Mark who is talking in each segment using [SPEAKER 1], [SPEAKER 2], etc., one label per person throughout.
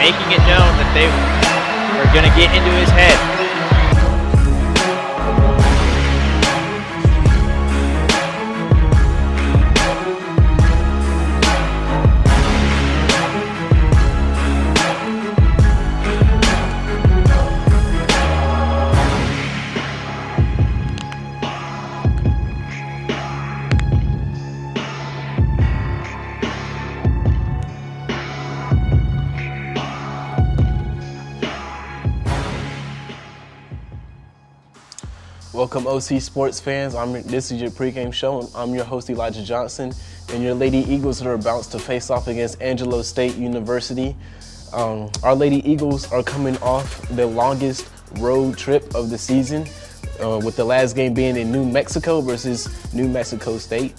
[SPEAKER 1] making it known that they are going to get into his head.
[SPEAKER 2] Welcome, OC sports fans. This is your pregame show. I'm your host, Elijah Johnson, and your Lady Eagles are about to face off against Angelo State University. Our Lady Eagles are coming off the longest road trip of the season, with the last game being in New Mexico versus New Mexico State.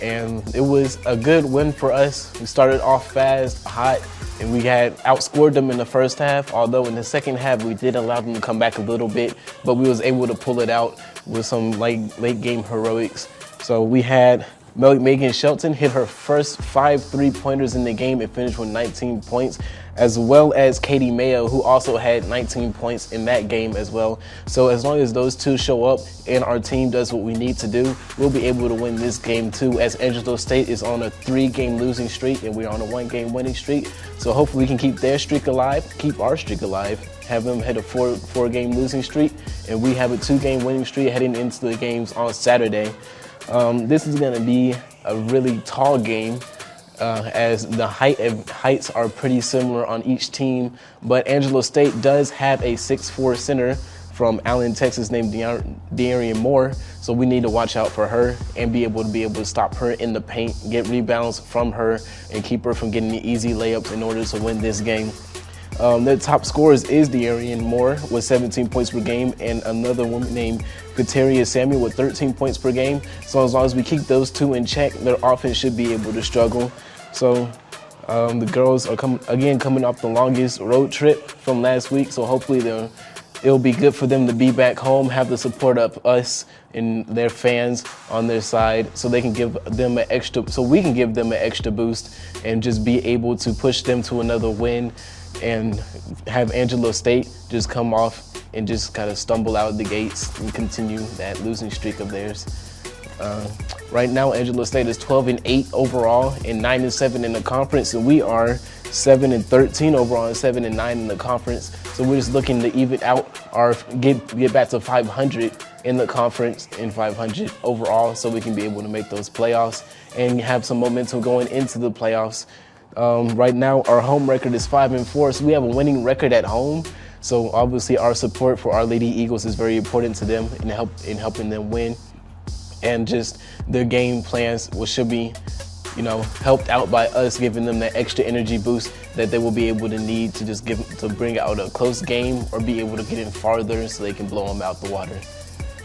[SPEAKER 2] And it was a good win for us. We started off fast, hot, and we had outscored them in the first half, although in the second half we did allow them to come back a little bit, but we was able to pull it out with some late game heroics. So we had Megan Shelton hit her first 5 3-pointers in the game and finished with 19 points, as well as Katie Mayo, who also had 19 points in that game as well. So as long as those two show up and our team does what we need to do, we'll be able to win this game too, as Angelo State is on a 3-game losing streak and we're on a 1-game winning streak. So hopefully we can keep their streak alive, keep our streak alive, have them hit a 4-game losing streak, and we have a 2-game winning streak heading into the games on Saturday. This is going to be a really tall game, as the heights are pretty similar on each team, but Angelo State does have a 6'4" center from Allen, Texas, named De'Arian Moore, so we need to watch out for her and be able to stop her in the paint, get rebounds from her, and keep her from getting the easy layups in order to win this game. Their top scorers is De'Arian Moore with 17 points per game, and another woman named Kateria Samuel with 13 points per game. So as long as we keep those two in check, their offense should be able to struggle. So the girls are coming off the longest road trip from last week, so hopefully it'll be good for them to be back home, have the support of us and their fans on their side, so they can give them we can give them an extra boost and just be able to push them to another win, and have Angelo State just come off and just kind of stumble out the gates and continue that losing streak of theirs. Right now, Angelo State is 12-8 overall and 9-7 in the conference, and we are 7-13 overall and 7-9 in the conference. So we're just looking to even out our get back to 500 in the conference and 500 overall, so we can be able to make those playoffs and have some momentum going into the playoffs. Right now, our home record is 5-4, so we have a winning record at home. So obviously, our support for our Lady Eagles is very important to them in helping them win, and just their game plans should be, helped out by us giving them that extra energy boost that they will be able to need to bring out a close game or be able to get in farther so they can blow them out the water.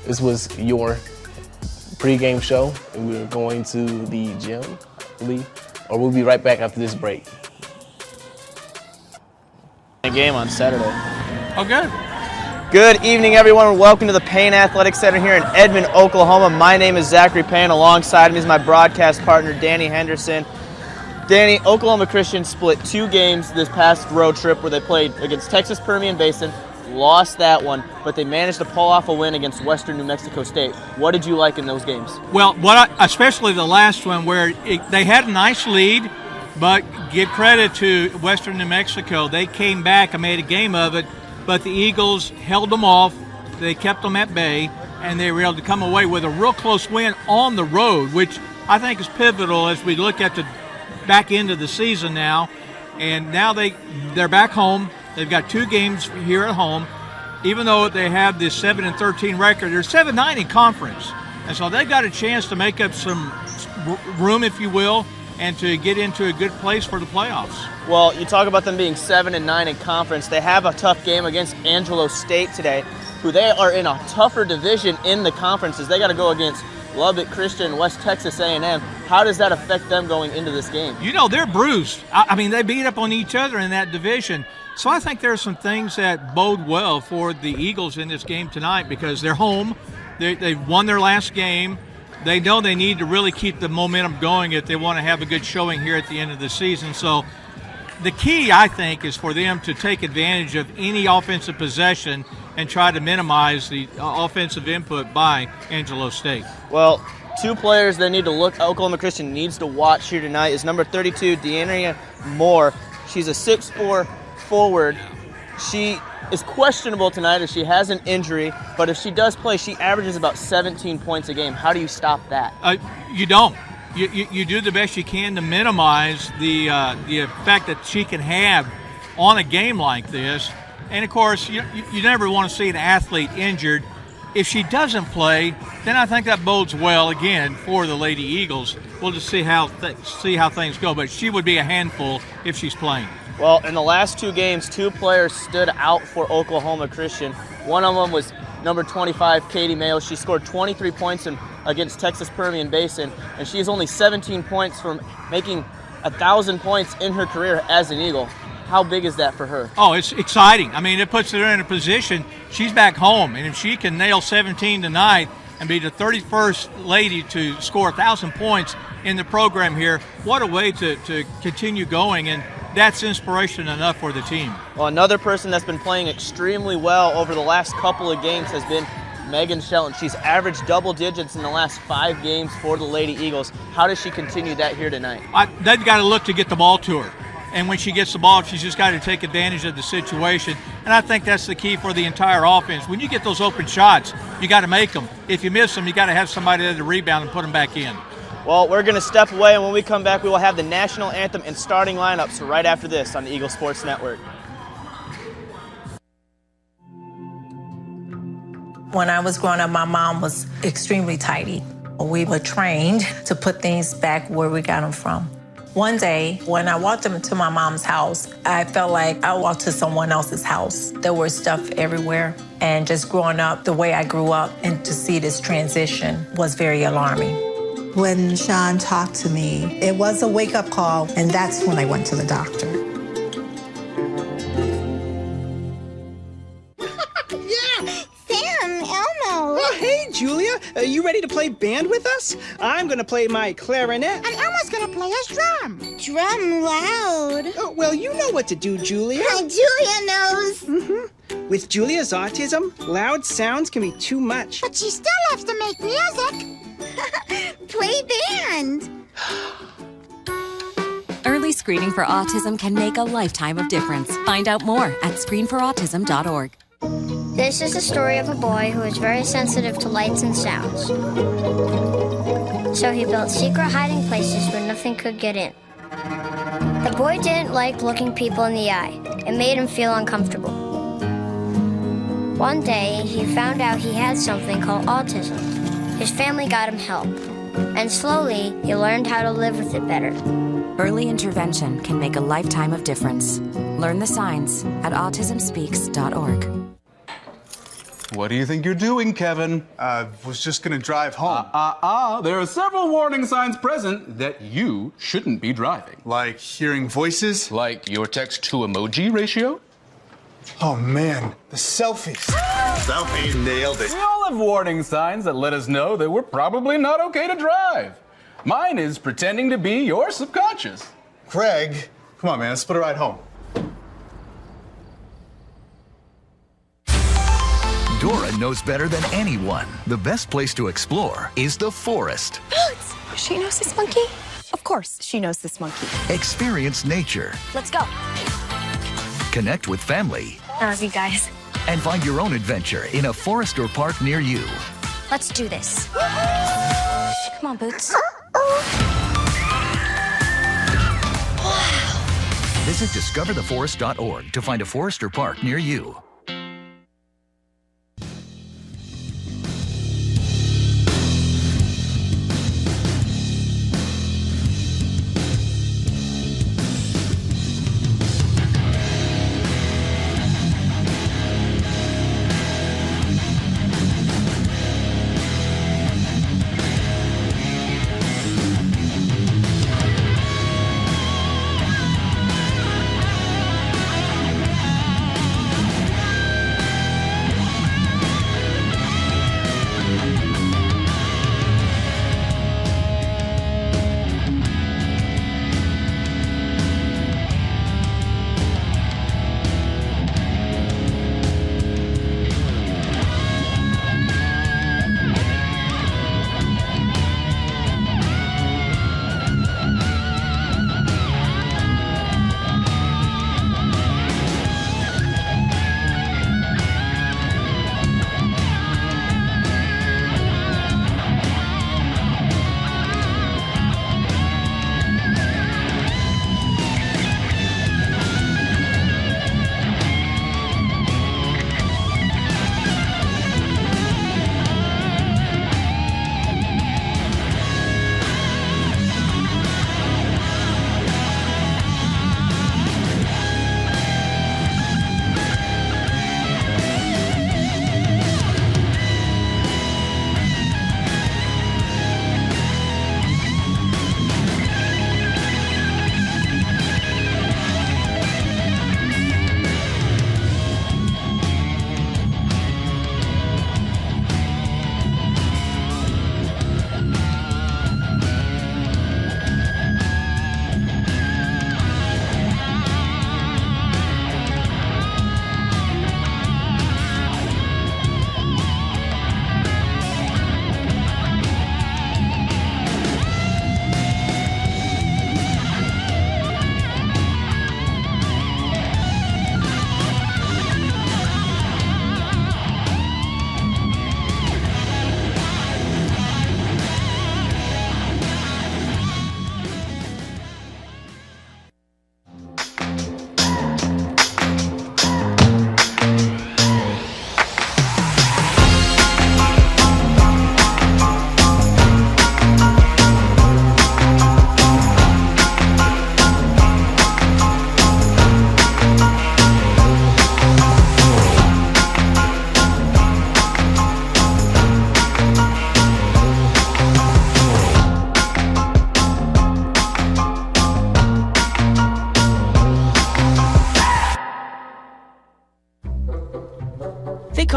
[SPEAKER 2] This was your pregame show, and we're going to the gym, I believe. Or we'll be right back after this break.
[SPEAKER 1] Game on Saturday.
[SPEAKER 3] Oh, good.
[SPEAKER 4] Good evening, everyone, and welcome to the Payne Athletic Center here in Edmond, Oklahoma. My name is Zachary Payne. Alongside me is my broadcast partner, Danny Henderson. Danny, Oklahoma Christian split 2 games this past road trip where they played against Texas Permian Basin, lost that one, but they managed to pull off a win against Western New Mexico State. What did you like in those games?
[SPEAKER 3] Well, especially the last one where they had a nice lead, but give credit to Western New Mexico. They came back and made a game of it, but the Eagles held them off. They kept them at bay, and they were able to come away with a real close win on the road, which I think is pivotal as we look at the back end of the season now. And now they're back home. They've got 2 games here at home. Even though they have this 7-13 record, they're 7-9 in conference. And so they've got a chance to make up some room, if you will, and to get into a good place for the playoffs.
[SPEAKER 4] Well, you talk about them being 7-9 in conference. They have a tough game against Angelo State today, who they are in a tougher division in the conferences. They got to go against Lubbock Christian, West Texas A&M. How does that affect them going into this game?
[SPEAKER 3] They're bruised. I mean, they beat up on each other in that division. So I think there are some things that bode well for the Eagles in this game tonight because they're home. They've won their last game. They know they need to really keep the momentum going if they want to have a good showing here at the end of the season. So the key, I think, is for them to take advantage of any offensive possession and try to minimize the offensive input by Angelo State.
[SPEAKER 4] Well, two players that need to look, Oklahoma Christian needs to watch here tonight is number 32, Deanna Moore. She's a 6'4" forward. She is questionable tonight as she has an injury, but if she does play, she averages about 17 points a game. How do you stop that?
[SPEAKER 3] You don't. You do the best you can to minimize the effect that she can have on a game like this. And, of course, you never want to see an athlete injured. If she doesn't play, then I think that bodes well, again, for the Lady Eagles. We'll just see how things go. But she would be a handful if she's playing.
[SPEAKER 4] Well, in the last two games, two players stood out for Oklahoma Christian. One of them was number 25, Katie Mayo. She scored 23 points against Texas Permian Basin, and she is only 17 points from making 1,000 points in her career as an Eagle. How big is that for her? Oh,
[SPEAKER 3] it's exciting. I mean, it puts her in a position. She's back home, and if she can nail 17 tonight and be the 31st lady to score 1,000 points in the program here, what a way to continue going, and that's inspiration enough for the team.
[SPEAKER 4] Well, another person that's been playing extremely well over the last couple of games has been Megan Shelton. She's averaged double digits in the last 5 games for the Lady Eagles. How does she continue that here tonight?
[SPEAKER 3] They've got to look to get the ball to her. And when she gets the ball, she's just got to take advantage of the situation. And I think that's the key for the entire offense. When you get those open shots, you got to make them. If you miss them, you got to have somebody there to rebound and put them back in.
[SPEAKER 4] Well, we're going to step away, and when we come back, we will have the national anthem and starting lineups right after this on the Eagle Sports Network.
[SPEAKER 5] When I was growing up, my mom was extremely tidy. We were trained to put things back where we got them from. One day, when I walked into my mom's house, I felt like I walked to someone else's house. There was stuff everywhere, and just growing up the way I grew up and to see this transition was very alarming.
[SPEAKER 6] When Sean talked to me, it was a wake-up call, and that's when I went to the doctor.
[SPEAKER 7] Oh, hey, Julia. Are you ready to play band with us? I'm going to play my clarinet.
[SPEAKER 8] And Elma's going to play his drum. Drum loud.
[SPEAKER 7] Oh, well, you know what to do, Julia.
[SPEAKER 8] Julia knows.
[SPEAKER 7] Mm-hmm. With Julia's autism, loud sounds can be too much.
[SPEAKER 8] But she still loves to make music. Play band.
[SPEAKER 9] Early screening for autism can make a lifetime of difference. Find out more at screenforautism.org.
[SPEAKER 10] This is the story of a boy who is very sensitive to lights and sounds. So he built secret hiding places where nothing could get in. The boy didn't like looking people in the eye. It made him feel uncomfortable. One day, he found out he had something called autism. His family got him help. And slowly, he learned how to live with it better.
[SPEAKER 9] Early intervention can make a lifetime of difference. Learn the signs at autismspeaks.org.
[SPEAKER 11] What do you think you're doing, Kevin?
[SPEAKER 12] Was just gonna drive home.
[SPEAKER 11] There are several warning signs present that you shouldn't be driving.
[SPEAKER 12] Like hearing voices?
[SPEAKER 11] Like your text-to-emoji ratio?
[SPEAKER 12] Oh man, the selfies.
[SPEAKER 13] Selfie nailed it.
[SPEAKER 11] We all have warning signs that let us know that we're probably not okay to drive. Mine is pretending to be your subconscious.
[SPEAKER 12] Craig, come on, man, let's put a ride home.
[SPEAKER 14] Dora knows better than anyone. The best place to explore is the forest.
[SPEAKER 15] Boots! She knows this monkey? Of course, she knows this monkey.
[SPEAKER 14] Experience nature.
[SPEAKER 15] Let's go.
[SPEAKER 14] Connect with family.
[SPEAKER 15] I love you guys.
[SPEAKER 14] And find your own adventure in a forest or park near you.
[SPEAKER 15] Let's do this. Come on, Boots.
[SPEAKER 14] Visit discovertheforest.org to find a forest or park near you.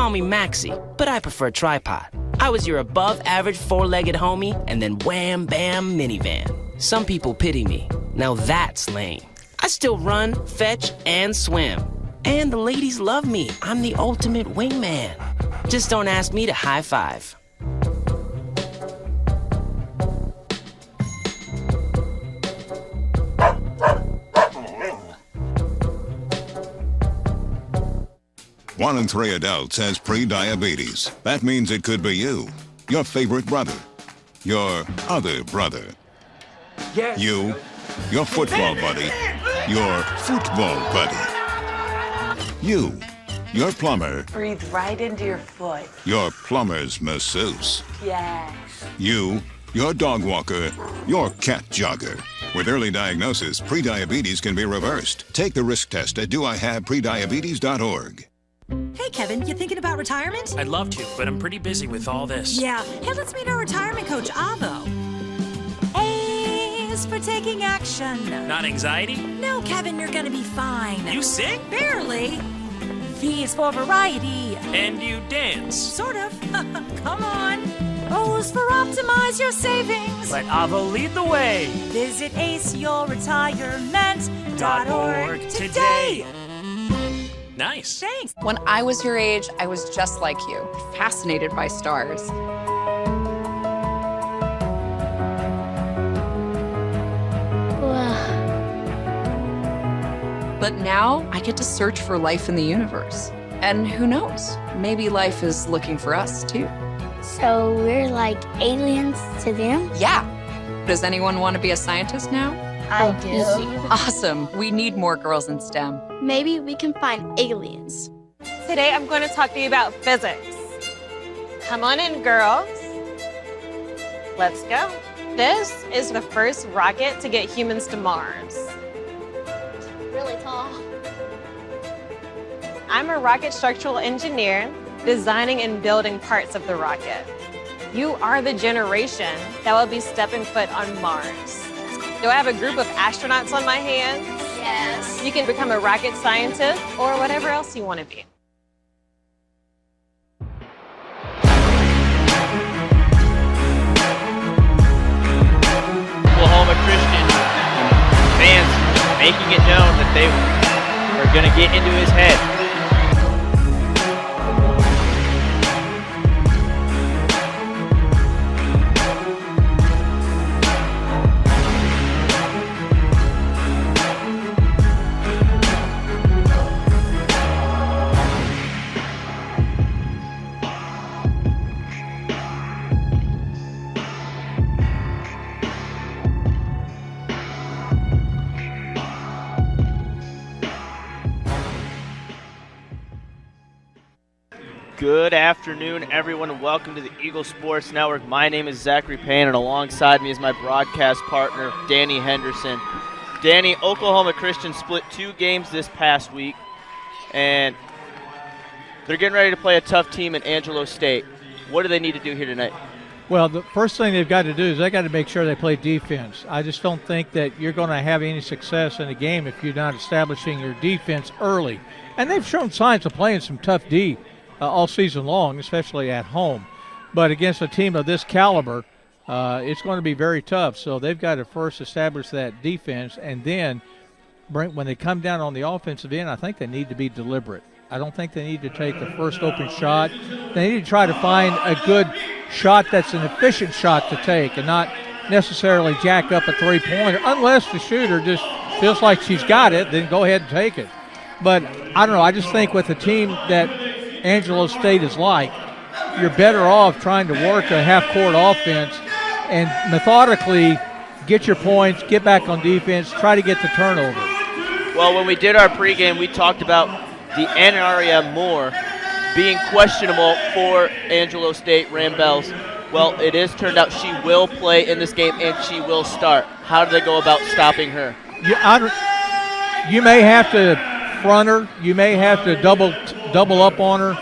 [SPEAKER 16] call me Maxie, but I prefer tripod. I was your above-average four-legged homie, and then wham, bam, minivan. Some people pity me. Now that's lame. I still run, fetch, and swim. And the ladies love me. I'm the ultimate wingman. Just don't ask me to high five.
[SPEAKER 17] One in 3 adults has pre-diabetes. That means it could be you, your favorite brother, your other brother,
[SPEAKER 18] yes.
[SPEAKER 17] You, your football buddy, your football buddy, you, your plumber,
[SPEAKER 18] Breathe right into your foot.
[SPEAKER 17] your plumber's masseuse,
[SPEAKER 18] Yes.
[SPEAKER 17] you, your dog walker, your cat jogger. With early diagnosis, pre-diabetes can be reversed. Take the risk test at doihaveprediabetes.org.
[SPEAKER 19] Hey, Kevin, you thinking about retirement?
[SPEAKER 20] I'd love to, but I'm pretty busy with all this.
[SPEAKER 19] Yeah. Hey, let's meet our retirement coach, Avo. A is for taking action.
[SPEAKER 20] Not anxiety?
[SPEAKER 19] No, Kevin, you're gonna be fine.
[SPEAKER 20] You sing?
[SPEAKER 19] Barely. V is for variety.
[SPEAKER 20] And you dance?
[SPEAKER 19] Sort of. Come on. O is for optimize your savings.
[SPEAKER 20] Let Avo lead the way.
[SPEAKER 19] Visit aceyourretirement.org today.
[SPEAKER 20] Nice.
[SPEAKER 19] Thanks.
[SPEAKER 21] When I was your age, I was just like you, fascinated by stars. But now I get to search for life in the universe. And who knows, maybe life is looking for us too.
[SPEAKER 10] So we're like aliens to them?
[SPEAKER 21] Yeah. Does anyone want to be a scientist now?
[SPEAKER 10] I do.
[SPEAKER 21] Awesome. We need more girls in STEM.
[SPEAKER 10] Maybe we can find aliens.
[SPEAKER 22] Today I'm going to talk to you about physics. Come on in, girls. Let's go. This is the first rocket to get humans to Mars.
[SPEAKER 10] Really tall.
[SPEAKER 22] I'm a rocket structural engineer, designing and building parts of the rocket. You are the generation that will be stepping foot on Mars. Do I have a group of astronauts on my hands?
[SPEAKER 10] Yes.
[SPEAKER 22] You can become a rocket scientist or whatever else you want to be.
[SPEAKER 1] Oklahoma Christian fans making it known that they are going to get into his head.
[SPEAKER 4] Good afternoon, everyone. Welcome to the Eagle Sports Network. My name is Zachary Payne, and alongside me is my broadcast partner, Danny Henderson. Danny, Oklahoma Christian split 2 games this past week, and they're getting ready to play a tough team in Angelo State. What do they need to do here tonight?
[SPEAKER 3] Well, the first thing they've got to do is they got to make sure they play defense. I just don't think that you're going to have any success in a game if you're not establishing your defense early. And they've shown signs of playing some tough D all season long, especially at home. But against a team of this caliber, it's going to be very tough. So they've got to first establish that defense, and then when they come down on the offensive end, I think they need to be deliberate. I don't think they need to take the first open shot. They need to try to find a good shot that's an efficient shot to take and not necessarily jack up a three-pointer. Unless the shooter just feels like she's got it, then go ahead and take it. But I don't know. I just think with a team that Angelo State is like, you're better off trying to work a half-court offense and methodically get your points, get back on defense, try to get the turnover.
[SPEAKER 4] Well, when we did our pregame, we talked about the Anaria Moore being questionable for Angelo State Rambells. Well, it is turned out she will play in this game and she will start. How do they go about stopping her?
[SPEAKER 3] You may have to front her. You may have to double up on her.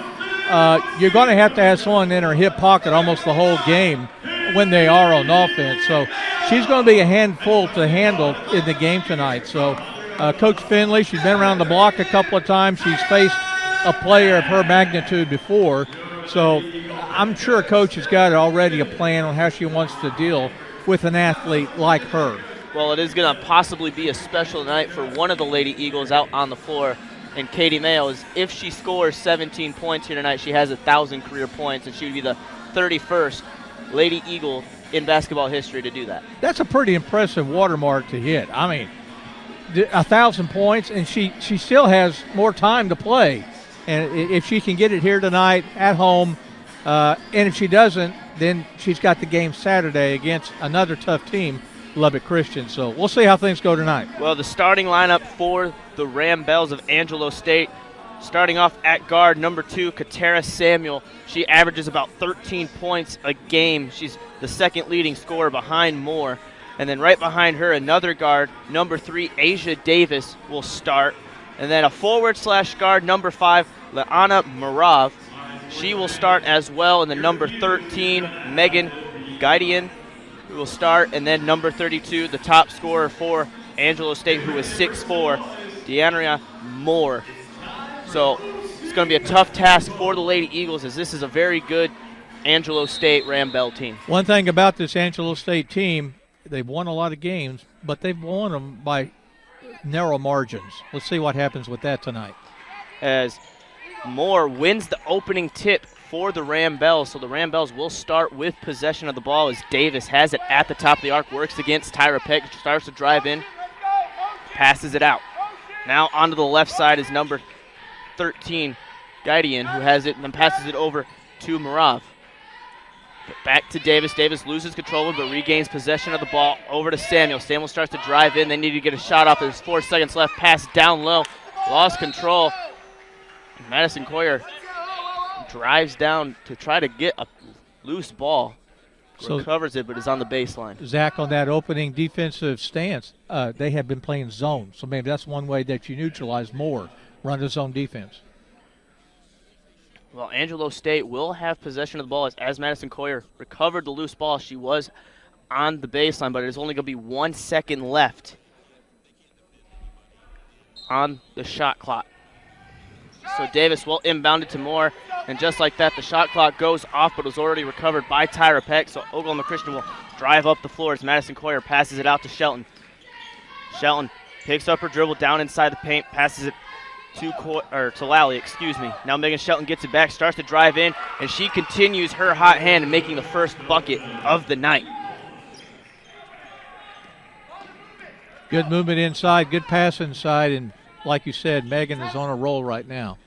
[SPEAKER 3] You're going to have someone in her hip pocket almost the whole game when they are on offense. So she's going to be a handful to handle in the game tonight. So Coach Finley, she's been around the block a couple of times. She's faced a player of her magnitude before. So I'm sure Coach has got already a plan on how she wants to deal with an athlete like her.
[SPEAKER 4] Well, it is going to possibly be a special night for one of the Lady Eagles out on the floor. And Katie Mayo, is if she scores 17 points here tonight, she has 1,000 career points, and she would be the 31st Lady Eagle in basketball history to do that.
[SPEAKER 3] That's a pretty impressive watermark to hit. I mean, 1,000 points, and she still has more time to play. And if she can get it here tonight at home, and if she doesn't, then she's got the game Saturday against another tough team, Lubbock Christian. So we'll see how things go tonight.
[SPEAKER 4] Well, the starting lineup for the Ram Bells of Angelo State, starting off at guard, number 2, Katara Samuel. She averages about 13 points a game. She's the second leading scorer behind Moore. And then right behind her, another guard, number 3, Asia Davis, will start. And then a forward/guard, number 5, Leanna Marav. She will start as well. And then number 13, Megan Guidian, who will start. And then number 32, the top scorer for Angelo State, who is 6'4", Deandria Moore. So it's going to be a tough task for the Lady Eagles, as this is a very good Angelo State Ram Bell team.
[SPEAKER 3] One thing about this Angelo State team, they've won a lot of games, but they've won them by narrow margins. Let's see what happens with that tonight.
[SPEAKER 4] As Moore wins the opening tip for the Ram Bells, so the Ram Bells will start with possession of the ball as Davis has it at the top of the arc, works against Tyra Peck, starts to drive in, passes it out. Now onto the left side is number 13, Guidian, who has it and then passes it over to Marav. Back to Davis. Davis loses control but regains possession of the ball over to Samuel. Samuel starts to drive in. They need to get a shot off. There's 4 seconds left. Pass down low. Lost control. Madison Coyer drives down to try to get a loose ball.
[SPEAKER 3] So
[SPEAKER 4] recovers it, but is on the baseline.
[SPEAKER 3] Zach, on that opening defensive stance, they have been playing zone. So maybe that's one way that you neutralize more, run the zone defense.
[SPEAKER 4] Well, Angelo State will have possession of the ball as Madison Coyer recovered the loose ball. She was on the baseline, but there's only going to be 1 second left on the shot clock. So Davis will inbound it to Moore, and just like that, the shot clock goes off, but was already recovered by Tyra Peck. So Oklahoma Christian will drive up the floor as Madison Coyer passes it out to Shelton. Shelton picks up her dribble down inside the paint, passes it to Lally, Now Megan Shelton gets it back, starts to drive in, and she continues her hot hand in making the first bucket of the night.
[SPEAKER 3] Good movement inside, good pass inside, and like you said, Megan is on a roll right now.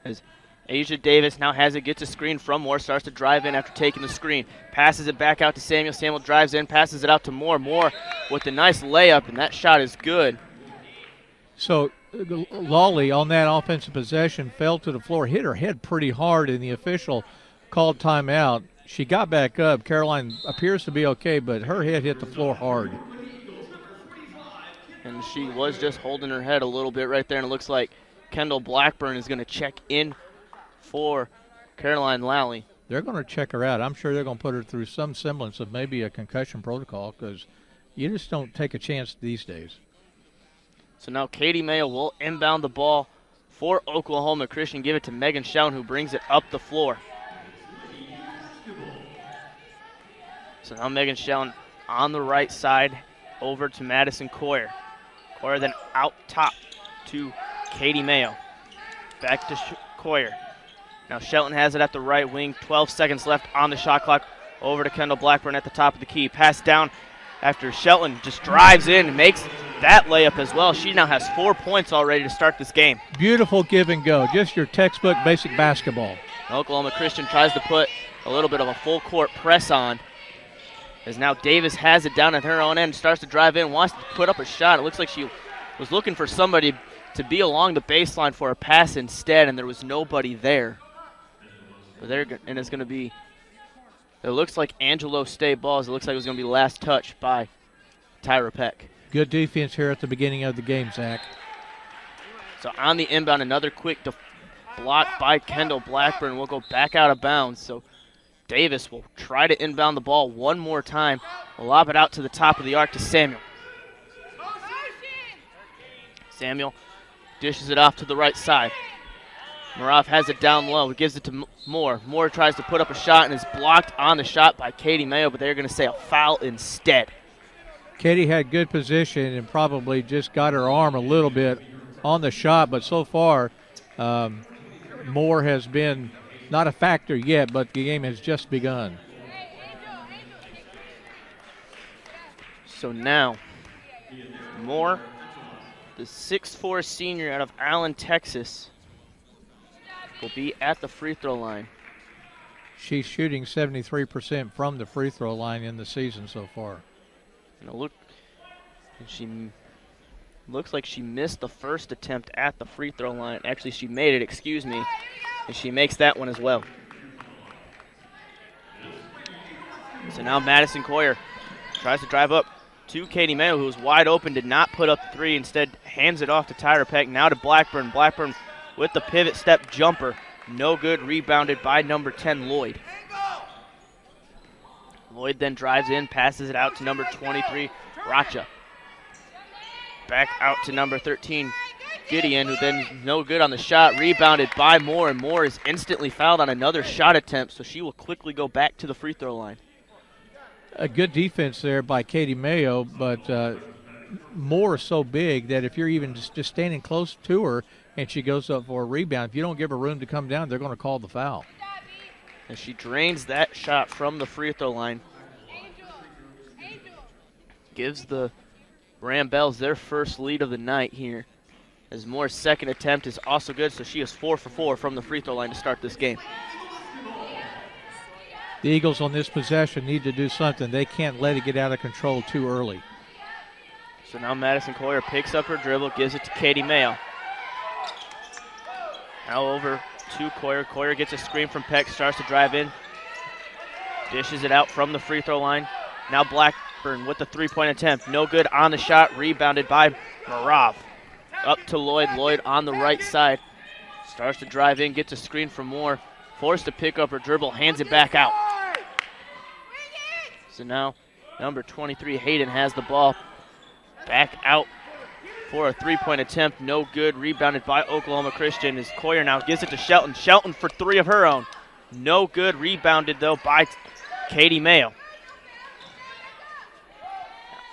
[SPEAKER 4] As Asia Davis now has it, gets a screen from Moore, starts to drive in after taking the screen, passes it back out to Samuel. Samuel drives in, passes it out to Moore. Moore with a nice layup, and that shot is good.
[SPEAKER 3] So Lawley on that offensive possession fell to the floor, hit her head pretty hard, and the official called timeout. She got back up. Caroline appears to be okay, but her head hit the floor hard.
[SPEAKER 4] And she was just holding her head a little bit right there, and it looks like Kendall Blackburn is going to check in for Caroline Lally.
[SPEAKER 3] They're going to check her out. I'm sure they're going to put her through some semblance of maybe a concussion protocol, because you just don't take a chance these days.
[SPEAKER 4] So now Katie Mayo will inbound the ball for Oklahoma Christian, give it to Megan Shelton, who brings it up the floor. So now Megan Shelton on the right side over to Madison Coyer. Coyer then out top to Katie Mayo. Back to Coyer. Now Shelton has it at the right wing. 12 seconds left on the shot clock. Over to Kendall Blackburn at the top of the key. Pass down after Shelton just drives in and makes that layup as well. She now has 4 points already to start this game.
[SPEAKER 3] Beautiful give and go. Just your textbook basic basketball.
[SPEAKER 4] Oklahoma Christian tries to put a little bit of a full court press on, as now Davis has it down at her own end, starts to drive in, wants to put up a shot. It looks like she was looking for somebody to be along the baseline for a pass instead, and there was nobody there. But and it's going to be, it looks like Angelo State balls. It looks like it was going to be the last touch by Tyra Peck.
[SPEAKER 3] Good defense here at the beginning of the game, Zach.
[SPEAKER 4] So on the inbound, another quick block by Kendall Blackburn. Will go back out of bounds. So Davis will try to inbound the ball one more time. Will lob it out to the top of the arc to Samuel. Samuel dishes it off to the right side. Marav has it down low. He gives it to Moore. Moore tries to put up a shot and is blocked on the shot by Katie Mayo, but they're going to say a foul instead.
[SPEAKER 3] Katie had good position and probably just got her arm a little bit on the shot, but so far Moore has been not a factor yet, but the game has just begun.
[SPEAKER 4] So now, Moore, the 6'4" senior out of Allen, Texas, will be at the free throw line.
[SPEAKER 3] She's shooting 73% from the free throw line in the season so far.
[SPEAKER 4] And she looks like she missed the first attempt at the free throw line. Actually, she made it, excuse me, and she makes that one as well. So now Madison Coyer tries to drive up to Katie Mayo, who was wide open, did not put up the three, instead hands it off to Tyra Peck. Now to Blackburn. Blackburn with the pivot step jumper. No good, rebounded by number 10, Lloyd. Lloyd then drives in, passes it out to number 23, Racha. Back out to number 13, Gideon, who then no good on the shot, rebounded by Moore, and Moore is instantly fouled on another shot attempt, so she will quickly go back to the free throw line.
[SPEAKER 3] A good defense there by Katie Mayo, but Moore is so big that if you're even just standing close to her and she goes up for a rebound, if you don't give her room to come down, they're going to call the foul.
[SPEAKER 4] And she drains that shot from the free throw line. Gives the Brambles their first lead of the night here, as Moore's second attempt is also good, so she is 4 for 4 from the free throw line to start this game.
[SPEAKER 3] The Eagles on this possession need to do something. They can't let it get out of control too early.
[SPEAKER 4] So now Madison Coyer picks up her dribble, gives it to Katie Mayo. Now over to Coyer. Coyer gets a screen from Peck, starts to drive in. Dishes it out from the free throw line. Now Blackburn with the three-point attempt. No good on the shot, rebounded by Marav. Up to Lloyd. Lloyd on the right side. Starts to drive in, gets a screen from Moore. Forced to pick up her dribble, hands it back out. So now number 23, Hayden, has the ball. Back out for a three-point attempt. No good. Rebounded by Oklahoma Christian as Coyer now gives it to Shelton. Shelton for three of her own. No good. Rebounded, though, by Katie Mayo.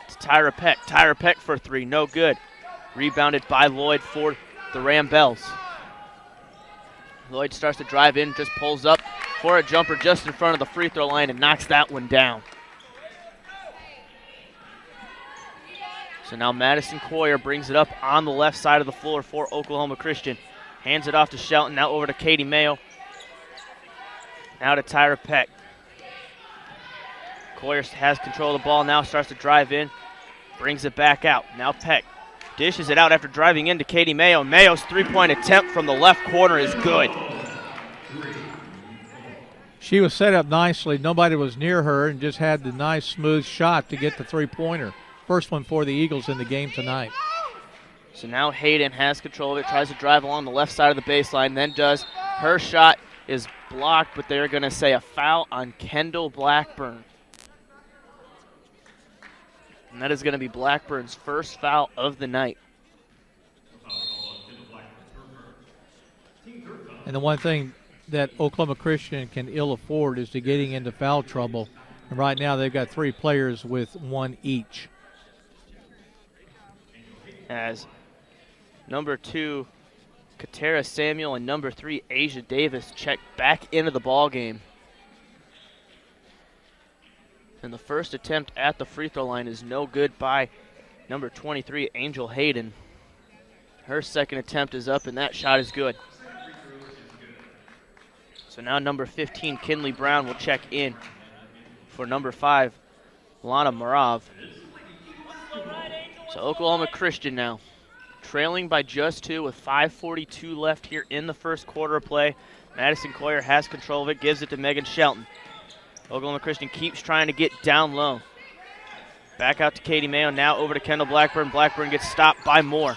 [SPEAKER 4] It's Tyra Peck. Tyra Peck for three. No good. Rebounded by Lloyd for the Rambles. Lloyd starts to drive in, just pulls up for a jumper just in front of the free throw line and knocks that one down. So now Madison Coyer brings it up on the left side of the floor for Oklahoma Christian. Hands it off to Shelton, now over to Katie Mayo. Now to Tyra Peck. Coyer has control of the ball now, starts to drive in, brings it back out. Now Peck dishes it out after driving into Katie Mayo. Mayo's three-point attempt from the left corner is good.
[SPEAKER 3] She was set up nicely. Nobody was near her and just had the nice, smooth shot to get the three-pointer. First one for the Eagles in the game tonight.
[SPEAKER 4] So now Hayden has control of it, tries to drive along the left side of the baseline, then does. Her shot is blocked, but they're going to say a foul on Kendall Blackburn. And that is going to be Blackburn's first foul of the night.
[SPEAKER 3] And the one thing that Oklahoma Christian can ill afford is to getting into foul trouble. And right now they've got three players with one each.
[SPEAKER 4] As number 2, Katera Samuel, and number 3, Asia Davis, check back into the ball game. And the first attempt at the free throw line is no good by number 23, Angel Hayden. Her second attempt is up, and that shot is good. So now number 15, Kinley Brown, will check in for number 5, Lana Marav. So Oklahoma Christian now trailing by just 2 with 5:42 left here in the first quarter of play. Madison Coyer has control of it, gives it to Megan Shelton. Oklahoma Christian keeps trying to get down low. Back out to Katie Mayo, now over to Kendall Blackburn. Blackburn gets stopped by Moore.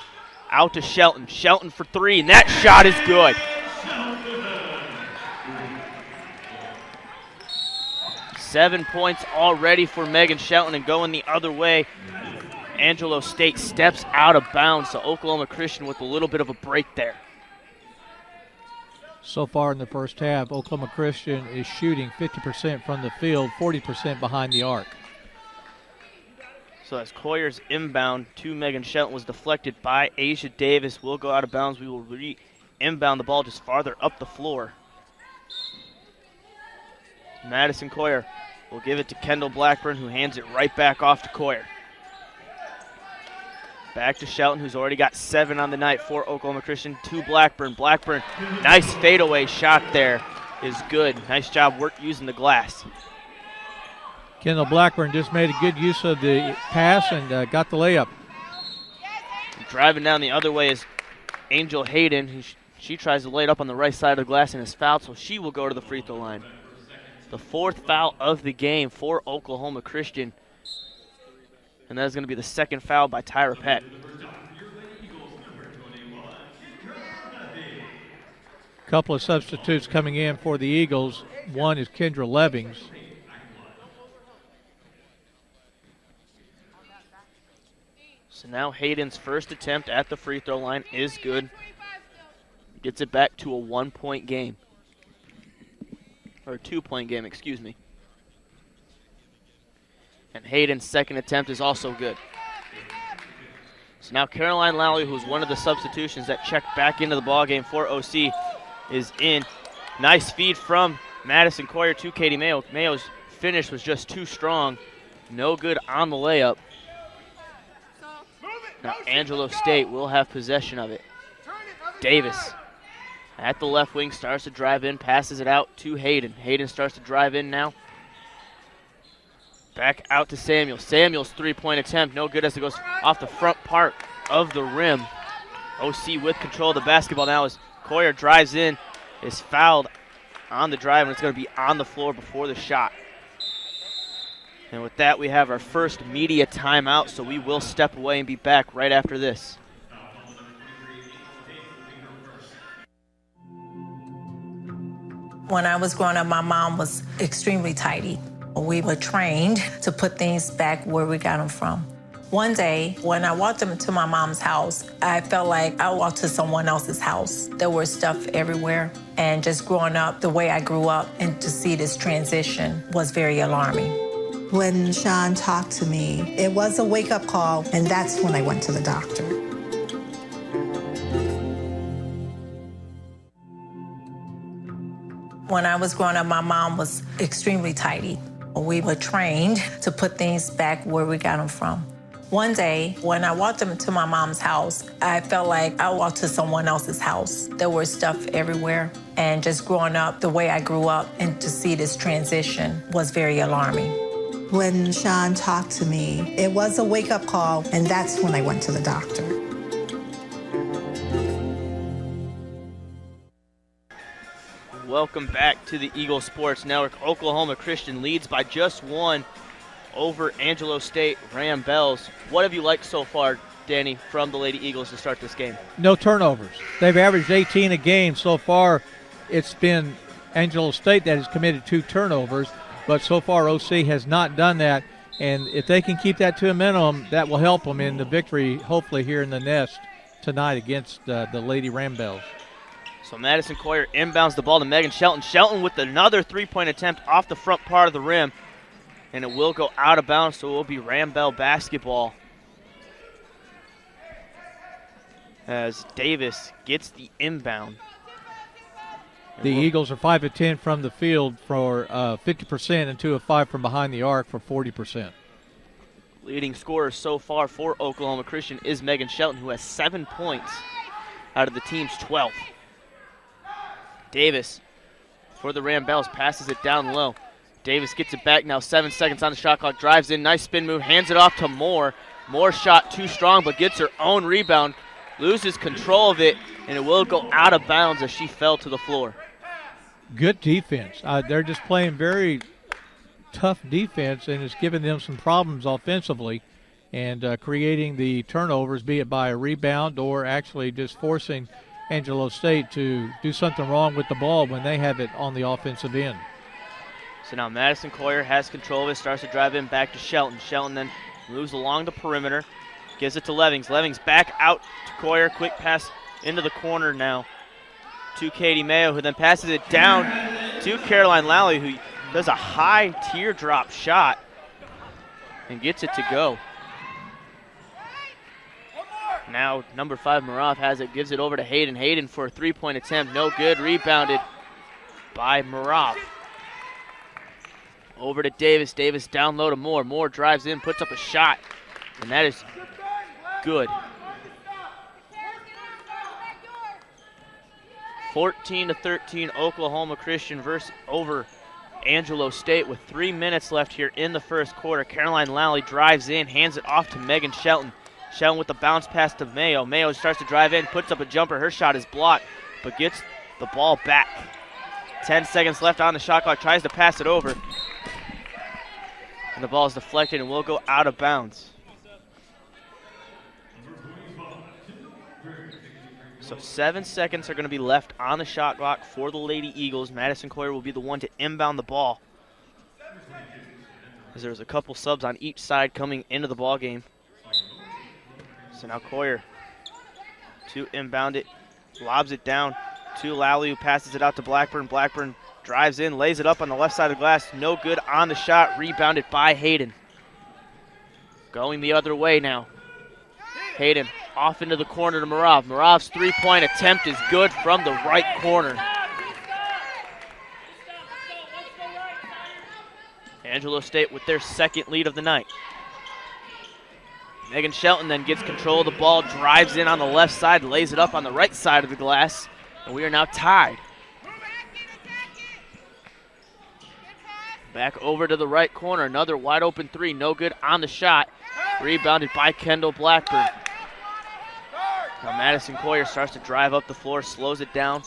[SPEAKER 4] Out to Shelton. Shelton for 3, and that shot is good. Seven points already for Megan Shelton, and going the other way, Angelo State steps out of bounds, so Oklahoma Christian with a little bit of a break there.
[SPEAKER 3] So far in the first half, Oklahoma Christian is shooting 50% from the field, 40% behind the arc.
[SPEAKER 4] So as Coyer's inbound to Megan Shelton was deflected by Asia Davis, will go out of bounds. We will inbound the ball just farther up the floor. Madison Coyer will give it to Kendall Blackburn, who hands it right back off to Coyer. Back to Shelton, who's already got 7 on the night for Oklahoma Christian, to Blackburn. Blackburn, nice fadeaway shot there is good. Nice job work using the glass.
[SPEAKER 3] Kendall Blackburn just made a good use of the pass and got the layup.
[SPEAKER 4] Driving down the other way is Angel Hayden. She tries to lay it up on the right side of the glass and is fouled, so she will go to the free throw line. The 4th foul of the game for Oklahoma Christian. And that's going to be the 2nd foul by Tyra Peck.
[SPEAKER 3] Couple of substitutes coming in for the Eagles. One is Kendra Levings.
[SPEAKER 4] So now Hayden's first attempt at the free throw line is good. Gets it back to a 1-point game. Or a 2-point game, excuse me. And Hayden's second attempt is also good. So now Caroline Lowry, who's one of the substitutions that checked back into the ballgame for OC, is in. Nice feed from Madison Coyer to Katie Mayo. Mayo's finish was just too strong. No good on the layup. Now Angelo State will have possession of it. Davis at the left wing starts to drive in, passes it out to Hayden. Hayden starts to drive in now. Back out to Samuel. Samuel's 3-point attempt, no good as it goes off the front part of the rim. OC with control of the basketball now as Coyer drives in, is fouled on the drive, and it's going to be on the floor before the shot. And with that, we have our first media timeout, so we will step away and be back right after this.
[SPEAKER 6] When I was growing up, my mom was extremely tidy. We were trained to put things back where we got them from. One day, when I walked into my mom's house, I felt like I walked to someone else's house. There was stuff everywhere. And just growing up the way I grew up and to see this transition was very alarming.
[SPEAKER 2] When Sean talked to me, it was a wake-up call, and that's when I went to the doctor.
[SPEAKER 6] When I was growing up, my mom was extremely tidy. We were trained to put things back where we got them from. One day, when I walked into my mom's house, I felt like I walked to someone else's house. There was stuff everywhere. And just growing up the way I grew up and to see this transition was very alarming.
[SPEAKER 2] When Sean talked to me, it was a wake-up call, and that's when I went to the doctor.
[SPEAKER 4] Welcome back to the Eagle Sports Network. Oklahoma Christian leads by just 1 over Angelo State Ram Bells. What have you liked so far, Danny, from the Lady Eagles to start this game?
[SPEAKER 3] No turnovers. They've averaged 18 a game. So far, it's been Angelo State that has committed 2 turnovers, but so far OC has not done that. And if they can keep that to a minimum, that will help them in the victory, hopefully here in the nest tonight against the Lady Ram Bells.
[SPEAKER 4] So Madison Coyer inbounds the ball to Megan Shelton. Shelton with another 3-point attempt off the front part of the rim. And it will go out of bounds, so it will be Ram Bell basketball. As Davis gets the inbound.
[SPEAKER 3] The Eagles are 5 of 10 from the field for 50% and 2 of 5 from behind the arc for 40%.
[SPEAKER 4] Leading scorer so far for Oklahoma Christian is Megan Shelton, who has 7 points out of the team's 12. Davis for the Ram Bells passes it down low. Davis gets it back now, 7 seconds on the shot clock, drives in, nice spin move, hands it off to Moore. Moore shot too strong, but gets her own rebound, loses control of it, and it will go out of bounds as she fell to the floor.
[SPEAKER 3] Good defense. They're just playing very tough defense, and it's giving them some problems offensively and creating the turnovers, be it by a rebound or actually just forcing Angelo State to do something wrong with the ball when they have it on the offensive end.
[SPEAKER 4] So now Madison Coyer has control of it, starts to drive in back to Shelton. Shelton then moves along the perimeter, gives it to Levings. Levings back out to Coyer, quick pass into the corner now to Katie Mayo, who then passes it down to Caroline Lally, who does a high teardrop shot and gets it to go. Now number 5, Marav has it, gives it over to Hayden. Hayden for a three-point attempt, no good, rebounded by Marav. Over to Davis. Davis down low to Moore. Moore drives in, puts up a shot, and that is good. 14-13, Oklahoma Christian over Angelo State with 3 minutes left here in the first quarter. Caroline Lally drives in, hands it off to Megan Shelton. Shelton with the bounce pass to Mayo. Mayo starts to drive in, puts up a jumper. Her shot is blocked, but gets the ball back. 10 seconds left on the shot clock, tries to pass it over. And the ball is deflected and will go out of bounds. So 7 seconds are going to be left on the shot clock for the Lady Eagles. Madison Coyer will be the one to inbound the ball, as there's a couple subs on each side coming into the ball game. So now Coyer to inbound it, lobs it down to Lally, who passes it out to Blackburn. Blackburn drives in, lays it up on the left side of the glass. No good on the shot, rebounded by Hayden. Going the other way now. Hayden off into the corner to Marav. Marav's three-point attempt is good from the right corner. Angelo State with their second lead of the night. Megan Shelton then gets control of the ball, drives in on the left side, lays it up on the right side of the glass, and we are now tied. Back over to the right corner, another wide open three, no good on the shot. Rebounded by Kendall Blackburn. Now Madison Coyer starts to drive up the floor, slows it down.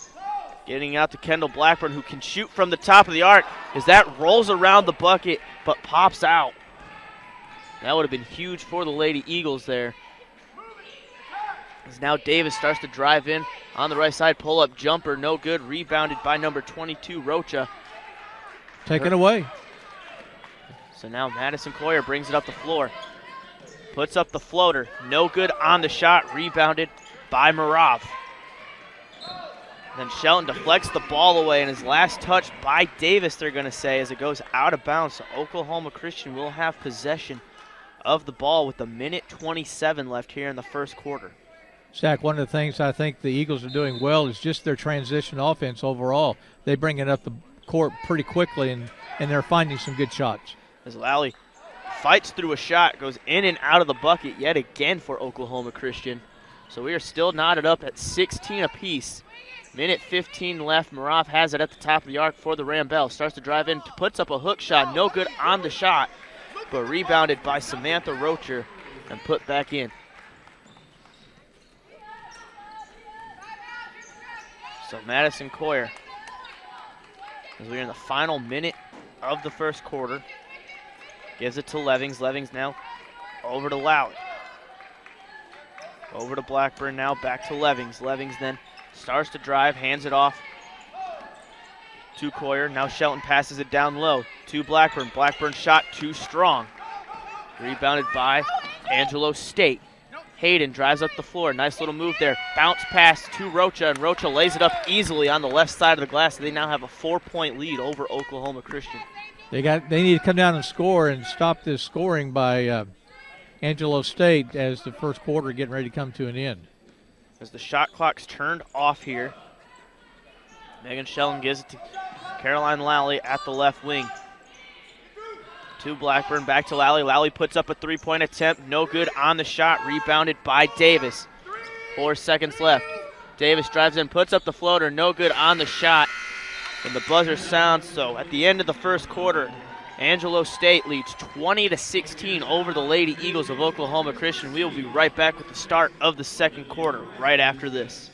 [SPEAKER 4] Getting out to Kendall Blackburn, who can shoot from the top of the arc as that rolls around the bucket but pops out. That would have been huge for the Lady Eagles there. As now Davis starts to drive in on the right side, pull-up jumper, no good. Rebounded by number 22, Rocha.
[SPEAKER 3] Taken away.
[SPEAKER 4] So now Madison Coyer brings it up the floor. Puts up the floater, no good on the shot. Rebounded by Marav. Then Shelton deflects the ball away, and his last touch by Davis, they're going to say, as it goes out of bounds. So Oklahoma Christian will have possession of the ball with 1:27 left here in the first quarter.
[SPEAKER 3] Zach, one of the things I think the Eagles are doing well is just their transition offense overall. They bring it up the court pretty quickly, and they're finding some good shots.
[SPEAKER 4] As Lally fights through a shot, goes in and out of the bucket yet again for Oklahoma Christian. So we are still knotted up at 16 apiece. 1:15 left. Marav has it at the top of the arc for the Rambell. Starts to drive in, puts up a hook shot, no good on the shot, but rebounded by Samantha Rocher and put back in. So Madison Coyer, as we're in the final minute of the first quarter, gives it to Levings. Levings now over to Lally. Over to Blackburn now, back to Levings. Levings then starts to drive, hands it off to Coyer. Now Shelton passes it down low to Blackburn. Blackburn shot too strong. Rebounded by Angelo State. Hayden drives up the floor. Nice little move there. Bounce pass to Rocha, and Rocha lays it up easily on the left side of the glass. They now have a 4-point lead over Oklahoma Christian.
[SPEAKER 3] They need to come down and score and stop this scoring by Angelo State as the first quarter getting ready to come to an end.
[SPEAKER 4] As the shot clock's turned off here, Megan Shelton gives it to Caroline Lally at the left wing. To Blackburn, back to Lally. Lally puts up a three-point attempt, no good on the shot, rebounded by Davis. 4 seconds left. Davis drives in, puts up the floater, no good on the shot, and the buzzer sounds. So at the end of the first quarter, Angelo State leads 20-16 over the Lady Eagles of Oklahoma Christian. We will be right back with the start of the second quarter right after this.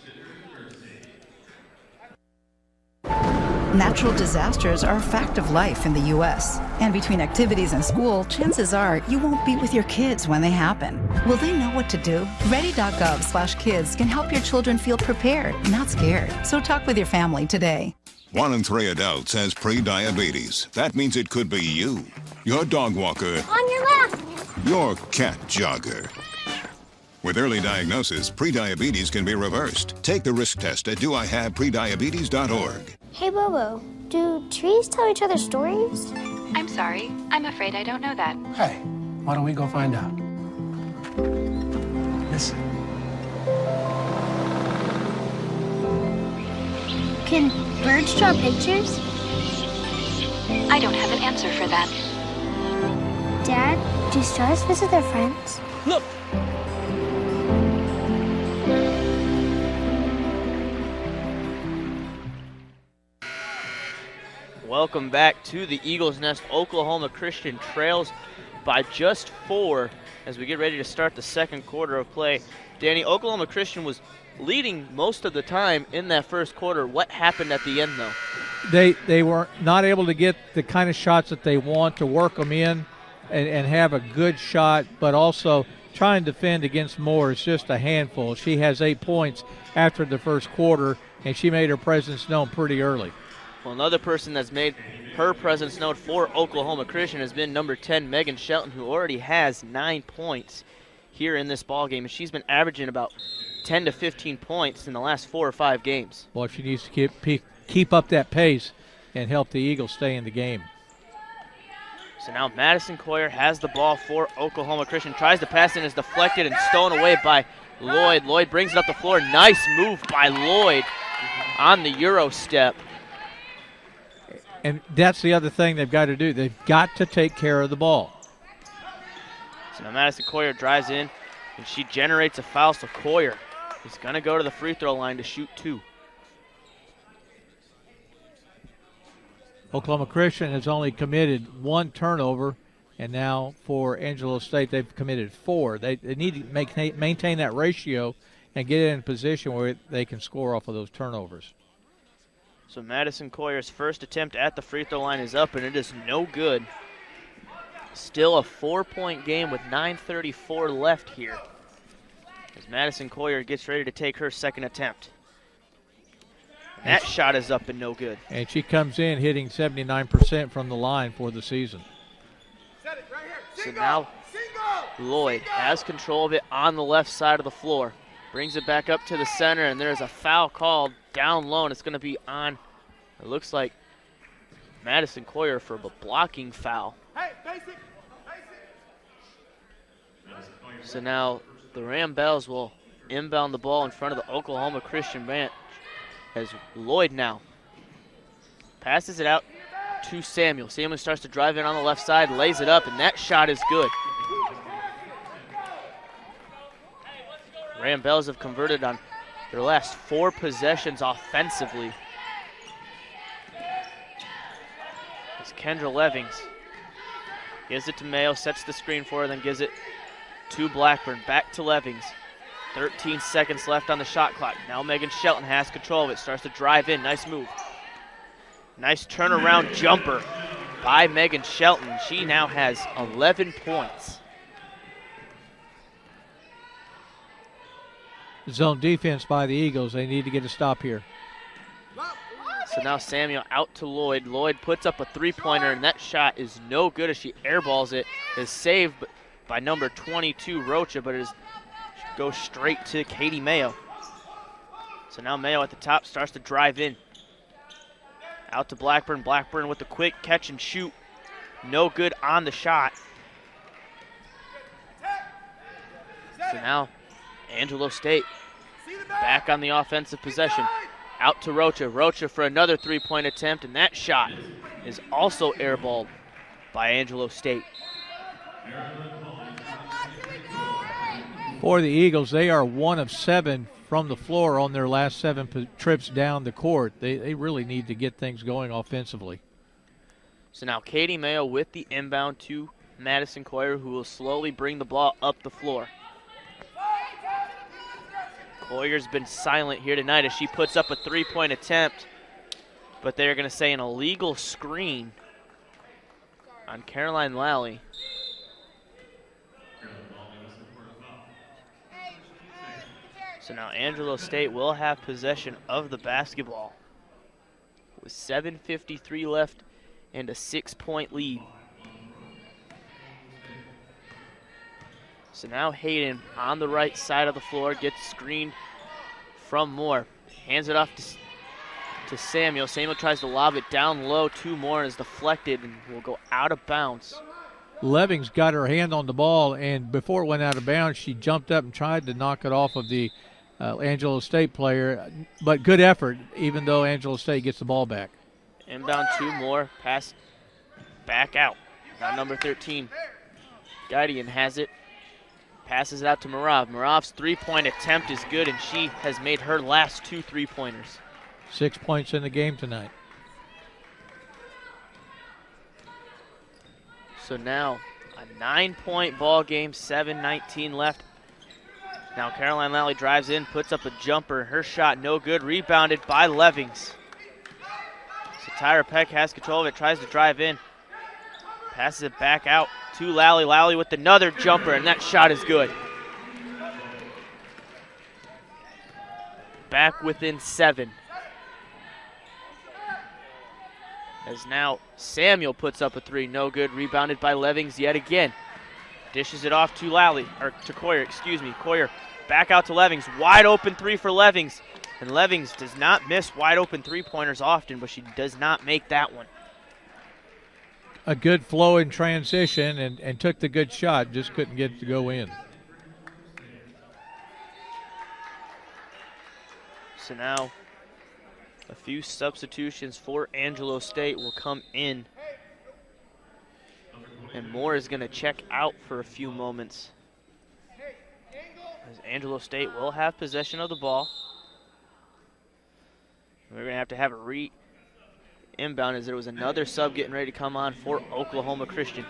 [SPEAKER 5] Natural disasters are a fact of life in the U.S. And between activities and school, chances are you won't be with your kids when they happen. Will they know what to do? Ready.gov/kids can help your children feel prepared, not scared. So talk with your family today.
[SPEAKER 17] 1 in 3 adults has pre-diabetes. That means it could be you, your dog walker,
[SPEAKER 8] On your left.
[SPEAKER 17] your cat jogger. With early diagnosis, prediabetes can be reversed. Take the risk test at doihaveprediabetes.org.
[SPEAKER 10] Hey, Bobo, do trees tell each other stories?
[SPEAKER 15] I'm sorry. I'm afraid I don't know that.
[SPEAKER 7] Hey, why don't we go find out? Listen.
[SPEAKER 10] Can birds draw pictures?
[SPEAKER 15] I don't have an answer for that.
[SPEAKER 10] Dad, do stars visit their friends?
[SPEAKER 20] Look!
[SPEAKER 1] Welcome back to the Eagles Nest. Oklahoma Christian trails by just 4 as we get ready to start the second quarter of play. Danny, Oklahoma Christian was leading most of the time in that first quarter. What happened at the end, though?
[SPEAKER 3] They were not able to get the kind of shots that they want to work them in and have a good shot, but also trying to defend against Moore is just a handful. She has 8 points after the first quarter, and she made her presence known pretty early.
[SPEAKER 1] Well, another person that's made her presence known for Oklahoma Christian has been number 10, Megan Shelton, who already has 9 points here in this ball game, and she's been averaging about 10 to 15 points in the last 4 or 5 games.
[SPEAKER 3] Well, she needs to keep up that pace and help the Eagles stay in the game.
[SPEAKER 1] So now Madison Coyer has the ball for Oklahoma Christian, tries to pass and is deflected and stolen away by Lloyd. Lloyd brings it up the floor. Nice move by Lloyd on the Euro step.
[SPEAKER 3] And that's the other thing they've got to do. They've got to take care of the ball.
[SPEAKER 1] So now Madison Coyer drives in, and she generates a foul, so Coyer is going to go to the free throw line to shoot 2.
[SPEAKER 3] Oklahoma Christian has only committed 1 turnover, and now for Angelo State they've committed 4. They need to maintain that ratio and get in a position where they can score off of those turnovers.
[SPEAKER 1] So Madison Coyer's first attempt at the free throw line is up, and it is no good. Still a 4-point game with 9:34 left here as Madison Coyer gets ready to take her second attempt. And that shot is up and no good.
[SPEAKER 3] And she comes in hitting 79% from the line for the season.
[SPEAKER 1] So now Lloyd has control of it on the left side of the floor. Brings it back up to the center, and there's a foul called down low, and it's going to be on, it looks like, Madison Coyer for a blocking foul. So now the Ram Bells will inbound the ball in front of the Oklahoma Christian bench as Lloyd now passes it out to Samuel. Samuel starts to drive in on the left side, lays it up, and that shot is good. Ram Bells have converted on their last 4 possessions offensively. It's Kendra Levings. Gives it to Mayo, sets the screen for her, then gives it to Blackburn. Back to Levings. 13 seconds left on the shot clock. Now Megan Shelton has control of it. Starts to drive in. Nice move. Nice turnaround jumper by Megan Shelton. She now has 11 points.
[SPEAKER 3] Zone defense by the Eagles. They need to get a stop here.
[SPEAKER 1] So now Samuel out to Lloyd. Lloyd puts up a 3-pointer, and that shot is no good as she airballs it. Is saved by number 22, Rocha, but it goes straight to Katie Mayo. So now Mayo at the top starts to drive in. Out to Blackburn. Blackburn with the quick catch and shoot. No good on the shot. So now Angelo State back on the offensive possession. Out to Rocha. Rocha for another 3-point attempt, and that shot is also airballed by Angelo State.
[SPEAKER 3] For the Eagles, they are 1 of 7 from the floor on their last 7 trips down the court. They really need to get things going offensively.
[SPEAKER 1] So now Katie Mayo with the inbound to Madison Coyer, who will slowly bring the ball up the floor. Coyer's been silent here tonight as she puts up a 3-point attempt, but they're going to say an illegal screen on Caroline Lally. So now Angelo State will have possession of the basketball with 7:53 left and a 6-point lead. So now Hayden on the right side of the floor, gets screened from Moore. Hands it off to Samuel. Samuel tries to lob it down low to Moore and is deflected and will go out of bounds.
[SPEAKER 3] Levings got her hand on the ball, and before it went out of bounds, she jumped up and tried to knock it off of the Angelo State player. But good effort, even though Angelo State gets the ball back.
[SPEAKER 1] Inbound to Moore, pass back out. Now number 13, Guidian has it. Passes it out to Marav. Marav's three-point attempt is good, and she has made her last 2 3-pointers.
[SPEAKER 3] 6 points in the game tonight.
[SPEAKER 1] So now a 9-point ball game, 7:19 left. Now Caroline Lally drives in, puts up a jumper. Her shot no good, rebounded by Levings. So Tyra Peck has control of it, tries to drive in. Passes it back out to Lally. Lally with another jumper, and that shot is good. Back within 7. As now Samuel puts up a 3, no good, rebounded by Levings yet again. Dishes it off to Coyer, Coyer back out to Levings, wide open 3 for Levings. And Levings does not miss wide open 3-pointers often, but she does not make that one.
[SPEAKER 3] A good flow in transition and took the good shot, just couldn't get it to go in.
[SPEAKER 1] So now a few substitutions for Angelo State will come in. And Moore is going to check out for a few moments. As Angelo State will have possession of the ball. We're going to have a inbound as there was another sub getting ready to come on for Oklahoma Christian.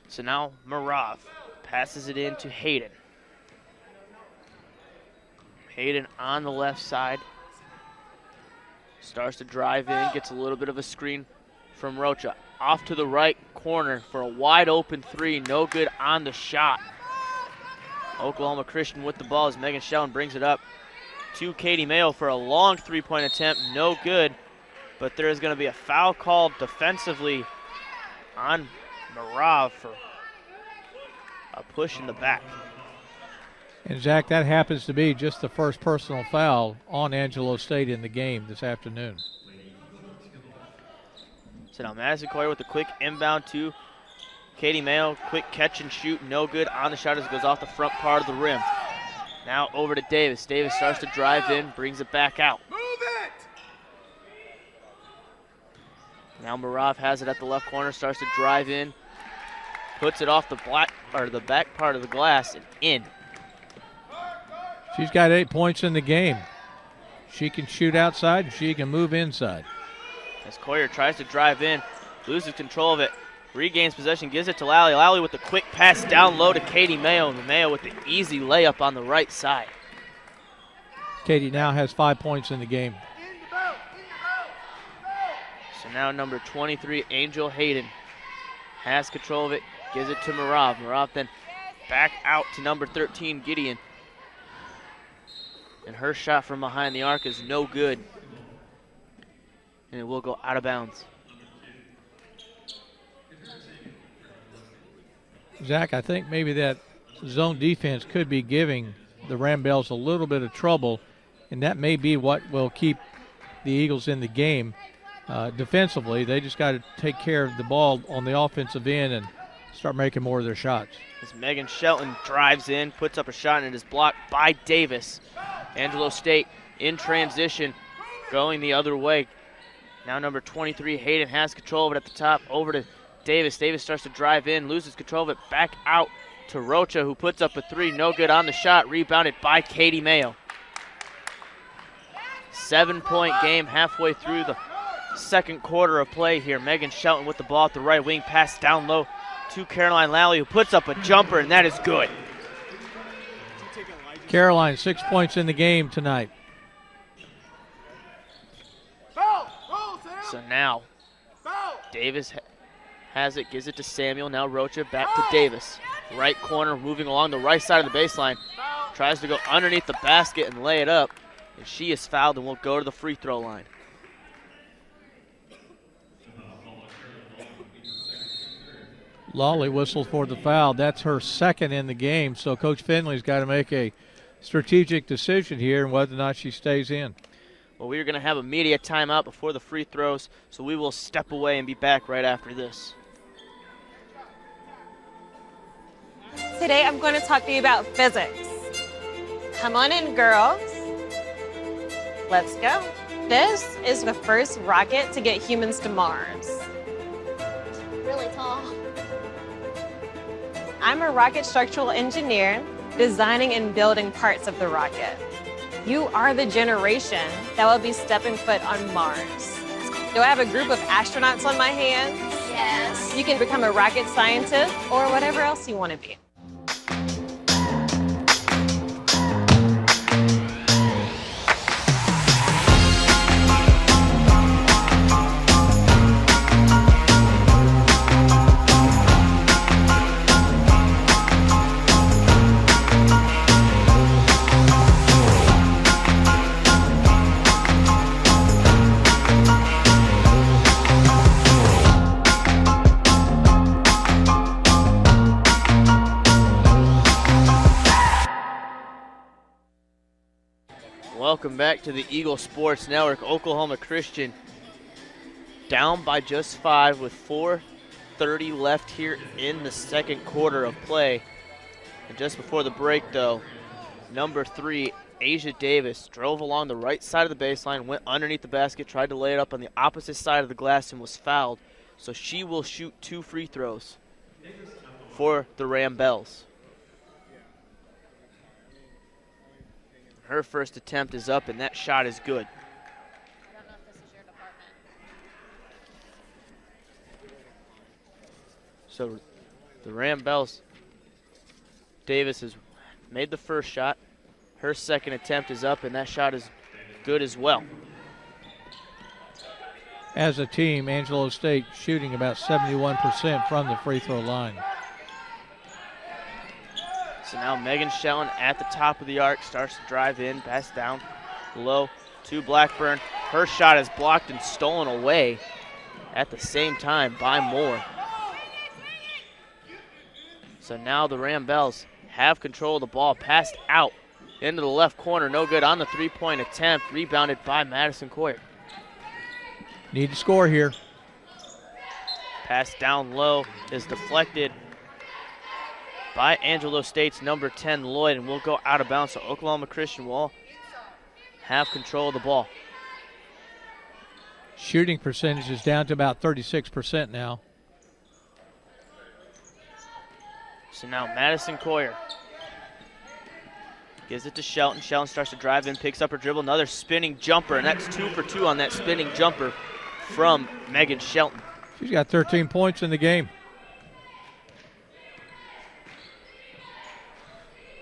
[SPEAKER 1] So now Marav passes it in to Hayden. Hayden on the left side. Starts to drive in, gets a little bit of a screen from Rocha. Off to the right corner for a wide open 3, no good on the shot. Oklahoma Christian with the ball as Megan Shelton brings it up to Katie Mayo for a long 3-point attempt, no good. But there is going to be a foul called defensively on Marav for a push in the back.
[SPEAKER 3] And Zach, that happens to be just the first personal foul on Angelo State in the game this afternoon.
[SPEAKER 1] So now Madison Coyer with a quick inbound to Katie Mayo. Quick catch and shoot, no good on the shot as it goes off the front part of the rim. Now over to Davis. Davis starts to drive in, brings it back out. Move it! Now Marav has it at the left corner, starts to drive in, puts it off the back part of the glass and in.
[SPEAKER 3] She's got 8 points in the game. She can shoot outside and she can move inside.
[SPEAKER 1] As Coyer tries to drive in, loses control of it, regains possession, gives it to Lally. Lally with the quick pass down low to Katie Mayo, and Mayo with the easy layup on the right side.
[SPEAKER 3] Katie now has 5 points in the game.
[SPEAKER 1] So now number 23, Angel Hayden, has control of it, gives it to Marav. Marav then back out to number 13, Gideon. And her shot from behind the arc is no good. And it will go out of bounds.
[SPEAKER 3] Zach, I think maybe that zone defense could be giving the Ramblers a little bit of trouble, and that may be what will keep the Eagles in the game. Defensively, they just got to take care of the ball on the offensive end and start making more of their shots.
[SPEAKER 1] As Megan Shelton drives in, puts up a shot, and it is blocked by Davis. Angelo State in transition, going the other way. Now number 23, Hayden, has control of it at the top, over to Davis. Davis starts to drive in, loses control of it, back out to Rocha, who puts up a 3, no good on the shot, rebounded by Katie Mayo. 7-point game halfway through the second quarter of play here. Megan Shelton with the ball at the right wing, pass down low to Caroline Lally, who puts up a jumper, and that is good.
[SPEAKER 3] Caroline, 6 points in the game tonight.
[SPEAKER 1] So now Davis has it, gives it to Samuel. Now Rocha back to Davis. Right corner, moving along the right side of the baseline. Tries to go underneath the basket and lay it up. And she is fouled and will go to the free throw line.
[SPEAKER 3] Lawley whistled for the foul. That's her second in the game, so Coach Finley's got to make a strategic decision here and whether or not she stays in.
[SPEAKER 1] Well, we are going to have a media timeout before the free throws, so we will step away and be back right after this.
[SPEAKER 22] Today I'm going to talk to you about physics. Come on in, girls. Let's go. This is the first rocket to get humans to Mars.
[SPEAKER 10] Really tall.
[SPEAKER 22] I'm a rocket structural engineer, designing and building parts of the rocket. You are the generation that will be stepping foot on Mars. Do I have a group of astronauts on my hands?
[SPEAKER 10] Yes.
[SPEAKER 22] You can become a rocket scientist or whatever else you want to be.
[SPEAKER 1] Welcome back to the Eagle Sports Network. Oklahoma Christian down by just 5 with 4:30 left here in the second quarter of play. And just before the break, though, number 3, Asia Davis, drove along the right side of the baseline, went underneath the basket, tried to lay it up on the opposite side of the glass and was fouled. So she will shoot 2 free throws for the Ram Bells. Her first attempt is up, and that shot is good. So the Ram Bells, Davis has made the first shot. Her second attempt is up, and that shot is good as well.
[SPEAKER 3] As a team, Angelo State shooting about 71% from the free throw line.
[SPEAKER 1] So now Megan Shelton at the top of the arc, starts to drive in, pass down low to Blackburn. Her shot is blocked and stolen away at the same time by Moore. So now the Ram Bells have control of the ball, passed out into the left corner, no good on the three-point attempt, rebounded by Madison Coyer.
[SPEAKER 3] Need to score here.
[SPEAKER 1] Pass down low is deflected by Angelo State's number 10, Lloyd, and will go out of bounds. So Oklahoma Christian will have control of the ball.
[SPEAKER 3] Shooting percentage is down to about 36% now.
[SPEAKER 1] So now Madison Coyer gives it to Shelton. Shelton starts to drive in, picks up her dribble, another spinning jumper, and that's 2 for 2 on that spinning jumper from Megan Shelton.
[SPEAKER 3] She's got 13 points in the game.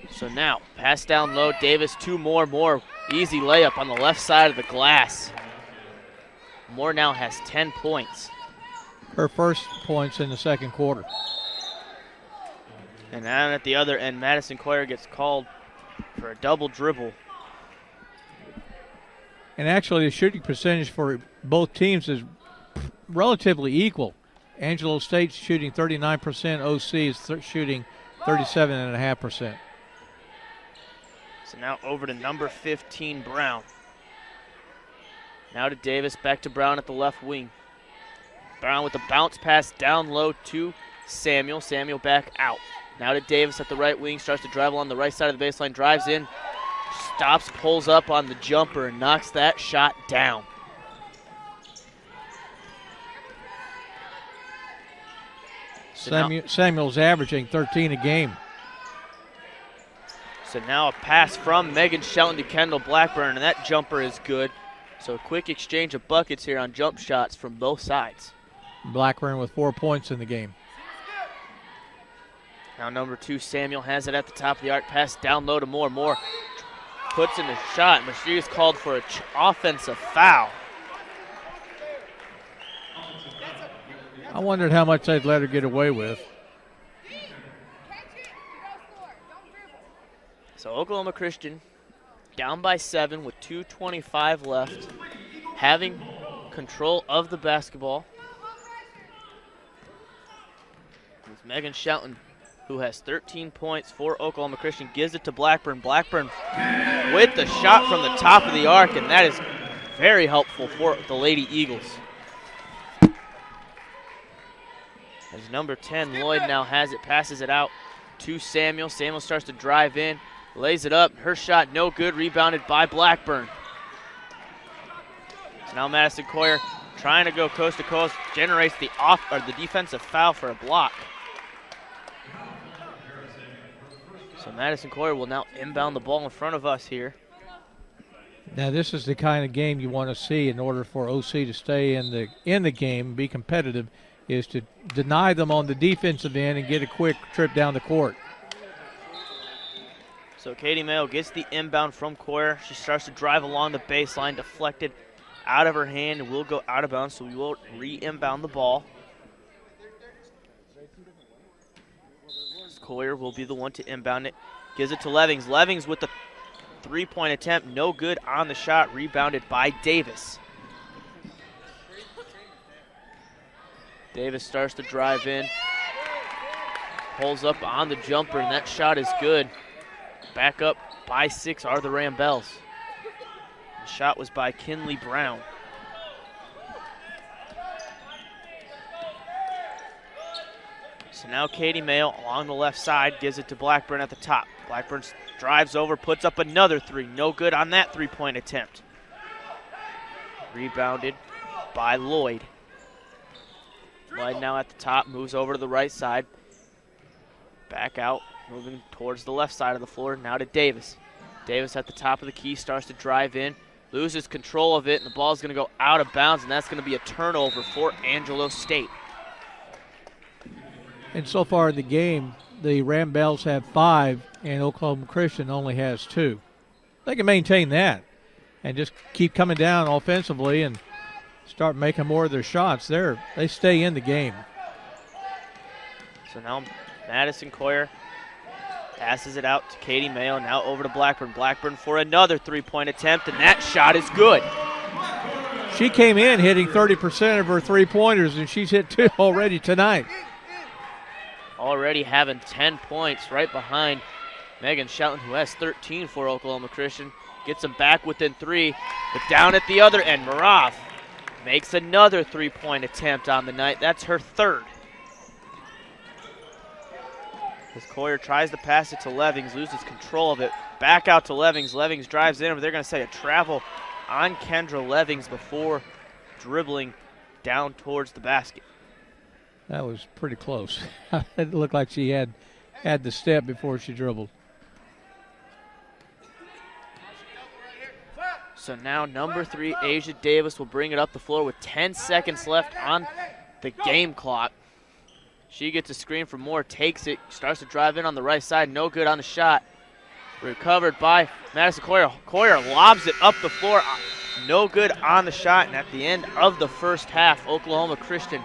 [SPEAKER 1] So now, pass down low, Davis, 2 more, easy layup on the left side of the glass. Moore now has 10 points.
[SPEAKER 3] Her first points in the second quarter.
[SPEAKER 1] And down at the other end, Madison Coyer gets called for a double dribble.
[SPEAKER 3] And actually, the shooting percentage for both teams is relatively equal. Angelo State's shooting 39%, OC is shooting 37.5%.
[SPEAKER 1] So now over to number 15, Brown. Now to Davis, back to Brown at the left wing. Brown with the bounce pass down low to Samuel. Samuel back out. Now to Davis at the right wing, starts to drive along the right side of the baseline, drives in, stops, pulls up on the jumper, and knocks that shot down.
[SPEAKER 3] So Samuel's averaging 13 a game.
[SPEAKER 1] So now a pass from Megan Shelton to Kendall Blackburn, and that jumper is good. So a quick exchange of buckets here on jump shots from both sides.
[SPEAKER 3] Blackburn with 4 points in the game.
[SPEAKER 1] Now number 2, Samuel has it at the top of the arc. Pass down low to Moore. Moore puts in a shot, but she is called for an offensive foul.
[SPEAKER 3] I wondered how much they'd let her get away with.
[SPEAKER 1] So Oklahoma Christian down by 7 with 2:25 left, having control of the basketball. As Megan Shelton, who has 13 points for Oklahoma Christian, gives it to Blackburn. Blackburn with the shot from the top of the arc, and that is very helpful for the Lady Eagles. As number 10, Lloyd now has it, passes it out to Samuel. Samuel starts to drive in, lays it up. Her shot no good, rebounded by Blackburn. So now Madison Coyer trying to go coast to coast, generates the defensive foul for a block. So Madison Coyer will now inbound the ball in front of us here.
[SPEAKER 3] Now this is the kind of game you want to see in order for OC to stay in the game, be competitive, is to deny them on the defensive end and get a quick trip down the court.
[SPEAKER 1] So Katie Mayo gets the inbound from Coyer. She starts to drive along the baseline, deflected out of her hand, and will go out of bounds, so we will re-inbound the ball. Coyer will be the one to inbound it. Gives it to Levings. Levings with the three-point attempt. No good on the shot. Rebounded by Davis. Davis starts to drive in. Pulls up on the jumper, and that shot is good. Back up by 6 are the Rambells. The shot was by Kinley Brown. So now Katie Mayo along the left side gives it to Blackburn at the top. Blackburn drives over, puts up another three. No good on that three-point attempt. Rebounded by Lloyd. Lloyd now at the top, moves over to the right side. Back out, moving towards the left side of the floor, now to Davis. Davis at the top of the key, starts to drive in, loses control of it, and the ball's going to go out of bounds, and that's going to be a turnover for Angelo State.
[SPEAKER 3] And so far in the game, the Rambells have 5, and Oklahoma Christian only has 2. They can maintain that and just keep coming down offensively and start making more of their shots. They stay in the game.
[SPEAKER 1] So now Madison Coyer passes it out to Katie Mayo, now over to Blackburn. Blackburn for another three-point attempt, and that shot is good.
[SPEAKER 3] She came in hitting 30% of her three-pointers, and she's hit 2 already tonight.
[SPEAKER 1] Already having 10 points right behind Megan Shelton, who has 13 for Oklahoma Christian. Gets them back within 3, but down at the other end, Marath makes another three-point attempt on the night. That's her 3rd. As Coyer tries to pass it to Levings, loses control of it. Back out to Levings. Levings drives in, but they're going to say a travel on Kendra Levings before dribbling down towards the basket.
[SPEAKER 3] That was pretty close. It looked like she had the step before she dribbled.
[SPEAKER 1] So now number 3, Asia Davis, will bring it up the floor with 10 seconds left on the game clock. She gets a screen for Moore, takes it, starts to drive in on the right side. No good on the shot. Recovered by Madison Coyer. Coyer lobs it up the floor. No good on the shot. And at the end of the first half, Oklahoma Christian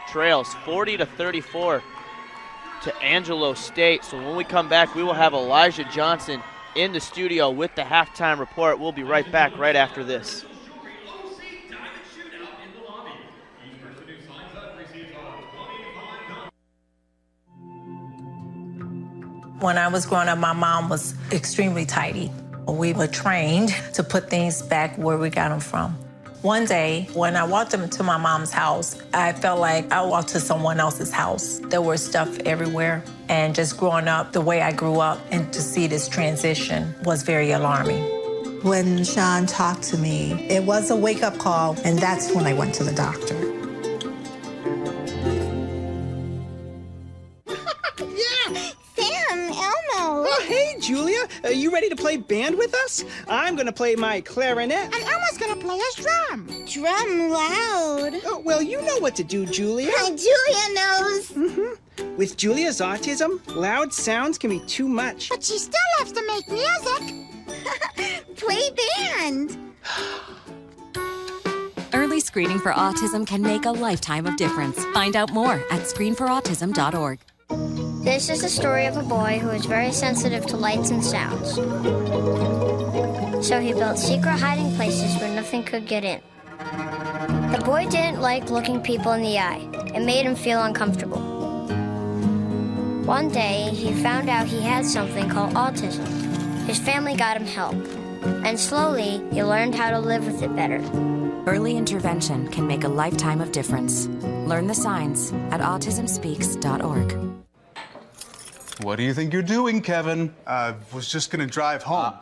[SPEAKER 1] trails 40-34 to Angelo State. So when we come back, we will have Elijah Johnson in the studio with the halftime report. We'll be right back right after this.
[SPEAKER 6] When I was growing up, my mom was extremely tidy. We were trained to put things back where we got them from. One day, when I walked into my mom's house, I felt like I walked to someone else's house. There was stuff everywhere. And just growing up the way I grew up, and to see this transition was very alarming.
[SPEAKER 2] When Sean talked to me, it was a wake-up call, and that's when I went to the doctor.
[SPEAKER 9] Hey, Julia, are you ready to play band with us? I'm going to play my clarinet.
[SPEAKER 8] And Elmo's going to play his drum. Drum loud.
[SPEAKER 9] Oh, well, you know what to do, Julia.
[SPEAKER 8] Julia knows.
[SPEAKER 9] Mm-hmm. With Julia's autism, loud sounds can be too much.
[SPEAKER 8] But she still loves to make music. Play band.
[SPEAKER 13] Early screening for autism can make a lifetime of difference. Find out more at screenforautism.org.
[SPEAKER 10] This is the story of a boy who was very sensitive to lights and sounds. So he built secret hiding places where nothing could get in. The boy didn't like looking people in the eye. It made him feel uncomfortable. One day, he found out he had something called autism. His family got him help, and slowly, he learned how to live with it better.
[SPEAKER 13] Early intervention can make a lifetime of difference. Learn the signs at autismspeaks.org.
[SPEAKER 11] What do you think you're doing, Kevin?
[SPEAKER 12] Was just gonna drive home.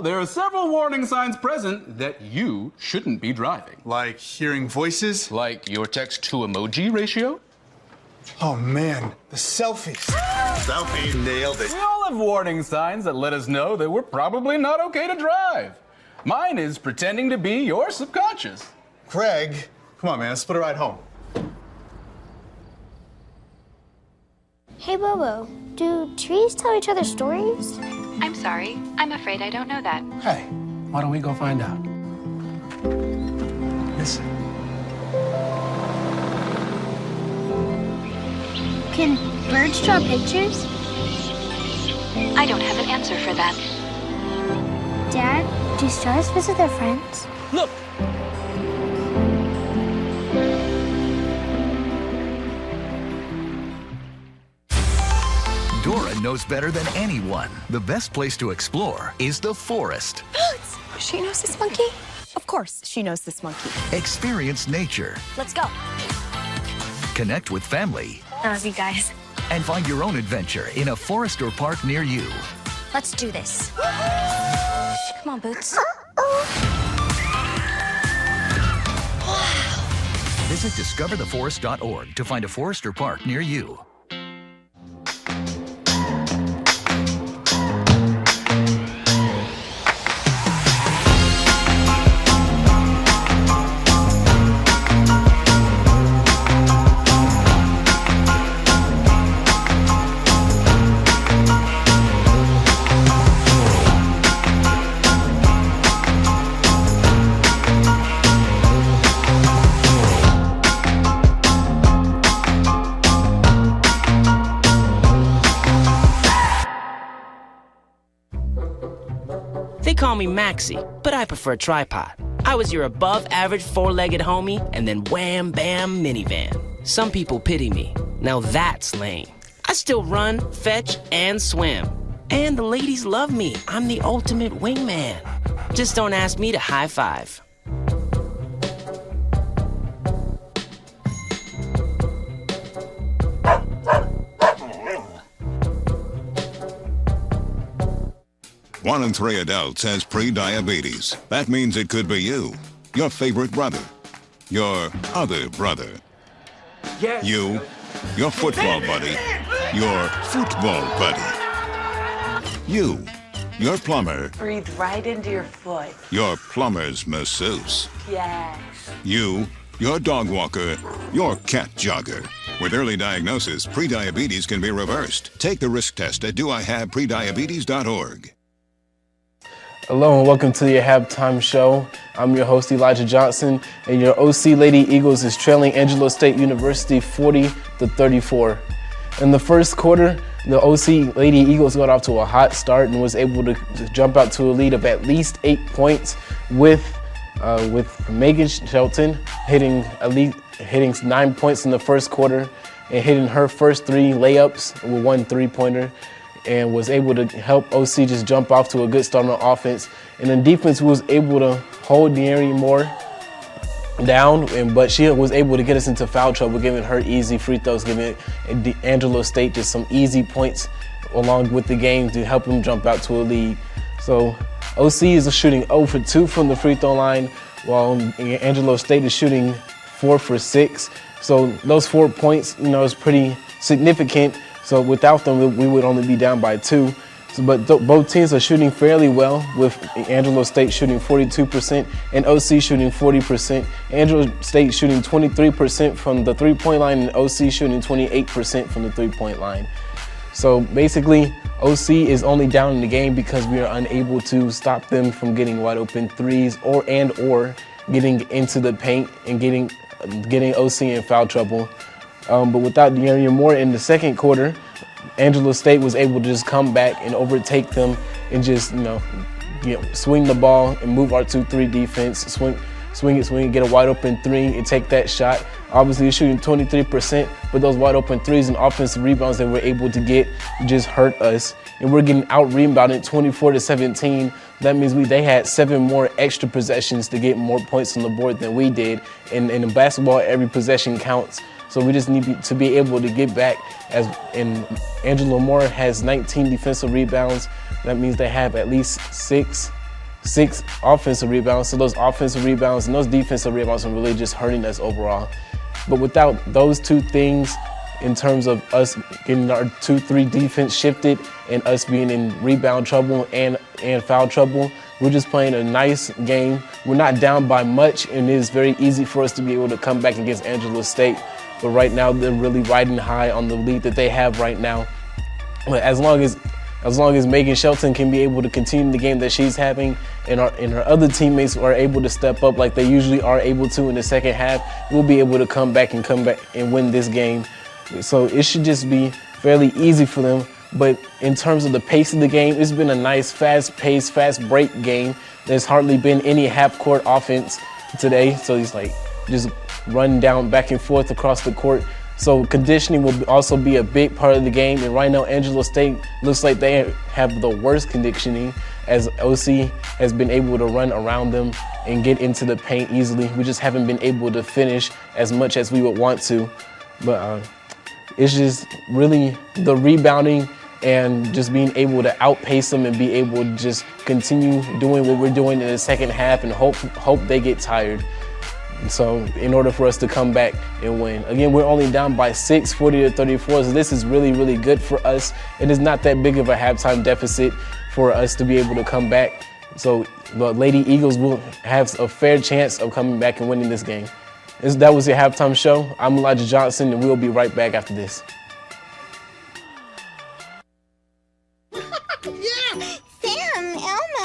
[SPEAKER 11] There are several warning signs present that you shouldn't be driving.
[SPEAKER 12] Like hearing voices?
[SPEAKER 11] Like your text-to-emoji ratio?
[SPEAKER 12] Oh man, the selfies. Selfie, nailed it.
[SPEAKER 11] We all have warning signs that let us know that we're probably not okay to drive. Mine is pretending to be your subconscious.
[SPEAKER 12] Craig, come on man, let's split a ride home.
[SPEAKER 10] Hey, Bobo, do trees tell each other stories?
[SPEAKER 23] I'm sorry. I'm afraid I don't know that.
[SPEAKER 7] Hey, why don't we go find out?
[SPEAKER 12] Listen.
[SPEAKER 10] Can birds draw pictures?
[SPEAKER 23] I don't have an answer for that.
[SPEAKER 10] Dad, do stars visit their friends?
[SPEAKER 11] Look!
[SPEAKER 14] Dora knows better than anyone. The best place to explore is the forest.
[SPEAKER 15] She knows this monkey? Of course, she knows this monkey.
[SPEAKER 14] Experience nature.
[SPEAKER 15] Let's go.
[SPEAKER 14] Connect with family.
[SPEAKER 15] I love you guys.
[SPEAKER 14] And find your own adventure in a forest or park near you.
[SPEAKER 15] Let's do this. Come on, Boots.
[SPEAKER 14] Visit discovertheforest.org to find a forest or park near you.
[SPEAKER 16] They call me Maxie, but I prefer tripod. I was your above-average four-legged homie, and then wham, bam, minivan. Some people pity me. Now that's lame. I still run, fetch, and swim. And the ladies love me. I'm the ultimate wingman. Just don't ask me to high five.
[SPEAKER 17] One in 3 adults has pre-diabetes. That means it could be you, your favorite brother, your other brother,
[SPEAKER 18] Yes.
[SPEAKER 17] you, your football buddy, your football buddy, you, your plumber,
[SPEAKER 18] Breathe right into your foot.
[SPEAKER 17] your plumber's masseuse,
[SPEAKER 18] Yes.
[SPEAKER 17] you, your dog walker, your cat jogger. With early diagnosis, pre-diabetes can be reversed. Take the risk test at doihaveprediabetes.org.
[SPEAKER 24] Hello and welcome to your halftime show. I'm your host Elijah Johnson, and your OC Lady Eagles is trailing Angelo State University 40-34. In the first quarter, the OC Lady Eagles got off to a hot start and was able to jump out to a lead of at least 8 points with Megan Shelton hitting 9 points in the first quarter and hitting her first 3 layups with 1 3-pointer. And was able to help OC just jump off to a good start on offense. And then defense was able to hold De'Aaron Moore down, but she was able to get us into foul trouble, giving her easy free throws, giving Angelo State just some easy points along with the game to help them jump out to a lead. So OC is shooting 0 for 2 from the free throw line, while Angelo State is shooting 4 for 6. So those 4 points, is pretty significant. So without them, we would only be down by 2. But both teams are shooting fairly well, with Angelo State shooting 42% and OC shooting 40%. Angelo State shooting 23% from the three-point line and OC shooting 28% from the three-point line. So basically, OC is only down in the game because we are unable to stop them from getting wide open threes or getting into the paint and getting OC in foul trouble. But without De'Aaron Moore in the second quarter, Angelo State was able to just come back and overtake them and just, swing the ball and move our 2-3 defense, swing it, get a wide open 3 and take that shot. Obviously, they're shooting 23%, but those wide open threes and offensive rebounds they were able to get just hurt us. And we're getting out-rebounded 24-17. That means they had 7 more extra possessions to get more points on the board than we did. And in basketball, every possession counts. So we just need to be able to get back. And Angelo Moore has 19 defensive rebounds. That means they have at least six offensive rebounds. So those offensive rebounds and those defensive rebounds are really just hurting us overall. But without those two things, in terms of us getting our 2-3 defense shifted and us being in rebound trouble and foul trouble, we're just playing a nice game. We're not down by much, and it is very easy for us to be able to come back against Angelo State. But right now, they're really riding high on the lead that they have right now. But as long as Megan Shelton can be able to continue the game that she's having, and her other teammates are able to step up like they usually are able to in the second half, we'll be able to come back and win this game. So it should just be fairly easy for them. But in terms of the pace of the game, it's been a nice, fast-paced, fast-break game. There's hardly been any half-court offense today. So it's like just running down back and forth across the court. So conditioning will also be a big part of the game. And right now, Angelo State looks like they have the worst conditioning, as OC has been able to run around them and get into the paint easily. We just haven't been able to finish as much as we would want to. But it's just really the rebounding and just being able to outpace them and be able to just continue doing what we're doing in the second half and hope they get tired. And so in order for us to come back and win. Again, we're only down by 6, 40-34, so this is really, really good for us. It is not that big of a halftime deficit for us to be able to come back. So the Lady Eagles will have a fair chance of coming back and winning this game. That was your halftime show. I'm Elijah Johnson, and we'll be right back after this.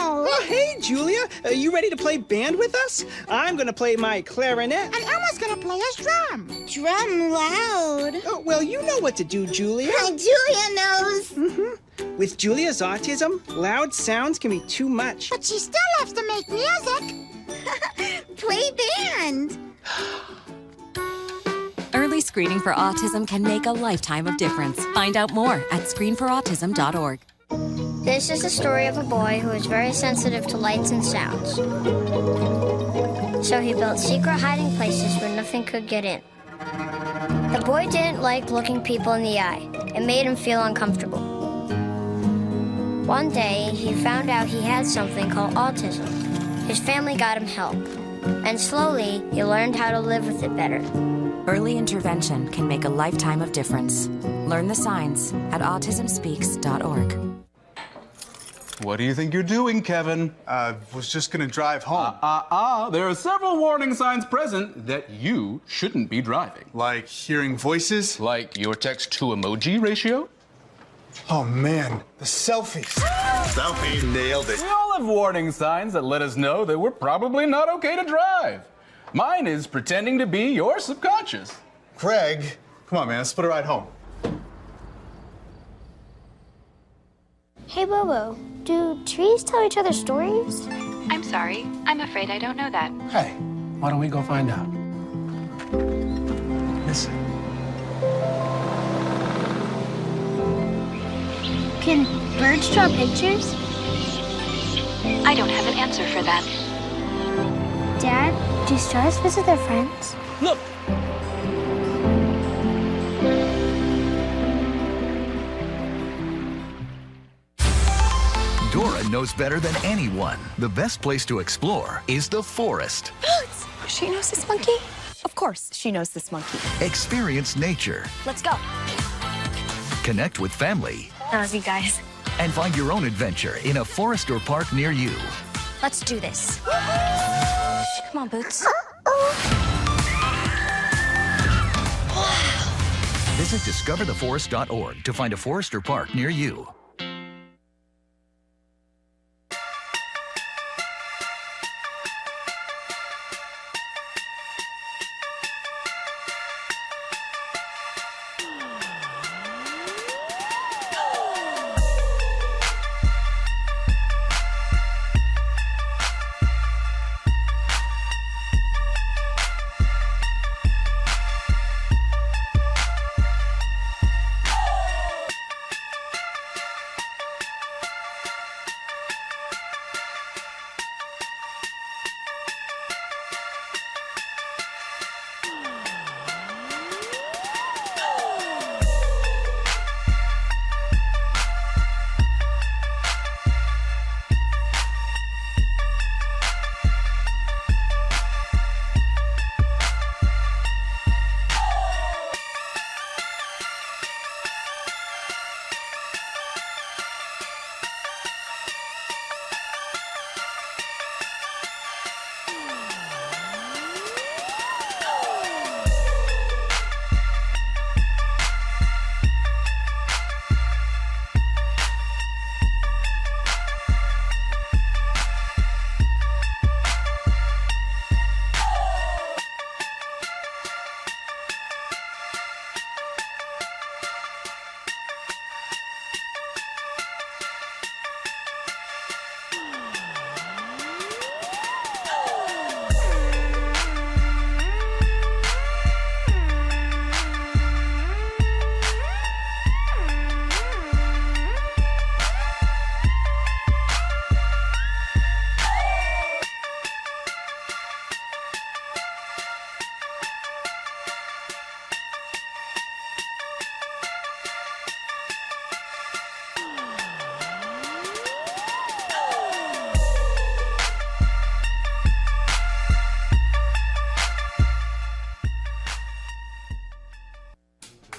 [SPEAKER 9] Oh, hey, Julia. Are you ready to play band with us? I'm going to play my clarinet.
[SPEAKER 8] And Elmo's gonna play his drum. Drum loud.
[SPEAKER 9] Oh, well, you know what to do, Julia.
[SPEAKER 8] Julia knows.
[SPEAKER 9] Mm-hmm. With Julia's autism, loud sounds can be too much.
[SPEAKER 8] But she still loves to make music. Play band.
[SPEAKER 13] Early screening for autism can make a lifetime of difference. Find out more at screenforautism.org.
[SPEAKER 10] This is the story of a boy who is very sensitive to lights and sounds. So he built secret hiding places where nothing could get in. The boy didn't like looking people in the eye. It made him feel uncomfortable. One day, he found out he had something called autism. His family got him help. And slowly, he learned how to live with it better.
[SPEAKER 13] Early intervention can make a lifetime of difference. Learn the signs at autismspeaks.org.
[SPEAKER 11] What do you think you're doing, Kevin?
[SPEAKER 12] Was just gonna drive home.
[SPEAKER 11] There are several warning signs present that you shouldn't be driving.
[SPEAKER 12] Like hearing voices?
[SPEAKER 11] Like your text-to-emoji ratio?
[SPEAKER 12] Oh man, the selfies. Selfie, nailed it.
[SPEAKER 11] We all have warning signs that let us know that we're probably not okay to drive. Mine is pretending to be your subconscious.
[SPEAKER 12] Craig, come on, man, let's put a ride home.
[SPEAKER 10] Hey, Bobo, do trees tell each other stories?
[SPEAKER 23] I'm sorry. I'm afraid I don't know that.
[SPEAKER 7] Hey, why don't we go find out?
[SPEAKER 12] Listen.
[SPEAKER 10] Can birds draw pictures?
[SPEAKER 23] I don't have an answer for that.
[SPEAKER 10] Dad, do stars visit their friends?
[SPEAKER 9] Look.
[SPEAKER 14] Dora knows better than anyone. The best place to explore is the forest.
[SPEAKER 15] Boots! She knows this monkey? Of course, she knows this monkey.
[SPEAKER 14] Experience nature.
[SPEAKER 15] Let's go.
[SPEAKER 14] Connect with family.
[SPEAKER 15] I love you guys.
[SPEAKER 14] And find your own adventure in a forest or park near you.
[SPEAKER 15] Let's do this. Come on, Boots.
[SPEAKER 14] Visit discovertheforest.org to find a forest or park near you.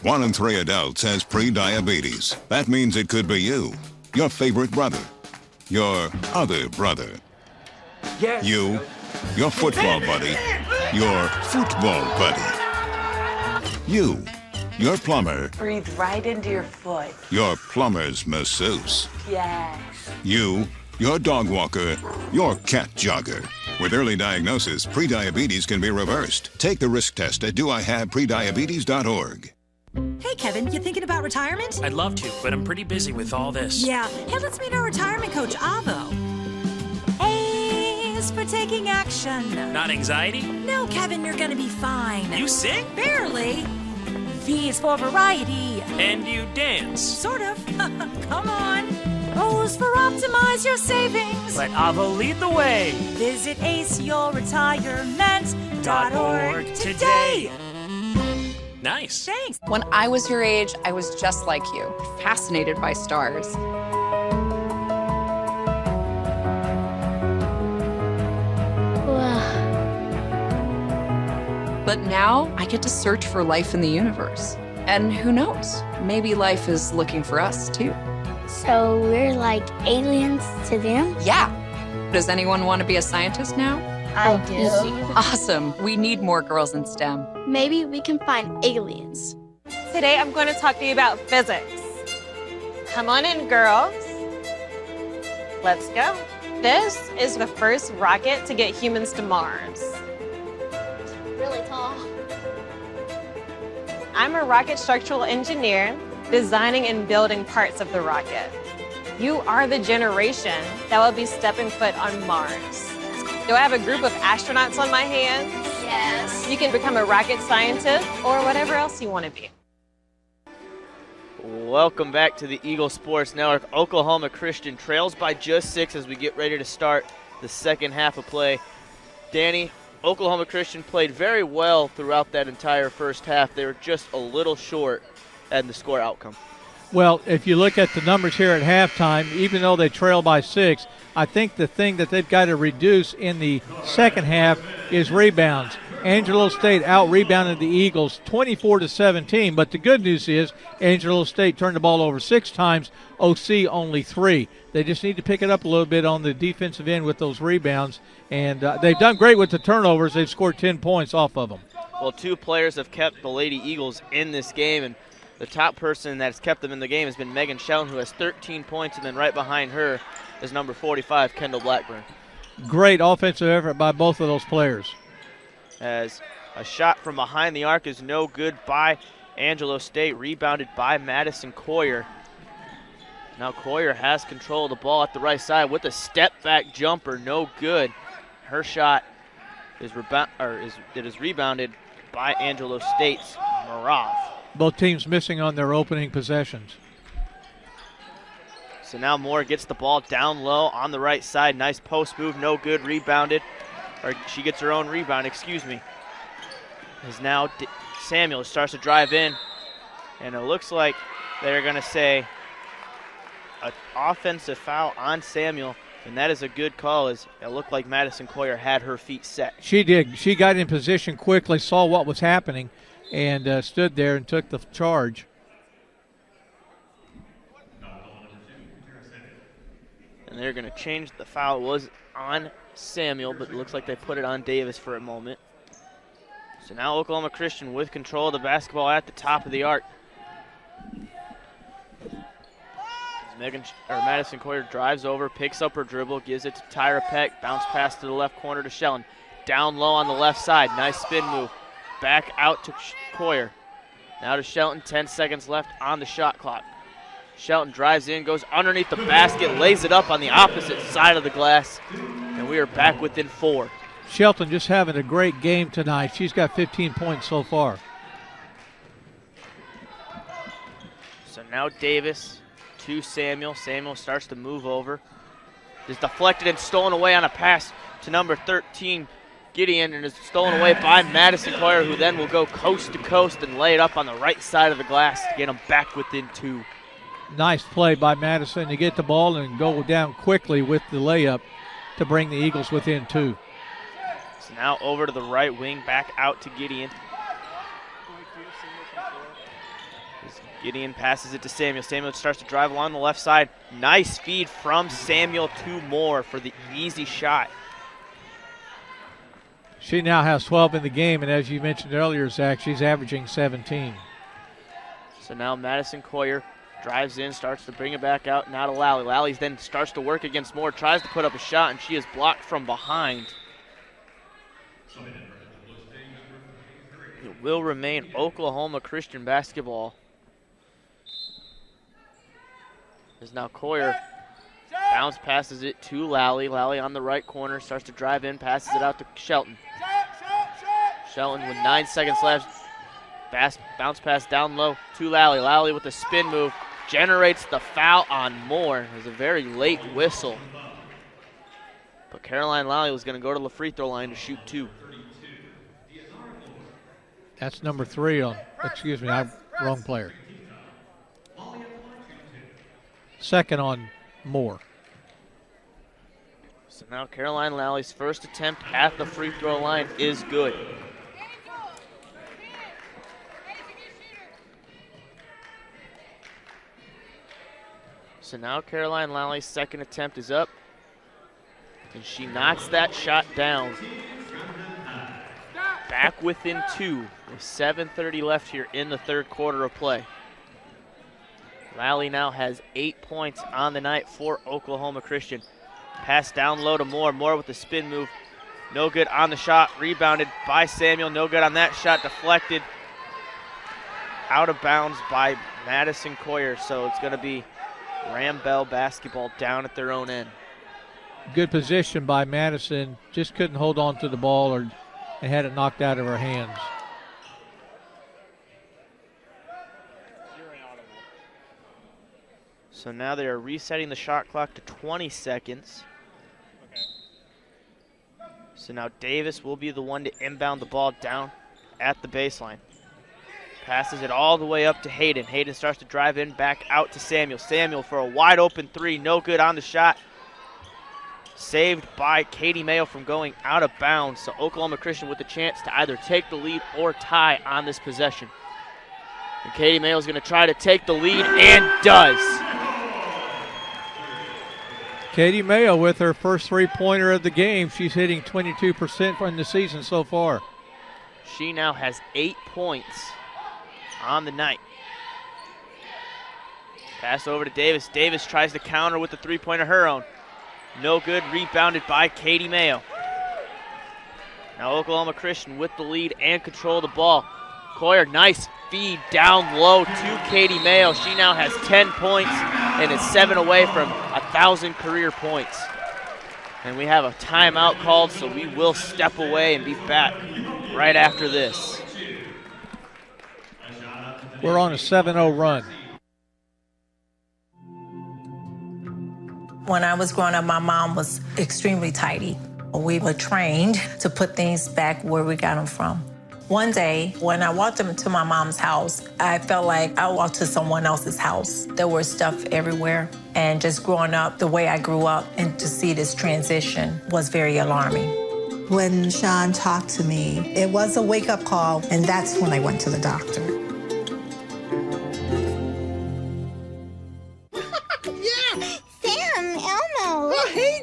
[SPEAKER 17] 1 in 3 adults has pre-diabetes. That means it could be you, your favorite brother, your other brother,
[SPEAKER 18] Yes.
[SPEAKER 17] you, your football buddy, your football buddy, you, your plumber,
[SPEAKER 18] Breathe right into your foot.
[SPEAKER 17] your plumber's masseuse,
[SPEAKER 18] Yes.
[SPEAKER 17] you, your dog walker, your cat jogger. With early diagnosis, prediabetes can be reversed. Take the risk test at doihaveprediabetes.org.
[SPEAKER 4] Hey, Kevin, you thinking about retirement?
[SPEAKER 20] I'd love to, but I'm pretty busy with all this.
[SPEAKER 4] Yeah. Hey, let's meet our retirement coach, Avo. A is for taking action.
[SPEAKER 20] Not anxiety?
[SPEAKER 4] No, Kevin, you're gonna be fine.
[SPEAKER 20] You sing?
[SPEAKER 4] Barely. V is for variety.
[SPEAKER 20] And you dance?
[SPEAKER 4] Sort of. Come on. O is for optimize your savings.
[SPEAKER 20] Let Avo lead the way.
[SPEAKER 4] Visit aceyourretirement.org today.
[SPEAKER 20] Nice.
[SPEAKER 4] Thanks.
[SPEAKER 5] When I was your age, I was just like you, fascinated by stars. But now I get to search for life in the universe. And who knows, maybe life is looking for us too.
[SPEAKER 10] So we're like aliens to them?
[SPEAKER 5] Yeah. Does anyone want to be a scientist now?
[SPEAKER 10] I do.
[SPEAKER 5] Awesome. We need more girls in STEM.
[SPEAKER 10] Maybe we can find aliens.
[SPEAKER 22] Today I'm going to talk to you about physics. Come on in, girls. Let's go. This is the first rocket to get humans to Mars.
[SPEAKER 10] Really tall.
[SPEAKER 22] I'm a rocket structural engineer, designing and building parts of the rocket. You are the generation that will be stepping foot on Mars. Do I have a group of astronauts on my hands?
[SPEAKER 10] Yes.
[SPEAKER 22] You can become a rocket scientist or whatever else you want to be.
[SPEAKER 1] Welcome back to the Eagle Sports Network. Oklahoma Christian trails by just 6 as we get ready to start the second half of play. Danny, Oklahoma Christian played very well throughout that entire first half. They were just a little short at the score outcome.
[SPEAKER 3] Well, if you look at the numbers here at halftime, even though they trail by 6, I think the thing that they've got to reduce in the second half is rebounds. Angelo State out-rebounded the Eagles 24-17, but the good news is Angelo State turned the ball over 6 times, OC only 3. They just need to pick it up a little bit on the defensive end with those rebounds, and they've done great with the turnovers. They've scored 10 points off of them.
[SPEAKER 1] Well, 2 players have kept the Lady Eagles in this game, and the top person that's kept them in the game has been Megan Shelton, who has 13 points, and then right behind her is number 45, Kendall Blackburn.
[SPEAKER 3] Great offensive effort by both of those players.
[SPEAKER 1] As a shot from behind the arc is no good by Angelo State, rebounded by Madison Coyer. Now Coyer has control of the ball at the right side with a step-back jumper, no good. Her shot is rebounded by Angelo State's Marav.
[SPEAKER 3] Both teams missing on their opening possessions.
[SPEAKER 1] So now Moore gets the ball down low on the right side. Nice post move, no good, rebounded. Or she gets her own rebound, excuse me. As now Samuel starts to drive in. And it looks like they're going to say an offensive foul on Samuel. And that is a good call, as it looked like Madison Coyer had her feet set.
[SPEAKER 3] She did. She got in position quickly, saw what was happening, and stood there and took the charge.
[SPEAKER 1] And they're going to change the foul. It was on Samuel, but it looks like they put it on Davis for a moment. So now Oklahoma Christian with control of the basketball at the top of the arc. Madison Coyer drives over, picks up her dribble, gives it to Tyra Peck, bounce pass to the left corner to Shelton. Down low on the left side, nice spin move. Back out to Coyer. Now to Shelton, 10 seconds left on the shot clock. Shelton drives in, goes underneath the basket, lays it up on the opposite side of the glass, and we are back within 4.
[SPEAKER 3] Shelton just having a great game tonight. She's got 15 points so far.
[SPEAKER 1] So now Davis to Samuel. Samuel starts to move over. Is deflected and stolen away on a pass to number 13, Gideon, and is stolen away by Madison Coyer, who then will go coast to coast and lay it up on the right side of the glass to get them back within 2.
[SPEAKER 3] Nice play by Madison to get the ball and go down quickly with the layup to bring the Eagles within 2.
[SPEAKER 1] So now over to the right wing, back out to Gideon. Gideon passes it to Samuel. Samuel starts to drive along the left side. Nice feed from Samuel to Moore for the easy shot.
[SPEAKER 3] She now has 12 in the game, and as you mentioned earlier, Zach, she's averaging 17.
[SPEAKER 1] So now Madison Coyer drives in, starts to bring it back out, now to Lally. Lally then starts to work against Moore, tries to put up a shot, and she is blocked from behind. It will remain Oklahoma Christian basketball. As now Coyer bounce passes it to Lally. Lally on the right corner, starts to drive in, passes it out to Shelton. Shelton with 9 seconds left. Bounce pass down low to Lally. Lally with a spin move generates the foul on Moore. It was a very late whistle. But Caroline Lally was going to go to the free throw line to shoot 2.
[SPEAKER 3] That's number 3 on, excuse me, wrong player. Second on Moore.
[SPEAKER 1] So now Caroline Lally's first attempt at the free throw line is good. So now Caroline Lally's second attempt is up, and she knocks that shot down. Back within 2 with 7:30 left here in the third quarter of play. Lally now has 8 points on the night for Oklahoma Christian. Pass down low to Moore. Moore with the spin move. No good on the shot. Rebounded by Samuel. No good on that shot. Deflected out of bounds by Madison Coyer. So it's going to be Rambell basketball down at their own end.
[SPEAKER 3] Good position by Madison. Just couldn't hold on to the ball or and had it knocked out of her hands.
[SPEAKER 1] So now they are resetting the shot clock to 20 seconds. So now Davis will be the one to inbound the ball down at the baseline. Passes it all the way up to Hayden. Hayden starts to drive in, back out to Samuel. Samuel for a wide open 3, no good on the shot. Saved by Katie Mayo from going out of bounds. So Oklahoma Christian with the chance to either take the lead or tie on this possession. And Katie Mayo is going to try to take the lead and does.
[SPEAKER 3] Katie Mayo with her first three-pointer of the game. She's hitting 22% from the season so far.
[SPEAKER 1] She now has 8 points on the night. Pass over to Davis. Davis tries to counter with the three-pointer of her own. No good, rebounded by Katie Mayo. Now Oklahoma Christian with the lead and control of the ball. Coyer, nice feed down low to Katie Mayo. She now has 10 points and is 7 away from 1,000 career points. And we have a timeout called, so we will step away and be back right after this.
[SPEAKER 3] We're on a 7-0 run.
[SPEAKER 2] When I was growing up, my mom was extremely tidy. We were trained to put things back where we got them from. One day, when I walked into my mom's house, I felt like I walked to someone else's house. There was stuff everywhere. And just growing up the way I grew up and to see this transition was very alarming.
[SPEAKER 6] When Sean talked to me, it was a wake-up call, and that's when I went to the doctor.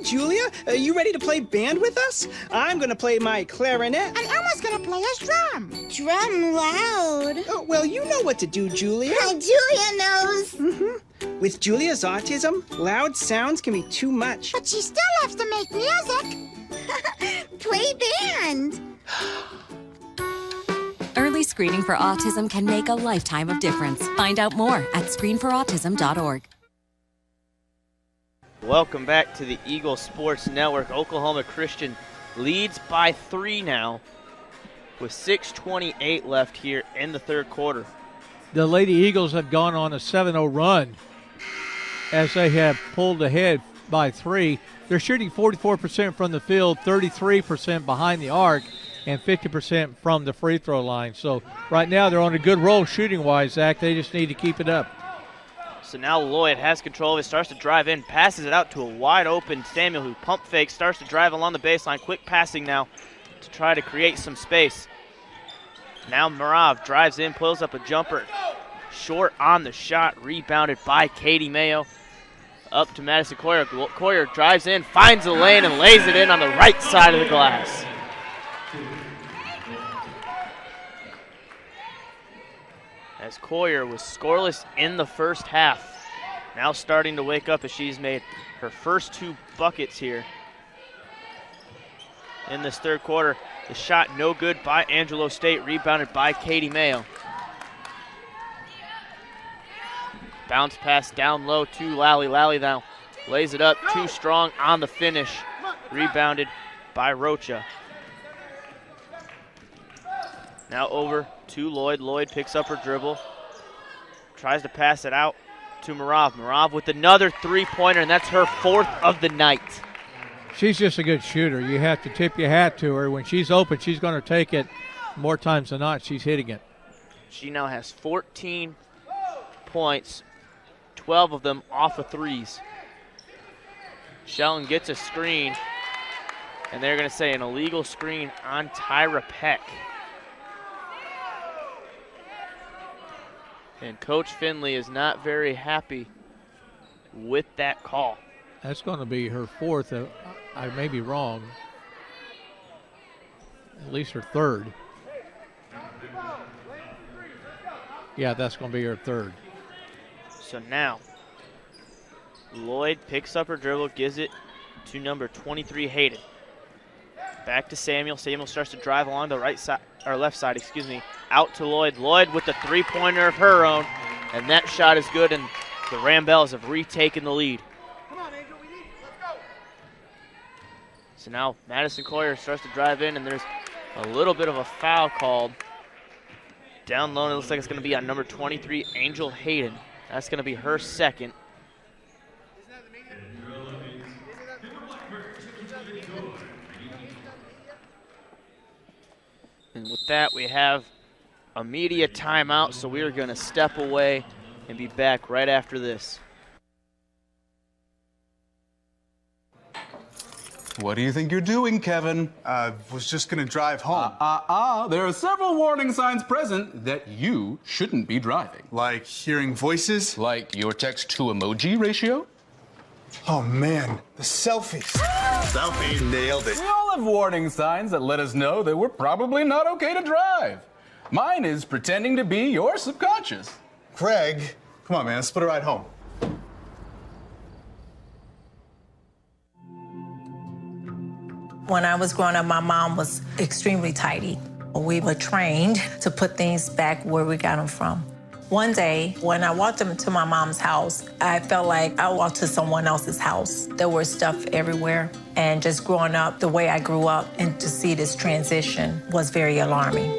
[SPEAKER 9] Julia, are you ready to play band with us? I'm gonna play my clarinet.
[SPEAKER 8] And Elma's gonna play his drum. Drum loud.
[SPEAKER 9] Oh, well, you know what to do, Julia.
[SPEAKER 8] Julia knows.
[SPEAKER 9] Mm-hmm. With Julia's autism, loud sounds can be too much.
[SPEAKER 8] But she still has to make music. Play band.
[SPEAKER 13] Early screening for autism can make a lifetime of difference. Find out more at screenforautism.org.
[SPEAKER 1] Welcome back to the Eagle Sports Network. Oklahoma Christian leads by 3 now with 6:28 left here in the third quarter.
[SPEAKER 3] The Lady Eagles have gone on a 7-0 run as they have pulled ahead by 3. They're shooting 44% from the field, 33% behind the arc, and 50% from the free throw line. So right now they're on a good roll shooting-wise, Zach. They just need to keep it up.
[SPEAKER 1] So now Lloyd has control of it, starts to drive in, passes it out to a wide open Samuel who pump fakes, starts to drive along the baseline. Quick passing now to try to create some space. Now Marav drives in, pulls up a jumper, short on the shot, rebounded by Katie Mayo. Up to Madison Coyer. Coyer drives in, finds the lane, and lays it in on the right side of the glass. As Coyer was scoreless in the first half, now starting to wake up as she's made her first 2 buckets here in this third quarter. The shot no good by Angelo State, rebounded by Katie Mayo. Bounce pass down low to Lally. Lally now lays it up, too strong on the finish. Rebounded by Rocha. Now over to Lloyd. Lloyd picks up her dribble. Tries to pass it out to Marav. Marav with another 3-pointer, and that's her 4th of the night.
[SPEAKER 3] She's just a good shooter. You have to tip your hat to her. When she's open, she's going to take it more times than not. She's hitting it.
[SPEAKER 1] She now has 14 points, 12 of them off of threes. Shelton gets a screen, and they're going to say an illegal screen on Tyra Peck. And Coach Finley is not very happy with that call.
[SPEAKER 3] That's going to be her 4th. I may be wrong. At least her 3rd. Yeah, that's going to be her 3rd.
[SPEAKER 1] So now, Lloyd picks up her dribble, gives it to number 23, Hayden. Back to Samuel. Samuel starts to drive along the right side, or left side, excuse me. Out to Lloyd. Lloyd with the 3-pointer of her own, and that shot is good, and the Rambells have retaken the lead. So now Madison Coyer starts to drive in, and there's a little bit of a foul called. Down low, it looks like it's going to be on number 23, Angel Hayden. That's going to be her 2nd. And with that, we have a media timeout, so we are going to step away and be back right after this.
[SPEAKER 11] What do you think you're doing, Kevin?
[SPEAKER 12] Was just gonna drive home.
[SPEAKER 11] There are several warning signs present that you shouldn't be driving.
[SPEAKER 12] Like hearing voices?
[SPEAKER 11] Like your text-to-emoji ratio?
[SPEAKER 12] Oh man, the selfies. Selfie, nailed it.
[SPEAKER 11] We all have warning signs that let us know that we're probably not okay to drive. Mine is pretending to be your subconscious.
[SPEAKER 12] Craig, come on man, let's put a ride home.
[SPEAKER 2] When I was growing up, my mom was extremely tidy. We were trained to put things back where we got them from. One day, when I walked into my mom's house, I felt like I walked to someone else's house. There was stuff everywhere. And just growing up the way I grew up and to see this transition was very alarming.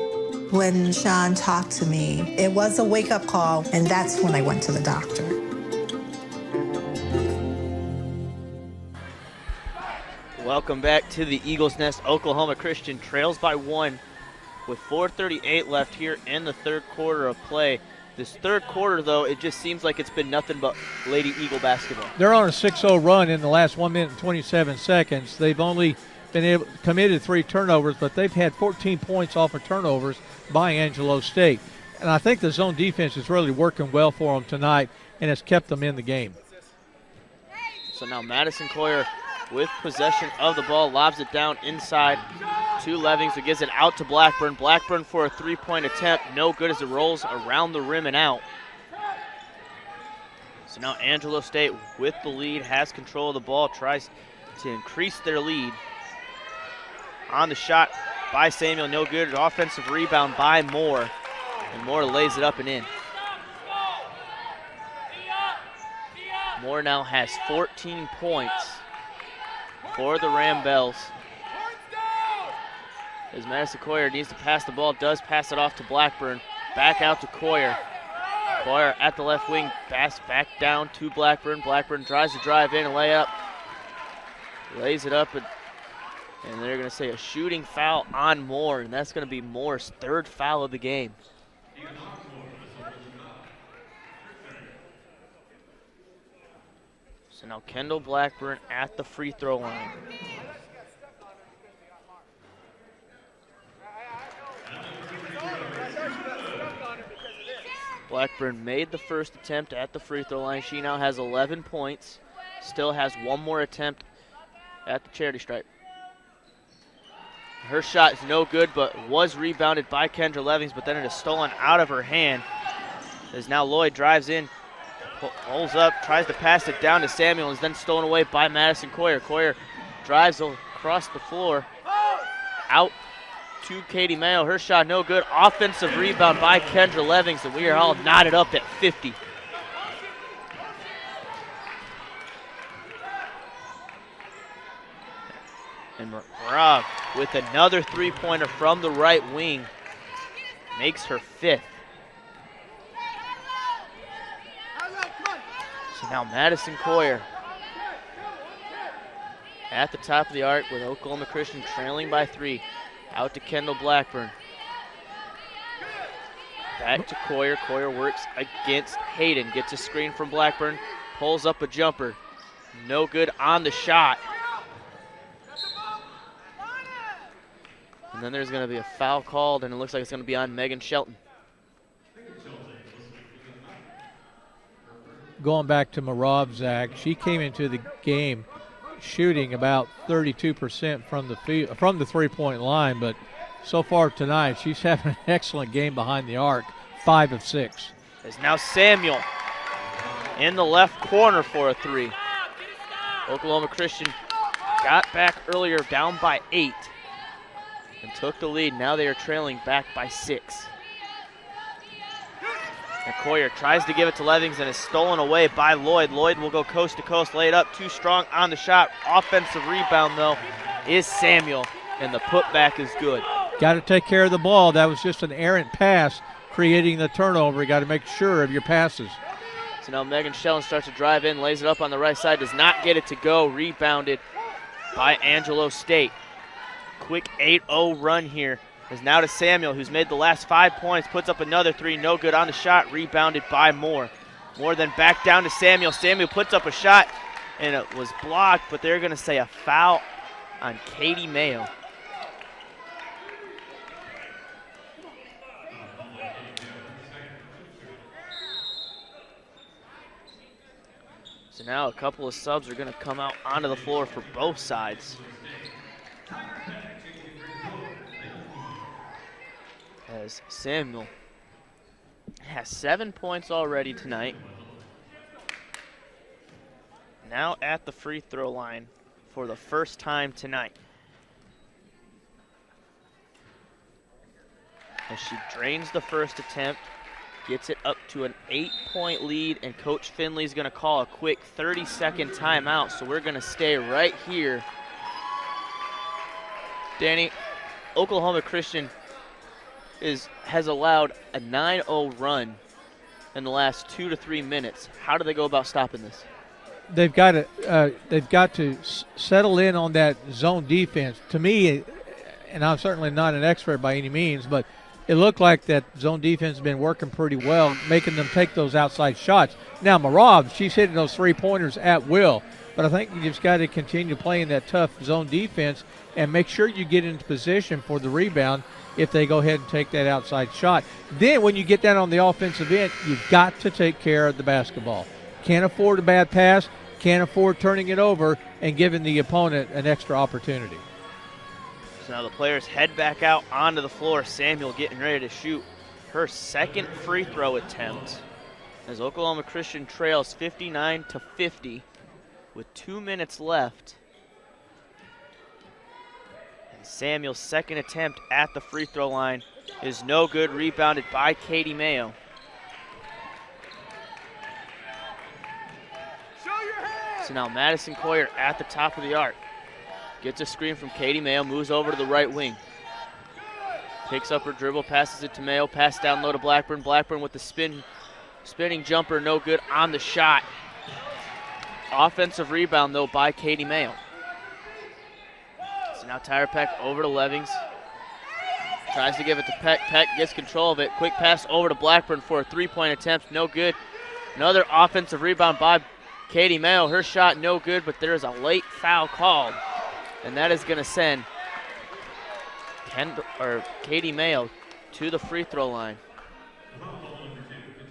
[SPEAKER 6] When Sean talked to me, it was a wake-up call, and that's when I went to the doctor.
[SPEAKER 1] Welcome back to the Eagles Nest. Oklahoma Christian trails by 1 with 4:38 left here in the third quarter of play. This third quarter, though, it just seems like it's been nothing but Lady Eagle basketball.
[SPEAKER 3] They're on a 6-0 run in the last 1 minute and 27 seconds. They've only been committed 3 turnovers, but they've had 14 points off of turnovers by Angelo State. And I think the zone defense is really working well for them tonight, and has kept them in the game.
[SPEAKER 1] So now Madison Coyer with possession of the ball, lobs it down inside to Levings, who gives it out to Blackburn. Blackburn for a 3-point attempt, no good as it rolls around the rim and out. So now Angelo State with the lead, has control of the ball, tries to increase their lead. On the shot by Samuel, no good. An offensive rebound by Moore, and Moore lays it up and in. Moore now has 14 points for the Rambells. As Madison Coyer needs to pass the ball, does pass it off to Blackburn. Back out to Coyer. Coyer at the left wing, pass back down to Blackburn. Blackburn tries to drive in and lay up. Lays it up, and they're going to say a shooting foul on Moore, and that's going to be Moore's 3rd foul of the game. So now Kendall Blackburn at the free throw line. Blackburn made the first attempt at the free throw line. She now has 11 points. Still has one more attempt at the charity stripe. Her shot is no good, but was rebounded by Kendra Levings, but then it is stolen out of her hand. As now Lloyd drives in, holds up, tries to pass it down to Samuel, and is then stolen away by Madison Coyer. Coyer drives across the floor, out to Katie Mayo. Her shot no good. Offensive rebound by Kendra Levings, and we are all knotted up at 50. And Rob with another three-pointer from the right wing makes her 5th. So now Madison Coyer at the top of the arc with Oklahoma Christian trailing by 3. Out to Kendall Blackburn. Back to Coyer. Coyer works against Hayden. Gets a screen from Blackburn. Pulls up a jumper. No good on the shot. And then there's going to be a foul called, and it looks like it's going to be on Megan Shelton.
[SPEAKER 3] Going back to Marab, Zach, she came into the game shooting about 32% from the three-point line, but so far tonight she's having an excellent game behind the arc, 5 of 6.
[SPEAKER 1] Is now Samuel in the left corner for a 3. Oklahoma Christian got back earlier down by 8 and took the lead. Now they are trailing back by 6. And Coyer tries to give it to Levings and is stolen away by Lloyd. Lloyd will go coast to coast, lay it up, too strong on the shot. Offensive rebound, though, is Samuel, and the putback is good.
[SPEAKER 3] Got to take care of the ball. That was just an errant pass, creating the turnover. You got to make sure of your passes.
[SPEAKER 1] So now Megan Shelton starts to drive in, lays it up on the right side, does not get it to go. Rebounded by Angelo State. Quick 8-0 run here. Is now to Samuel, who's made the last 5 points, puts up another 3, no good on the shot, rebounded by Moore. Moore then back down to Samuel. Samuel puts up a shot, and it was blocked, but they're going to say a foul on Katie Mayo. So now a couple of subs are going to come out onto the floor for both sides. As Samuel has 7 points already tonight. Now at the free throw line for the first time tonight. As she drains the first attempt, gets it up to an 8-point lead, and Coach Finley's going to call a quick 30-second timeout, so we're going to stay right here. Danny, Oklahoma Christian has allowed a 9-0 run in the last 2 to 3 minutes. How do they go about stopping this?
[SPEAKER 3] They've got to settle in on that zone defense. To me, and I'm certainly not an expert by any means, but it looked like that zone defense has been working pretty well, making them take those outside shots. Now, Marab, she's hitting those three-pointers at will, but I think you just got to continue playing that tough zone defense and make sure you get into position for the rebound if they go ahead and take that outside shot. Then when you get down on the offensive end, you've got to take care of the basketball. Can't afford a bad pass, can't afford turning it over and giving the opponent an extra opportunity.
[SPEAKER 1] So now the players head back out onto the floor. Samuel getting ready to shoot her second free throw attempt as Oklahoma Christian trails 59-50 with 2 minutes left. Samuel's second attempt at the free throw line is no good, rebounded by Katie Mayo. So now Madison Coyer at the top of the arc. Gets a screen from Katie Mayo, moves over to the right wing. Picks up her dribble, passes it to Mayo, pass down low to Blackburn. Blackburn with the spinning jumper, no good on the shot. Offensive rebound, though, by Katie Mayo. So now Tyra Peck over to Levings. Tries to give it to Peck. Peck gets control of it. Quick pass over to Blackburn for a three-point attempt. No good. Another offensive rebound by Katie Mayo. Her shot no good, but there is a late foul called. And that is going to send Katie Mayo to the free throw line.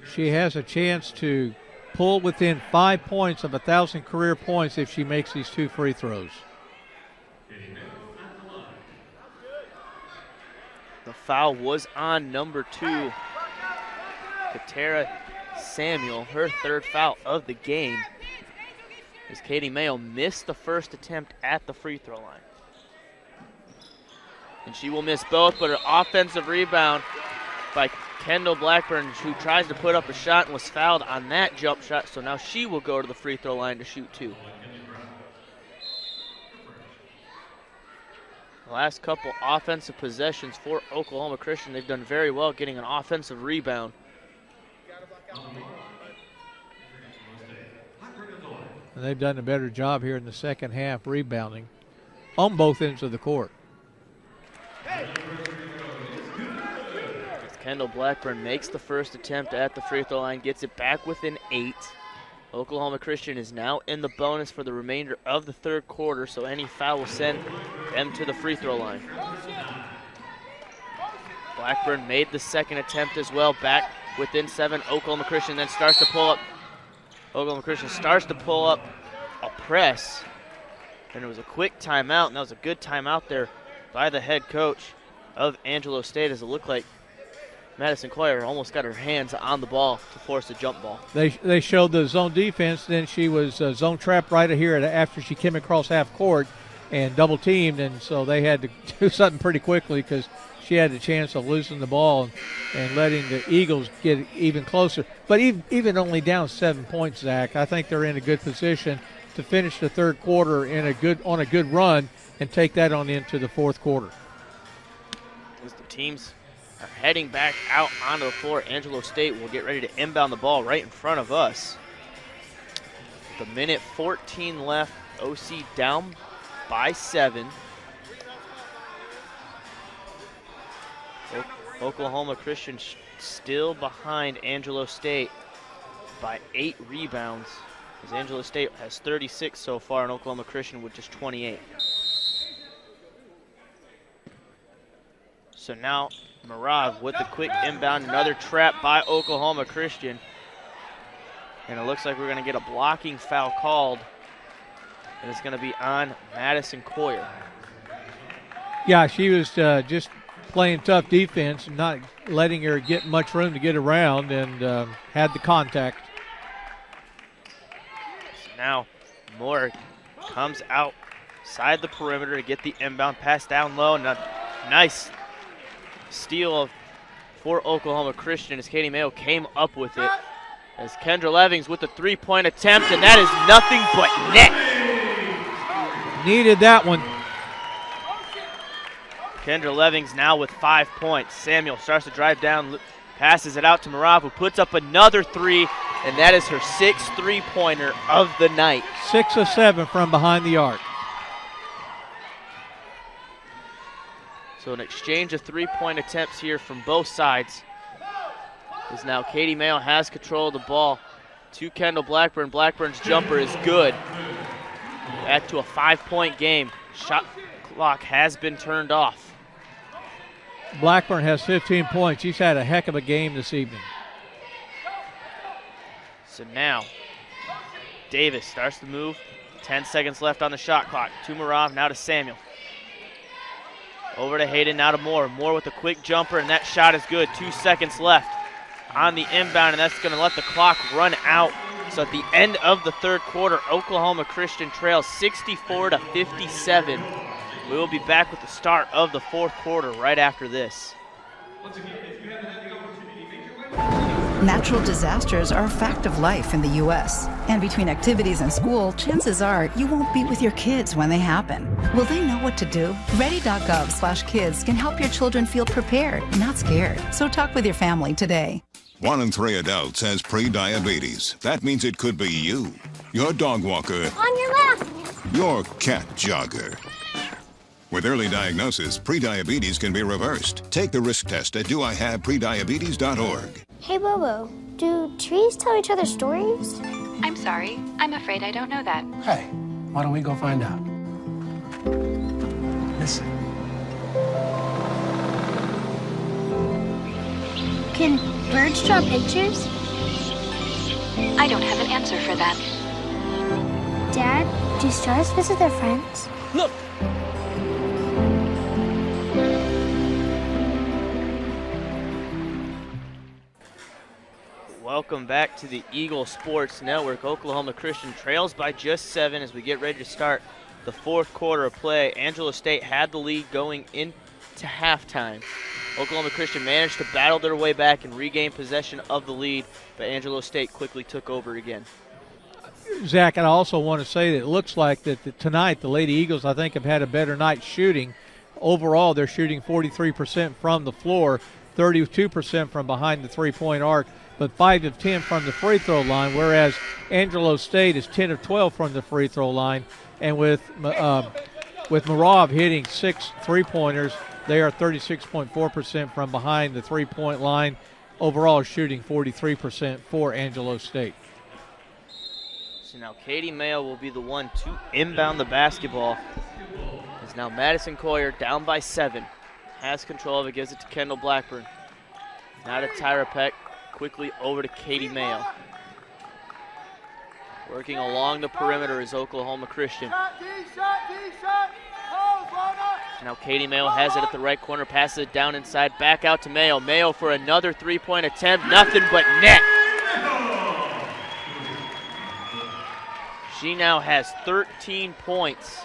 [SPEAKER 3] she has a chance to pull within 5 points of 1,000 career points if she makes these 2 free throws.
[SPEAKER 1] The foul was on number 2, Katera Samuel, her 3rd foul of the game, as Katie Mayo missed the first attempt at the free throw line. And she will miss both, but an offensive rebound by Kendall Blackburn, who tries to put up a shot and was fouled on that jump shot, so now she will go to the free throw line to shoot 2. The last couple offensive possessions for Oklahoma Christian, they've done very well getting an offensive rebound.
[SPEAKER 3] And they've done a better job here in the second half rebounding on both ends of the court.
[SPEAKER 1] As Kendall Blackburn makes the first attempt at the free throw line, gets it back within 8. Oklahoma Christian is now in the bonus for the remainder of the 3rd quarter, so any foul will send them to the free throw line. Blackburn made the second attempt as well, back within 7. Oklahoma Christian then starts to pull up. Oklahoma Christian starts to pull up a press, and it was a quick timeout, and that was a good timeout there by the head coach of Angelo State, as it looked like Madison Coyer almost got her hands on the ball to force a jump ball.
[SPEAKER 3] They showed the zone defense, then she was zone trapped right here after she came across half court and double teamed, and so they had to do something pretty quickly because she had the chance of losing the ball and letting the Eagles get even closer. But even only down 7 points, Zach, I think they're in a good position to finish the 3rd quarter on a good run and take that on into the 4th quarter.
[SPEAKER 1] As the teams are heading back out onto the floor, Angelo State will get ready to inbound the ball right in front of us. With a minute 14 left, OC down by 7. Oklahoma Christian still behind Angelo State by 8 rebounds, as Angelo State has 36 so far and Oklahoma Christian with just 28. So now Marav with the quick inbound, another trap by Oklahoma Christian. And it looks like we're gonna get a blocking foul called, and it's gonna be on Madison Coyer.
[SPEAKER 3] Yeah, she was just playing tough defense and not letting her get much room to get around, and had the contact.
[SPEAKER 1] So now Moore comes outside the perimeter to get the inbound pass down low, and a nice steal for Oklahoma Christian as Katie Mayo came up with it. As Kendra Levings with the 3-point attempt, and that is nothing but net.
[SPEAKER 3] Needed that one.
[SPEAKER 1] Kendra Levings now with 5 points. Samuel starts to drive down, passes it out to Marav, who puts up another 3, and that is her 6th 3-pointer of the night.
[SPEAKER 3] 6 of 7 from behind the arc.
[SPEAKER 1] So an exchange of 3-point attempts here from both sides. As now Katie Mayo has control of the ball to Kendall Blackburn. Blackburn's jumper is good. Back to a 5-point game. Shot clock has been turned off.
[SPEAKER 3] Blackburn has 15 points. She's had a heck of a game this evening.
[SPEAKER 1] So now Davis starts to move. 10 seconds left on the shot clock. To Marav, now to Samuel. Over to Hayden, now to Moore. Moore with a quick jumper, and that shot is good. 2 seconds left on the inbound, and that's going to let the clock run out. So at the end of the 3rd quarter, Oklahoma Christian trails 64-57. We will be back with the start of the 4th quarter right after this.
[SPEAKER 16] Natural disasters are a fact of life in the U.S. And between activities and school, chances are you won't be with your kids when they happen. Will they know what to do? Ready.gov/kids can help your children feel prepared, not scared. So talk with your family today.
[SPEAKER 17] 1 in 3 adults has pre-diabetes. That means it could be you, your dog walker,
[SPEAKER 8] On your left.
[SPEAKER 17] your cat jogger. With early diagnosis, pre-diabetes can be reversed. Take the risk test at doihaveprediabetes.org.
[SPEAKER 10] Hey, Bobo, do trees tell each other stories?
[SPEAKER 23] I'm sorry. I'm afraid I don't know that.
[SPEAKER 7] Hey, why don't we go find out? Listen.
[SPEAKER 10] Can birds draw pictures?
[SPEAKER 23] I don't have an answer for that.
[SPEAKER 10] Dad, do stars visit their friends?
[SPEAKER 9] Look!
[SPEAKER 1] Welcome back to the Eagle Sports Network. Oklahoma Christian trails by just 7 as we get ready to start the fourth quarter of play. Angelo State had the lead going into halftime. Oklahoma Christian managed to battle their way back and regain possession of the lead, but Angelo State quickly took over again.
[SPEAKER 3] Zach, and I also want to say that it looks like that tonight the Lady Eagles, I think, have had a better night shooting. Overall, they're shooting 43% from the floor, 32% from behind the three-point arc, but 5 of 10 from the free throw line, whereas Angelo State is 10 of 12 from the free throw line. And with Marov hitting 6 three-pointers, they are 36.4% from behind the three-point line. Overall shooting 43% for Angelo State.
[SPEAKER 1] So now Katie Mayo will be the one to inbound the basketball. It's now Madison Coyer down by 7. Has control of it, gives it to Kendall Blackburn. Now to Tyra Peck, quickly over to Katie Mayo. Working along the perimeter is Oklahoma Christian. Now Katie Mayo has it at the right corner, passes it down inside, back out to Mayo. Mayo for another three-point attempt, nothing but net. She now has 13 points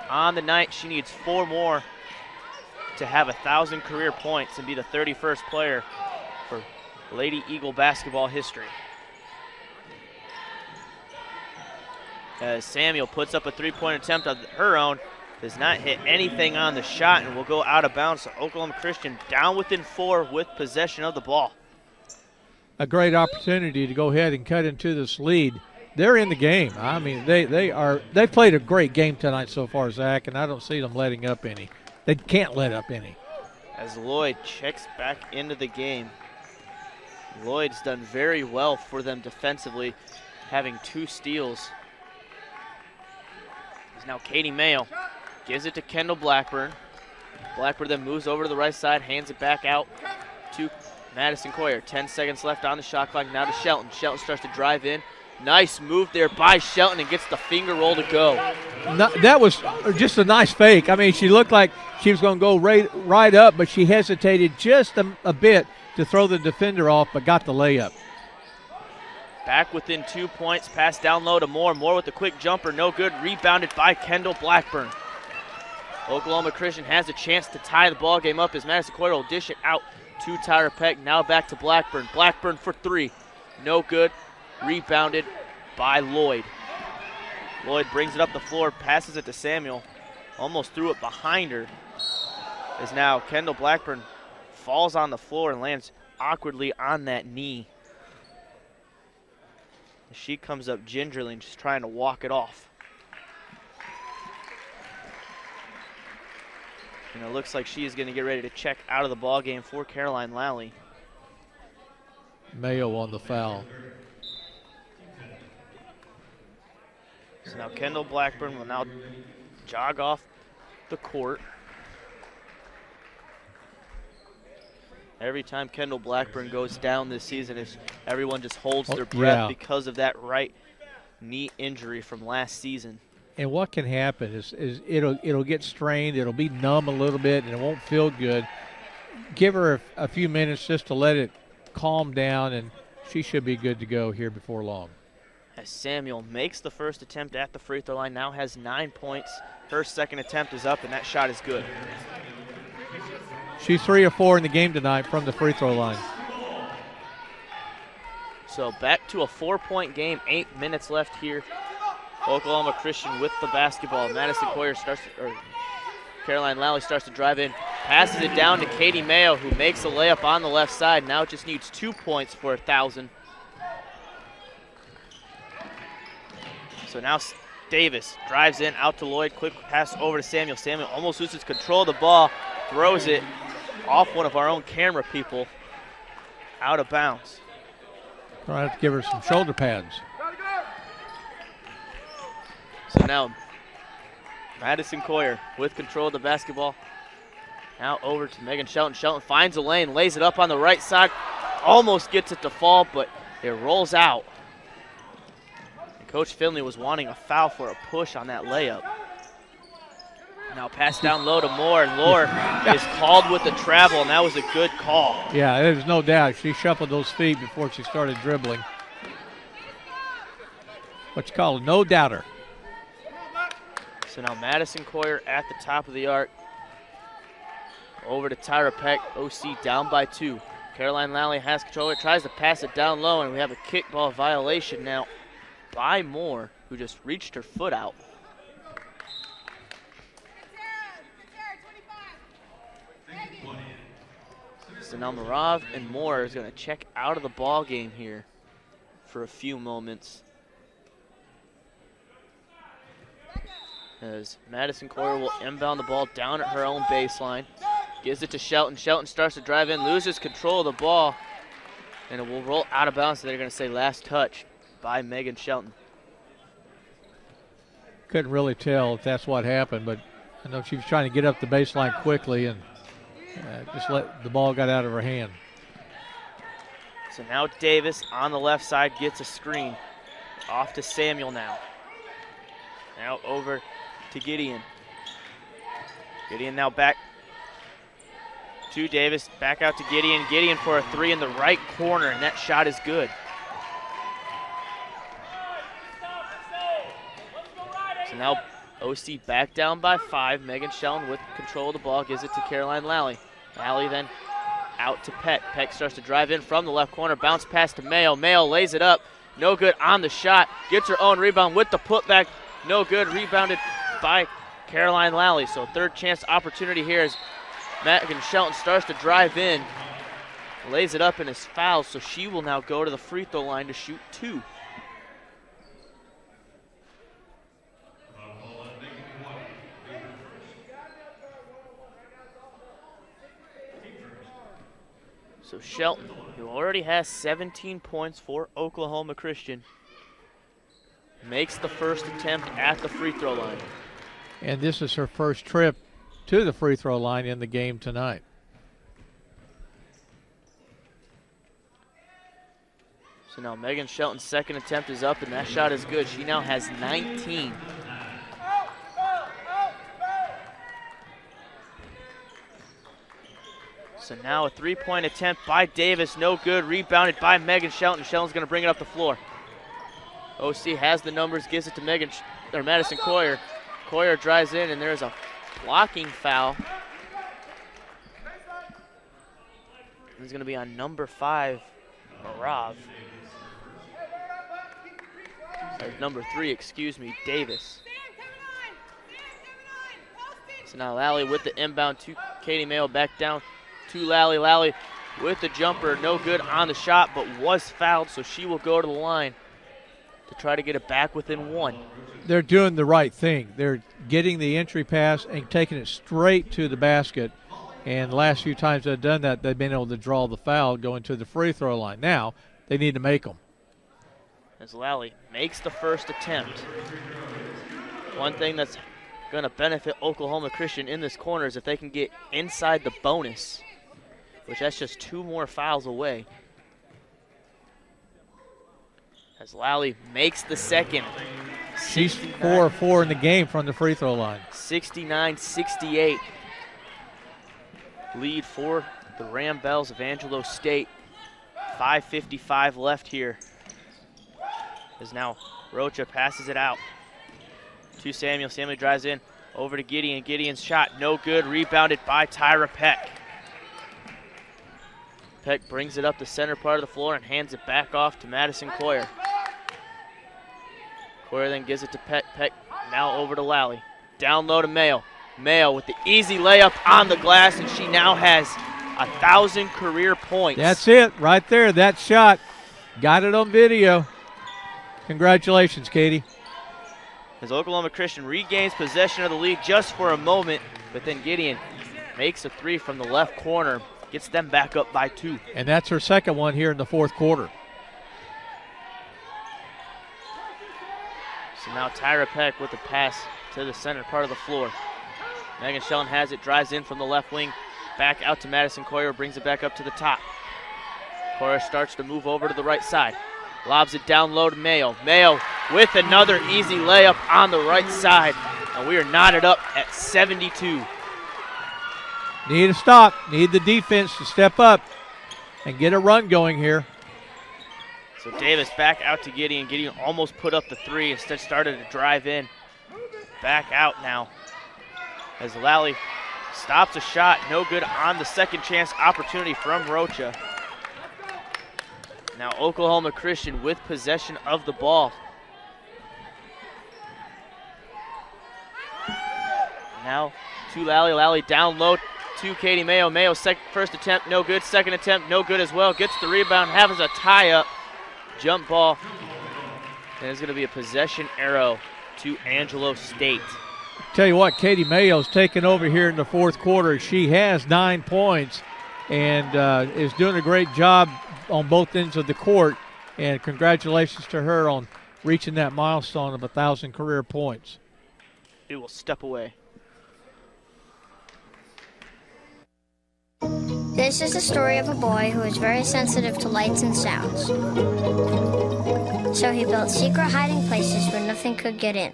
[SPEAKER 1] on the night. She needs 4 more to have 1,000 career points and be the 31st player for Lady Eagle basketball history. As Samuel puts up a three-point attempt of her own, does not hit anything on the shot and will go out of bounds. So Oklahoma Christian down within 4 with possession of the ball.
[SPEAKER 3] A great opportunity to go ahead and cut into this lead. They're in the game. I mean, they've played a great game tonight so far, Zach, and I don't see them letting up any. They can't let up any.
[SPEAKER 1] As Lloyd checks back into the game. Lloyd's done very well for them defensively, having 2 steals. It's now Katie Mayo. Gives it to Kendall Blackburn. Blackburn then moves over to the right side, hands it back out to Madison Coyer. 10 seconds left on the shot clock. Now to Shelton. Shelton starts to drive in. Nice move there by Shelton and gets the finger roll to go.
[SPEAKER 3] That was just a nice fake. I mean, she looked like she was going to go right up, but she hesitated just a bit to throw the defender off, but got the layup.
[SPEAKER 1] Back within 2 points. Pass down low to Moore. Moore with a quick jumper. No good. Rebounded by Kendall Blackburn. Oklahoma Christian has a chance to tie the ball game up as Madison Coyer will dish it out to Tyra Peck. Now back to Blackburn. Blackburn for 3. No good. Rebounded by Lloyd. Lloyd brings it up the floor, passes it to Samuel. Almost threw it behind her. As now Kendall Blackburn falls on the floor and lands awkwardly on that knee. She comes up gingerly and just trying to walk it off. And it looks like she is going to get ready to check out of the ball game for Caroline Lally.
[SPEAKER 3] Mayo on the foul.
[SPEAKER 1] So now Kendall Blackburn will now jog off the court. Every time Kendall Blackburn goes down this season, everyone just holds their breath because of that right knee injury from last season.
[SPEAKER 3] And what can happen is it'll get strained, it'll be numb a little bit, and it won't feel good. Give her a few minutes just to let it calm down, and she should be good to go here before long.
[SPEAKER 1] As Samuel makes the first attempt at the free throw line, now has 9 points. Her second attempt is up, and that shot is good.
[SPEAKER 3] She's 3 of 4 in the game tonight from the free throw line.
[SPEAKER 1] So back to a 4-point game, 8 minutes left here. Oklahoma Christian with the basketball. Madison Coyer Caroline Lally starts to drive in, passes it down to Katie Mayo, who makes a layup on the left side. Now it just needs 2 points for 1,000. So now Davis drives in, out to Lloyd, quick pass over to Samuel. Samuel almost loses control of the ball, throws it off one of our own camera people, out of bounds.
[SPEAKER 3] I'll have to give her some shoulder pads.
[SPEAKER 1] So now Madison Coyer with control of the basketball. Now over to Megan Shelton. Shelton finds a lane, lays it up on the right side, almost gets it to fall, but it rolls out. Coach Finley was wanting a foul for a push on that layup. Now pass down low to Moore, and Moore is called with the travel, and that was a good call.
[SPEAKER 3] Yeah, there's no doubt. She shuffled those feet before she started dribbling. What you call a no doubter.
[SPEAKER 1] So now Madison Coyer at the top of the arc. Over to Tyra Peck, OC down by 2. Caroline Lally has control. It tries to pass it down low, and we have a kickball violation now by Moore, who just reached her foot out. So now Marav and Moore is going to check out of the ball game here for a few moments, as Madison Coyer will inbound the ball down at her own baseline. Gives it to Shelton. Shelton starts to drive in, loses control of the ball, and it will roll out of bounds. So they're going to say last touch by Megan Shelton.
[SPEAKER 3] Couldn't really tell if that's what happened, but I know she was trying to get up the baseline quickly and just let the ball got out of her hand.
[SPEAKER 1] So now Davis on the left side gets a screen. Off to Samuel now. Now over to Gideon. Gideon now back to Davis. Back out to Gideon. Gideon for a 3 in the right corner, and that shot is good. So now OC back down by 5. Megan Shelton with control of the ball gives it to Caroline Lally. Lally then out to Peck. Peck starts to drive in from the left corner. Bounce pass to Mayo. Mayo lays it up. No good on the shot. Gets her own rebound with the putback. No good. Rebounded by Caroline Lally. So third chance opportunity here as Megan Shelton starts to drive in. Lays it up and is fouled. So she will now go to the free throw line to shoot 2. So Shelton, who already has 17 points for Oklahoma Christian, makes the first attempt at the free throw line.
[SPEAKER 3] And this is her first trip to the free throw line in the game tonight.
[SPEAKER 1] So now Megan Shelton's second attempt is up, and that shot is good. She now has 19. So now a three-point attempt by Davis, no good. Rebounded by Megan Shelton. Shelton's going to bring it up the floor. OC has the numbers, gives it to Madison Coyer. Coyer drives in, and there's a blocking foul. It's going to be on number 5, Marav. Sorry, number 3, excuse me, Davis. So now Lally with the inbound to Katie Mayo, back down to Lally. Lally with the jumper, no good on the shot, but was fouled, so she will go to the line to try to get it back within 1.
[SPEAKER 3] They're doing the right thing. They're getting the entry pass and taking it straight to the basket. And the last few times they've done that, they've been able to draw the foul going to the free throw line. Now they need to make them.
[SPEAKER 1] As Lally makes the first attempt. One thing that's going to benefit Oklahoma Christian in this corner is if they can get inside the bonus, which that's just 2 more fouls away. As Lally makes the second.
[SPEAKER 3] She's 4 of 4 in the game from the free throw line.
[SPEAKER 1] 69-68. Lead for the Ram Bells of Angelo State. 5:55 left here. As now Rocha passes it out to Samuel. Samuel drives in over to Gideon. Gideon's shot no good. Rebounded by Tyra Peck. Peck brings it up the center part of the floor and hands it back off to Madison Coyer. Coyer then gives it to Peck. Peck now over to Lally. Down low to Mayo. Mayo with the easy layup on the glass, and she now has 1,000 career points.
[SPEAKER 3] That's it right there. That shot. Got it on video. Congratulations, Katie.
[SPEAKER 1] As Oklahoma Christian regains possession of the lead just for a moment, but then Gideon makes a 3 from the left corner, gets them back up by 2.
[SPEAKER 3] And that's her second one here in the fourth quarter.
[SPEAKER 1] So now Tyra Peck with the pass to the center part of the floor. Megan Shelton has it, drives in from the left wing, back out to Madison Coyer, brings it back up to the top. Coyer starts to move over to the right side. Lobs it down low to Mayo. Mayo with another easy layup on the right side. And we are knotted up at 72.
[SPEAKER 3] Need a stop. Need the defense to step up and get a run going here.
[SPEAKER 1] So Davis back out to Gideon. Gideon almost put up the three. Instead started to drive in. Back out now. As Lally stops a shot. No good on the second chance opportunity from Rocha. Now Oklahoma Christian with possession of the ball. Now to Lally. Lally down low to Katie Mayo. Mayo first attempt, no good. Second attempt, no good as well. Gets the rebound, has a tie-up. Jump ball. And it's going to be a possession arrow to Angelo State.
[SPEAKER 3] Tell you what, Katie Mayo's taken over here in the fourth quarter. She has 9 points and is doing a great job on both ends of the court. And congratulations to her on reaching that milestone of 1,000 career points.
[SPEAKER 1] It will step away.
[SPEAKER 10] This is the story of a boy who was very sensitive to lights and sounds. So he built secret hiding places where nothing could get in.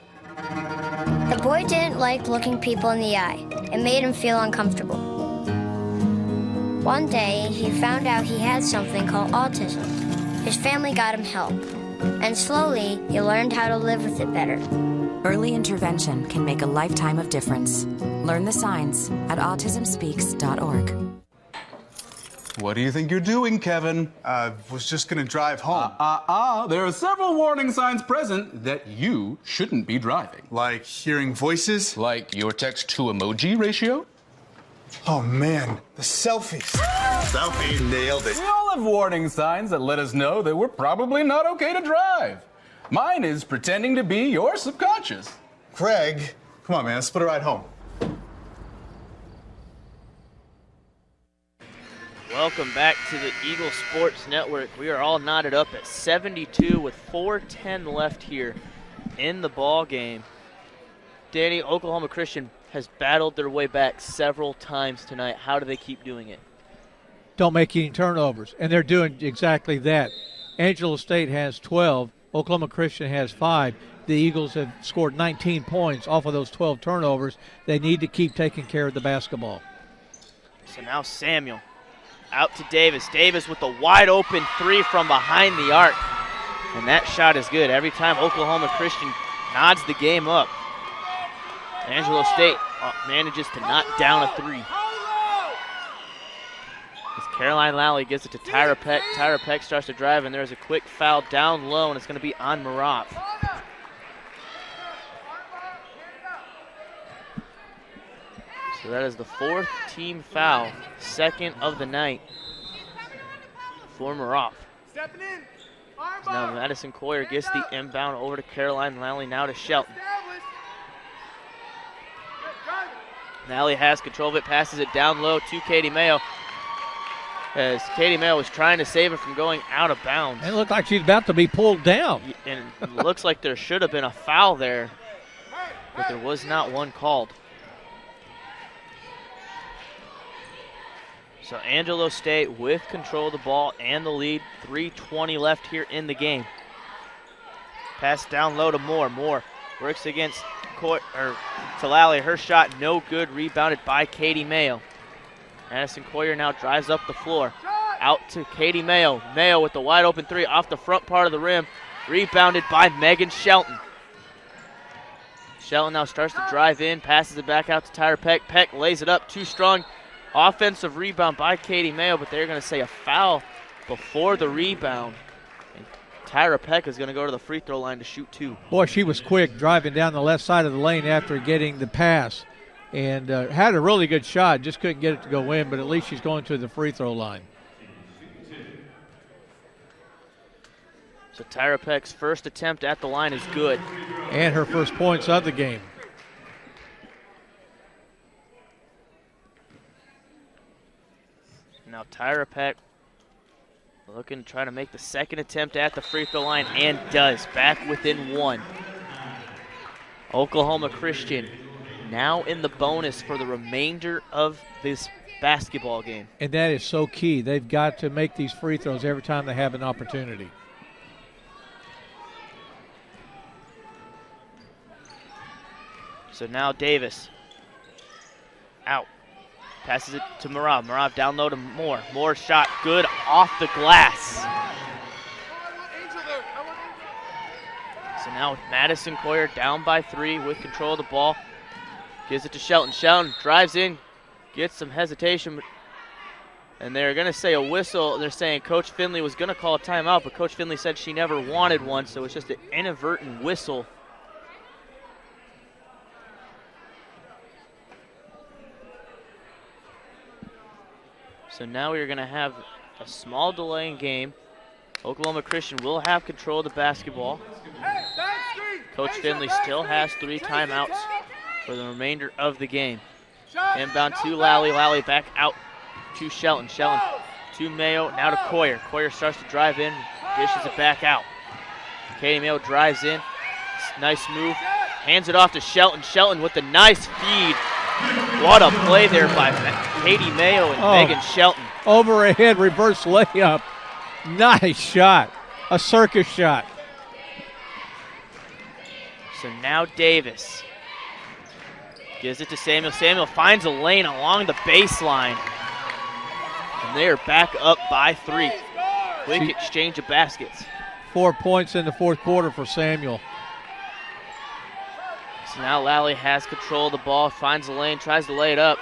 [SPEAKER 10] The boy didn't like looking people in the eye. It made him feel uncomfortable. One day, he found out he had something called autism. His family got him help. And slowly, he learned how to live with it better.
[SPEAKER 13] Early intervention can make a lifetime of difference. Learn the signs at autismspeaks.org.
[SPEAKER 11] What do you think you're doing, Kevin?
[SPEAKER 12] Was just gonna drive home.
[SPEAKER 11] There are several warning signs present that you shouldn't be driving.
[SPEAKER 12] Like hearing voices?
[SPEAKER 11] Like your text-to-emoji ratio?
[SPEAKER 12] Oh man, the selfies. Selfie, nailed it.
[SPEAKER 11] We all have warning signs that let us know that we're probably not okay to drive. Mine is pretending to be your subconscious.
[SPEAKER 12] Craig, come on man, let's split a ride home.
[SPEAKER 1] Welcome back to the Eagle Sports Network. We are all knotted up at 72 with 4:10 left here in the ball game. Danny, Oklahoma Christian has battled their way back several times tonight. How do they keep doing it?
[SPEAKER 3] Don't make any turnovers, and they're doing exactly that. Angelo State has 12. Oklahoma Christian has 5. The Eagles have scored 19 points off of those 12 turnovers. They need to keep taking care of the basketball.
[SPEAKER 1] So now Samuel out to Davis. Davis with the wide open three from behind the arc. And that shot is good. Every time Oklahoma Christian nods the game up, Angelo State manages to knock down a three. As Caroline Lally gives it to Tyra Peck. Tyra Peck starts to drive, and there's a quick foul down low, and it's going to be on Marov. So that is the 4th team foul, 2nd of the night for Marov. Now Madison Coyer gets the inbound over to Caroline Lally, now to Shelton. Lally has control of it, passes it down low to Katie Mayo. As Katie Mayo was trying to save it from going out of bounds.
[SPEAKER 3] It looked like she's about to be pulled down.
[SPEAKER 1] And it looks like there should have been a foul there, but there was not one called. So Angelo State with control of the ball and the lead. 3:20 left here in the game. Pass down low to Moore. Moore works against Lally. Her shot no good. Rebounded by Katie Mayo. Madison Coyer now drives up the floor. Out to Katie Mayo. Mayo with the wide open three off the front part of the rim. Rebounded by Megan Shelton. Shelton now starts to drive in. Passes it back out to Tyra Peck. Peck lays it up. Too strong. Offensive rebound by Katie Mayo, but they're going to say a foul before the rebound. And Tyra Peck is going to go to the free throw line to shoot 2.
[SPEAKER 3] Boy, she was quick driving down the left side of the lane after getting the pass. And had a really good shot, just couldn't get it to go in, but at least she's going to the free throw line.
[SPEAKER 1] So Tyra Peck's first attempt at the line is good.
[SPEAKER 3] And her first points of the game.
[SPEAKER 1] Now Tyra Peck looking to try to make the second attempt at the free throw line, and does. Back within 1. Oklahoma Christian now in the bonus for the remainder of this basketball game.
[SPEAKER 3] And that is so key. They've got to make these free throws every time they have an opportunity.
[SPEAKER 1] So now Davis out. Passes it to Marav. Marav down low to Moore. Moore shot good off the glass. So now Madison Coyer down by 3 with control of the ball. Gives it to Shelton. Shelton drives in, gets some hesitation, and they're going to say a whistle. They're saying Coach Finley was going to call a timeout, but Coach Finley said she never wanted one, so it's just an inadvertent whistle. So now we are going to have a small delay in game. Oklahoma Christian will have control of the basketball. Coach Finley still has 3 timeouts for the remainder of the game. Inbound to Lally. Lally back out to Shelton. Shelton to Mayo, now to Coyer. Coyer starts to drive in, dishes it back out. Katie Mayo drives in. Nice move. Hands it off to Shelton. Shelton with the nice feed. What a play there by Katie Mayo and Megan Shelton.
[SPEAKER 3] Overhead reverse layup. Nice shot. A circus shot.
[SPEAKER 1] So now Davis gives it to Samuel. Samuel finds a lane along the baseline. And they are back up by 3. Quick exchange of baskets.
[SPEAKER 3] 4 points in the fourth quarter for Samuel.
[SPEAKER 1] So now Lally has control of the ball, finds the lane, tries to lay it up.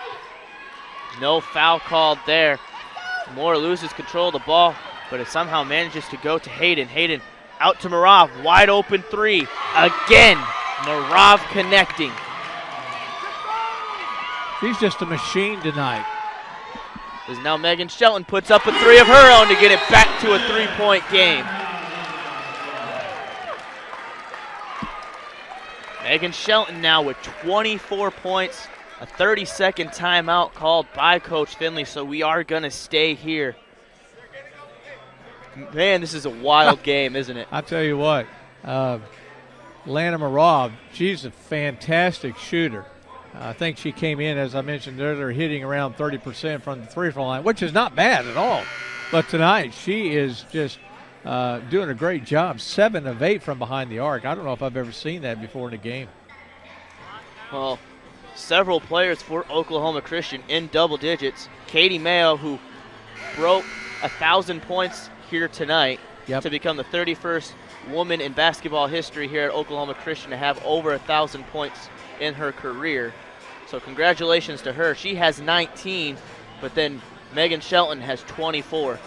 [SPEAKER 1] No foul called there. Moore loses control of the ball, but it somehow manages to go to Hayden. Hayden out to Marav, wide open 3. Again, Marav connecting.
[SPEAKER 3] She's just a machine tonight.
[SPEAKER 1] As now Megan Shelton puts up a 3 of her own to get it back to a 3-point game. Megan Shelton now with 24 points, a 30-second timeout called by Coach Finley, so we are going to stay here. Man, this is a wild game, isn't it?
[SPEAKER 3] I tell you what, Lana Marav, she's a fantastic shooter. I think she came in, as I mentioned earlier, hitting around 30% from the three-point line, which is not bad at all. But tonight, she is just doing a great job. 7 of 8 from behind the arc. I don't know if I've ever seen that before in a game.
[SPEAKER 1] Well, several players for Oklahoma Christian in double digits. Katie Mayo, who broke 1,000 points here tonight to become the 31st woman in basketball history here at Oklahoma Christian to have over 1,000 points in her career. So congratulations to her. She has 19, but then Megan Shelton has 24.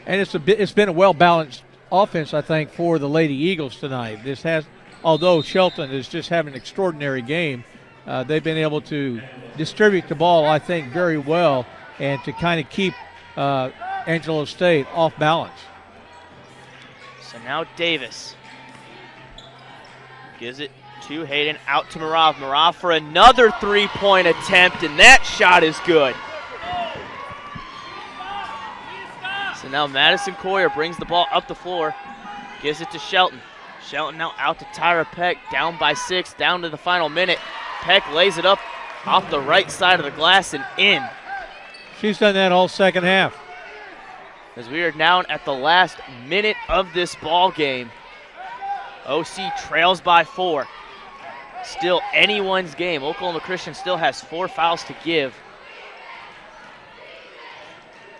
[SPEAKER 3] And it's been a well-balanced offense, I think, for the Lady Eagles tonight. Although Shelton is just having an extraordinary game, they've been able to distribute the ball, I think, very well, and to kind of keep Angelo State off balance.
[SPEAKER 1] So now Davis gives it to Hayden, out to Marav. Marav for another 3-point attempt, and that shot is good. So now Madison Coyer brings the ball up the floor, gives it to Shelton. Shelton now out to Tyra Peck, down by 6, down to the final minute. Peck lays it up off the right side of the glass and in.
[SPEAKER 3] She's done that all second half.
[SPEAKER 1] As we are down at the last minute of this ball game. OC trails by 4. Still anyone's game. Oklahoma Christian still has 4 fouls to give.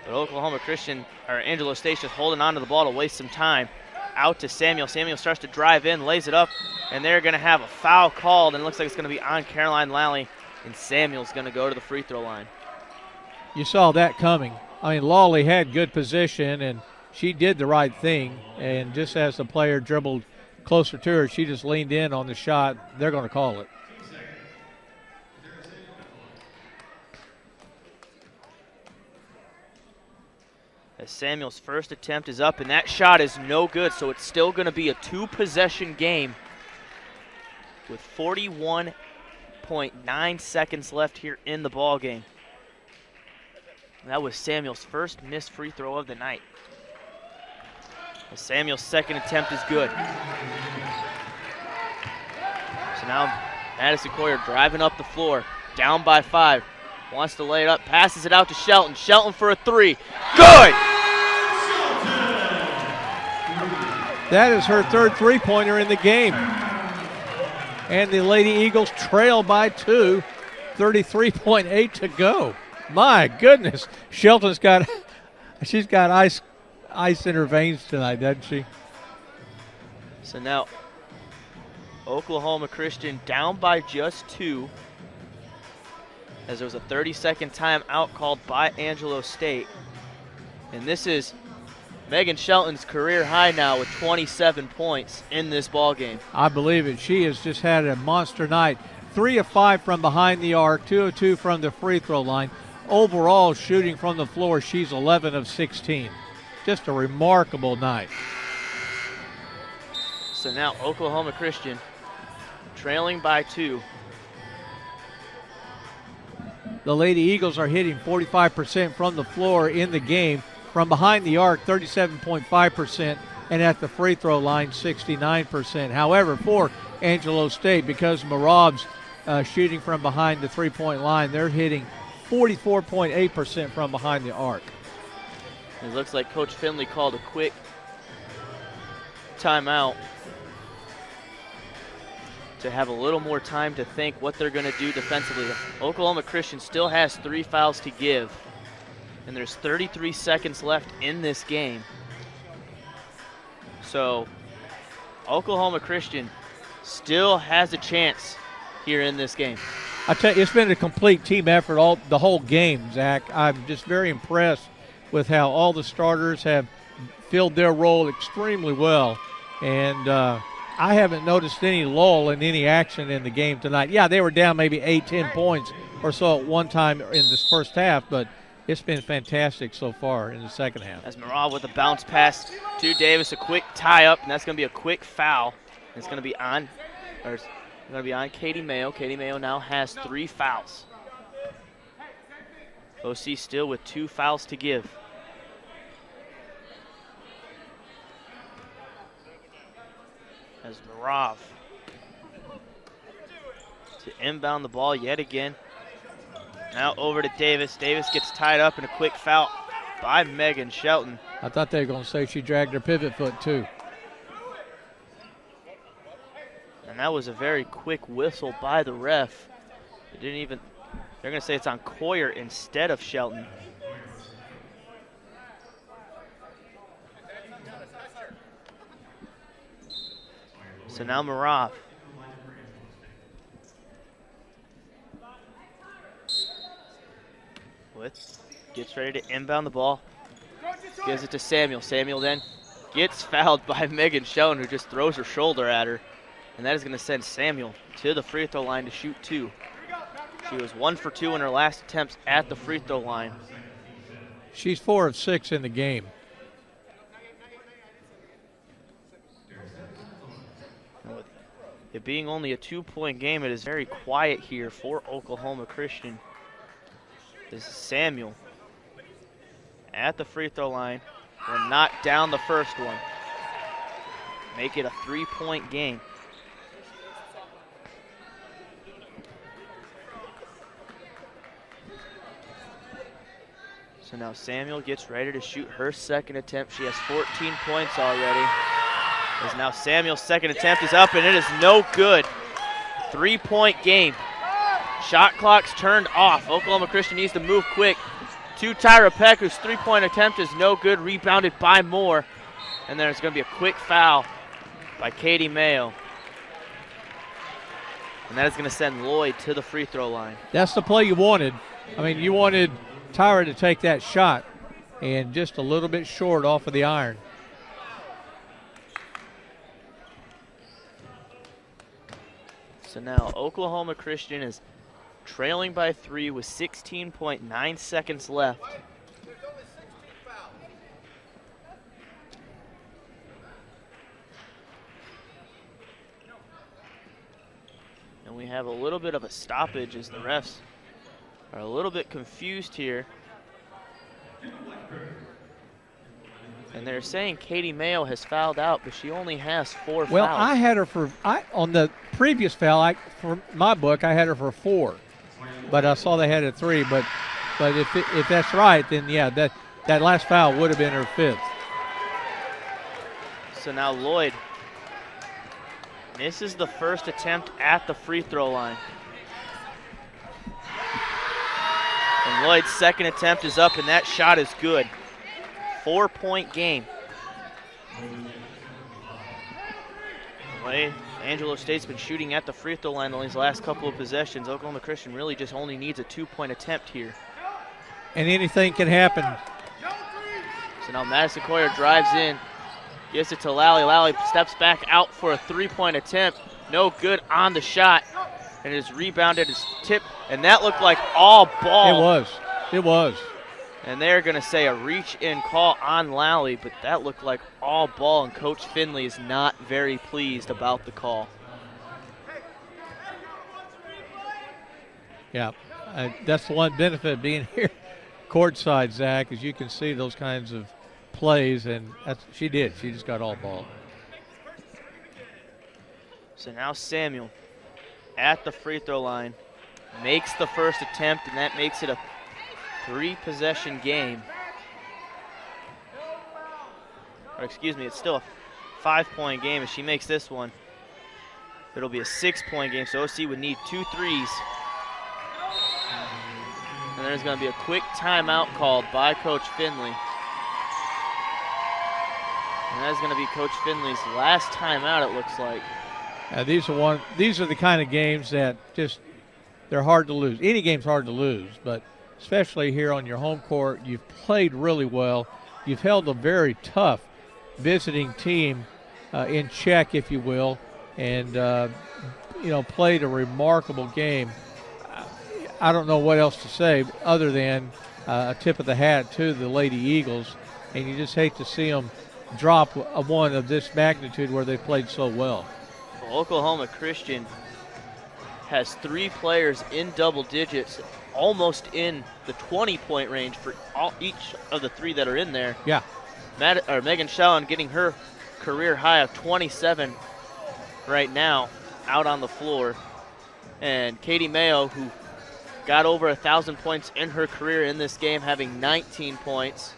[SPEAKER 1] But Oklahoma Christian, or Angelo State, just holding on to the ball to waste some time. Out to Samuel. Samuel starts to drive in, lays it up, and they're going to have a foul called, and it looks like it's going to be on Caroline Lally, and Samuel's going to go to the free throw line.
[SPEAKER 3] You saw that coming. I mean, Lawley had good position, and she did the right thing, and just as the player dribbled closer to her, she just leaned in on the shot. They're going to call it.
[SPEAKER 1] As Samuel's first attempt is up, and that shot is no good, so it's still going to be a 2-possession game with 41.9 seconds left here in the ball game. That was Samuel's first missed free throw of the night. As Samuel's second attempt is good. So now Madison Coyer driving up the floor, down by 5. Wants to lay it up, passes it out to Shelton. Shelton for a 3. Good!
[SPEAKER 3] That is her third three-pointer in the game. And the Lady Eagles trail by 2, 33.8 to go. My goodness, Shelton's got ice in her veins tonight, doesn't she?
[SPEAKER 1] So now Oklahoma Christian down by just 2, as there was a 30-second timeout called by Angelo State. And this is Megan Shelton's career high now with 27 points in this ball game.
[SPEAKER 3] I believe it. She has just had a monster night. 3 of 5 from behind the arc, 2 of 2 from the free throw line. Overall, shooting from the floor, she's 11 of 16. Just a remarkable night.
[SPEAKER 1] So now Oklahoma Christian trailing by 2.
[SPEAKER 3] The Lady Eagles are hitting 45% from the floor in the game. From behind the arc, 37.5%, and at the free throw line, 69%. However, for Angelo State, because Marab's shooting from behind the three-point line, they're hitting 44.8% from behind the arc.
[SPEAKER 1] It looks like Coach Finley called a quick timeout to have a little more time to think what they're going to do defensively. Oklahoma Christian still has 3 fouls to give, and there's 33 seconds left in this game. So Oklahoma Christian still has a chance here in this game.
[SPEAKER 3] I tell you, it's been a complete team effort the whole game, Zach. I'm just very impressed with how all the starters have filled their role extremely well. And I haven't noticed any lull in any action in the game tonight. Yeah, they were down maybe 8-10 points or so at one time in this first half, but it's been fantastic so far in the second half.
[SPEAKER 1] As Marab with a bounce pass to Davis, a quick tie-up, and that's going to be a quick foul. It's going to be on Katie Mayo. Katie Mayo now has 3 fouls. OC still with 2 fouls to give. As Marab to inbound the ball yet again. Now over to Davis. Davis gets tied up in a quick foul by Megan Shelton.
[SPEAKER 3] I thought they were going to say she dragged her pivot foot too.
[SPEAKER 1] And that was a very quick whistle by the ref. They're going to say it's on Coyer instead of Shelton. So now Marab. Gets ready to inbound the ball. Gives it to Samuel. Samuel then gets fouled by Megan Shelton, who just throws her shoulder at her. And that is going to send Samuel to the free throw line to shoot 2. She was 1 for 2 in her last attempts at the free throw line.
[SPEAKER 3] She's 4 of 6 in the game.
[SPEAKER 1] With it being only a 2-point game, it is very quiet here for Oklahoma Christian. This is Samuel at the free throw line. Will knock down the first one. Make it a 3-point game. So now Samuel gets ready to shoot her second attempt. She has 14 points already. As now Samuel's second attempt is up, and it is no good. 3-point game. Shot clock's turned off. Oklahoma Christian needs to move quick. To Tyra Peck, whose 3-point attempt is no good, rebounded by Moore. And then it's going to be a quick foul by Katie Mayo. And that is going to send Lloyd to the free throw line.
[SPEAKER 3] That's the play you wanted. I mean, you wanted Tyra to take that shot, and just a little bit short off of the iron.
[SPEAKER 1] So now Oklahoma Christian is trailing by 3 with 16.9 seconds left. And we have a little bit of a stoppage as the refs are a little bit confused here. And they're saying Katie Mayo has fouled out, but she only has 4 fouls.
[SPEAKER 3] Well, I had her on the previous foul, for my book, I had her for 4. But I saw they had a 3. But if that's right, then yeah, that last foul would have been her 5th.
[SPEAKER 1] So now Lloyd Misses the first attempt at the free throw line. And Lloyd's second attempt is up, and that shot is good. 4-point game. Angelo State's been shooting at the free throw line on these last couple of possessions. Oklahoma Christian really just only needs a 2-point attempt here.
[SPEAKER 3] And anything can happen.
[SPEAKER 1] So now Madison Coyer drives in, gives it to Lally. Lally steps back out for a 3-point attempt. No good on the shot. And it is rebounded, it's tipped, and that looked like all ball.
[SPEAKER 3] It was.
[SPEAKER 1] And they're going to say a reach-in call on Lally, but that looked like all ball, and Coach Finley is not very pleased about the call.
[SPEAKER 3] Yeah, that's the one benefit of being here courtside, Zach, is you can see those kinds of plays, and she did. She just got all ball.
[SPEAKER 1] So now Samuel at the free throw line makes the first attempt, and that makes it a 3-possession game. Or excuse me, it's still a 5-point game. If she makes this one, it'll be a 6-point game. So OC would need 2 threes. And there's going to be a quick timeout called by Coach Finley. And that's going to be Coach Finley's last timeout, it looks like.
[SPEAKER 3] These are the kind of games that they're hard to lose. Any game's hard to lose, but especially here on your home court, you've played really well. You've held a very tough visiting team in check, if you will, and played a remarkable game. I don't know what else to say other than a tip of the hat to the Lady Eagles, and you just hate to see them drop a one of this magnitude where they played so well.
[SPEAKER 1] Oklahoma Christian has 3 players in double digits, almost in the 20-point range for each of the 3 that are in there.
[SPEAKER 3] Yeah.
[SPEAKER 1] Megan Shallon getting her career high of 27 right now out on the floor. And Katie Mayo, who got over 1,000 points in her career in this game, having 19 points.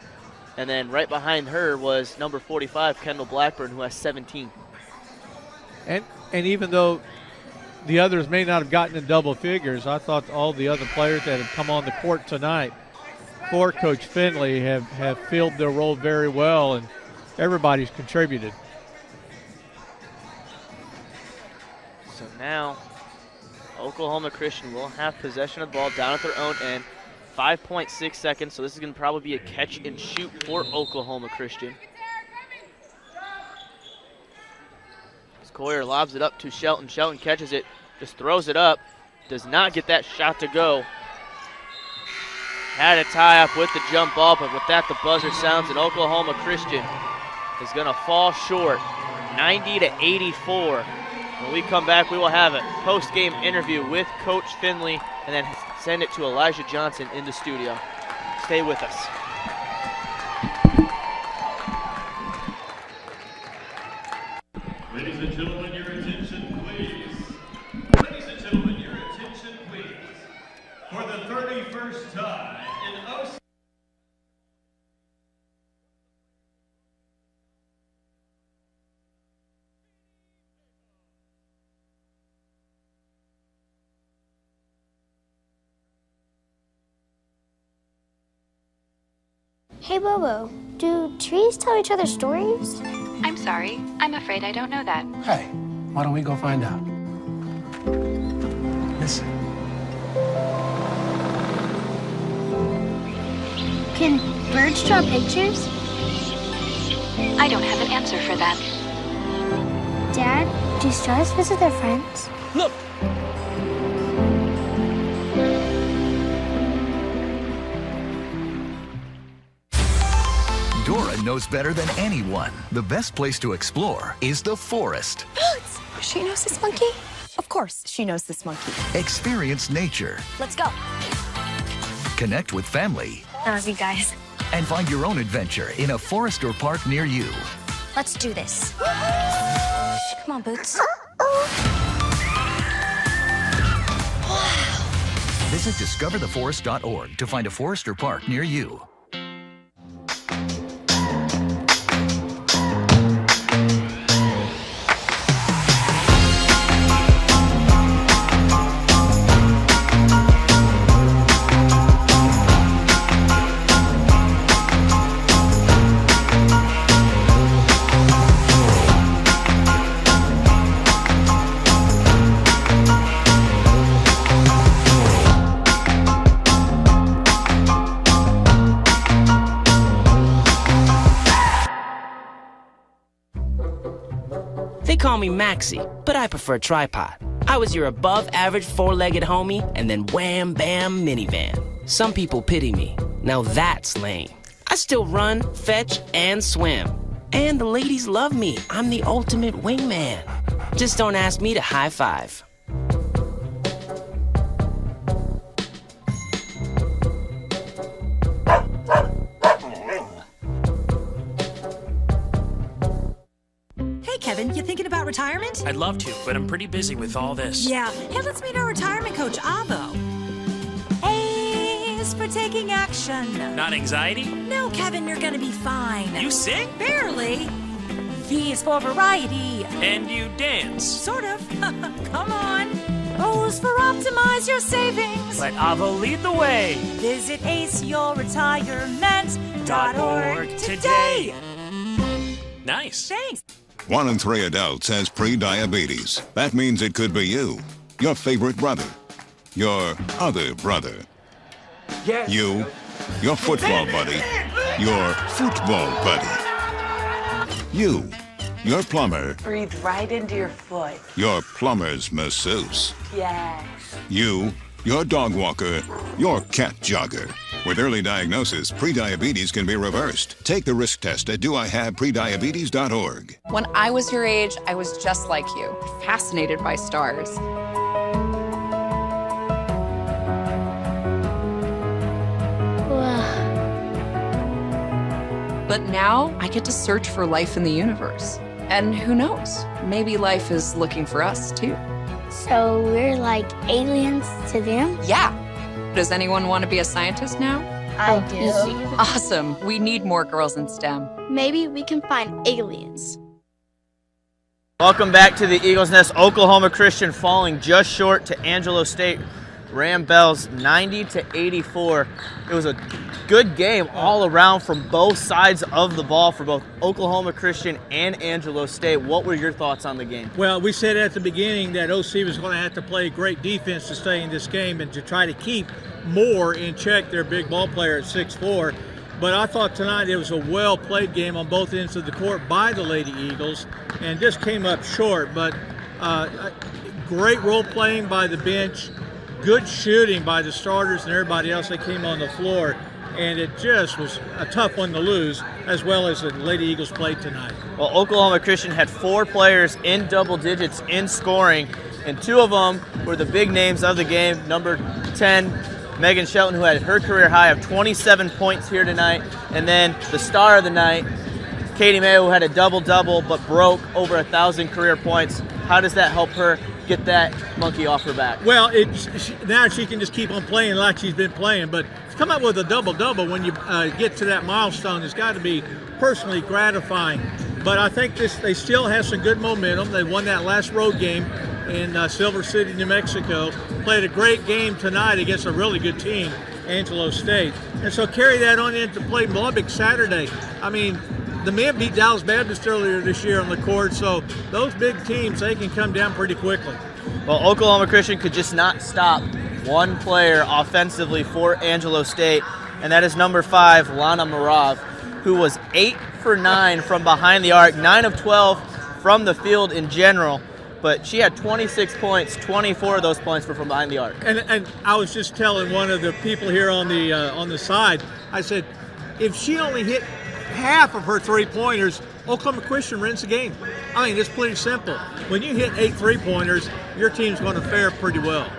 [SPEAKER 1] And then right behind her was number 45, Kendall Blackburn, who has 17.
[SPEAKER 3] And even though the others may not have gotten in double figures, I thought all the other players that have come on the court tonight for Coach Finley have filled their role very well, and everybody's contributed.
[SPEAKER 1] So now Oklahoma Christian will have possession of the ball down at their own end. 5.6 seconds, so this is going to probably be a catch and shoot for Oklahoma Christian. Coyer lobs it up to Shelton. Shelton catches it, just throws it up, does not get that shot to go. Had a tie up with the jump ball, but with that the buzzer sounds, and Oklahoma Christian is going to fall short, 90-84. When we come back, we will have a post-game interview with Coach Finley and then send it to Elijah Johnson in the studio. Stay with us.
[SPEAKER 15] Ladies and gentlemen, your attention, please. Ladies and gentlemen, your attention, please. For the 31st time in OC.
[SPEAKER 10] Hey, Bobo, do trees tell each other stories?
[SPEAKER 23] I'm sorry. I'm afraid I don't know that.
[SPEAKER 7] Hey, why don't we go find out? Listen.
[SPEAKER 10] Can birds draw pictures?
[SPEAKER 23] I don't have an answer for that.
[SPEAKER 10] Dad, do stars visit their friends?
[SPEAKER 7] Look!
[SPEAKER 14] Dora knows better than anyone. The best place to explore is the forest.
[SPEAKER 19] Boots! She knows this monkey? Of course, she knows this monkey.
[SPEAKER 14] Experience nature.
[SPEAKER 19] Let's go.
[SPEAKER 14] Connect with family.
[SPEAKER 19] I love you guys.
[SPEAKER 14] And find your own adventure in a forest or park near you.
[SPEAKER 19] Let's do this. Come on, Boots.
[SPEAKER 14] Visit discovertheforest.org to find a forest or park near you.
[SPEAKER 18] call me Maxie, but I prefer tripod. I was your above-average four-legged homie, and then wham, bam, minivan. Some people pity me. Now that's lame. I still run, fetch, and swim. And the ladies love me. I'm the ultimate wingman. Just don't ask me to high five.
[SPEAKER 4] Hey, Kevin, you thinking about retirement?
[SPEAKER 20] I'd love to, but I'm pretty busy with all this.
[SPEAKER 4] Yeah. Hey, let's meet our retirement coach, Avo. A is for taking action.
[SPEAKER 20] Not anxiety?
[SPEAKER 4] No, Kevin, you're gonna be fine.
[SPEAKER 20] You sing?
[SPEAKER 4] Barely. V is for variety.
[SPEAKER 20] And you dance?
[SPEAKER 4] Sort of. Come on. O is for optimize your savings.
[SPEAKER 20] Let Avo lead the way.
[SPEAKER 4] Visit aceyourretirement.org today.
[SPEAKER 20] Nice.
[SPEAKER 4] Thanks.
[SPEAKER 17] 1 in 3 adults has pre-diabetes. That means it could be you, your favorite brother, your other brother, you, your football buddy, your football buddy, you, your plumber,
[SPEAKER 21] Breathe right into your foot.
[SPEAKER 17] your plumber's masseuse,
[SPEAKER 21] Yes.
[SPEAKER 17] you, your dog walker, your cat jogger. With early diagnosis, prediabetes can be reversed. Take the risk test at doihaveprediabetes.org.
[SPEAKER 5] When I was your age, I was just like you, fascinated by stars. But now I get to search for life in the universe. And who knows? Maybe life is looking for us too.
[SPEAKER 10] So we're like aliens to them?
[SPEAKER 5] Yeah. Does anyone want to be a scientist now?
[SPEAKER 10] I do.
[SPEAKER 5] Awesome. We need more girls in STEM.
[SPEAKER 10] Maybe we can find aliens.
[SPEAKER 1] Welcome back to the Eagles Nest. Oklahoma Christian falling just short to Angelo State Ram Bells 90-84. It was a good game all around from both sides of the ball for both Oklahoma Christian and Angelo State. What were your thoughts on the game?
[SPEAKER 3] Well, we said at the beginning that OC was going to have to play great defense to stay in this game and to try to keep Moore in check, their big ball player at 6'4". But I thought tonight it was a well-played game on both ends of the court by the Lady Eagles and just came up short. But great role playing by the bench, good shooting by the starters and everybody else that came on the floor. And it just was a tough one to lose, as well as the Lady Eagles played tonight.
[SPEAKER 1] Well, Oklahoma Christian had 4 players in double digits in scoring, and 2 of them were the big names of the game. Number 10, Megan Shelton, who had her career high of 27 points here tonight, and then the star of the night, Katie Mayo, who had a double-double but broke over 1,000 career points. How does that help her get that monkey off her back?
[SPEAKER 3] Well, now she can just keep on playing like she's been playing, but to come up with a double-double when you get to that milestone has got to be personally gratifying. But I think they still have some good momentum. They won that last road game in Silver City, New Mexico. Played a great game tonight against a really good team, Angelo State. And so carry that on into play Lubbock Saturday. I mean, the men beat Dallas Baptist earlier this year on the court, so those big teams, they can come down pretty quickly.
[SPEAKER 1] Well, Oklahoma Christian could just not stop one player offensively for Angelo State, and that is number 5, Lana Marav, who was 8 for 9 from behind the arc, 9 of 12 from the field in general. But she had 26 points, 24 of those points were from behind the arc.
[SPEAKER 3] And I was just telling one of the people here on the side, I said, if she only hit half of her three-pointers, Oklahoma Christian wins the game. I mean, it's pretty simple. When you hit 8 three-pointers, your team's going to fare pretty well.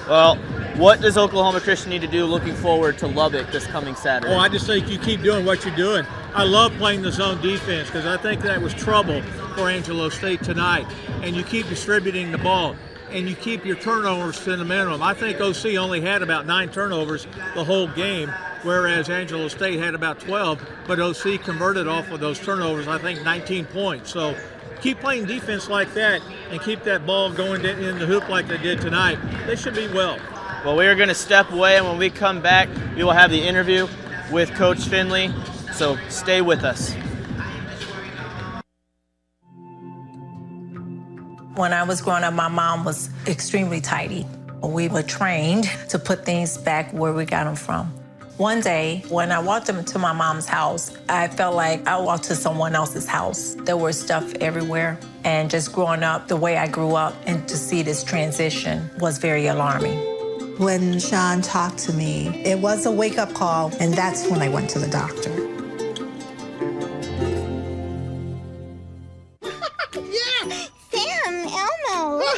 [SPEAKER 1] Well, what does Oklahoma Christian need to do looking forward to Lubbock this coming Saturday?
[SPEAKER 3] Oh, I just think you keep doing what you're doing. I love playing the zone defense because I think that was trouble for Angelo State tonight. And you keep distributing the ball and you keep your turnovers to the minimum. I think OC only had about 9 turnovers the whole game, whereas Angelo State had about 12, but OC converted off of those turnovers, I think 19 points. So keep playing defense like that and keep that ball going in the hoop like they did tonight. They should be well.
[SPEAKER 1] Well, we are going to step away, and when we come back, we will have the interview with Coach Finley, so stay with us.
[SPEAKER 2] When I was growing up, my mom was extremely tidy. We were trained to put things back where we got them from. One day, when I walked into my mom's house, I felt like I walked to someone else's house. There was stuff everywhere. And just growing up the way I grew up and to see this transition was very alarming.
[SPEAKER 6] When Sean talked to me, it was a wake-up call, and that's when I went to the doctor.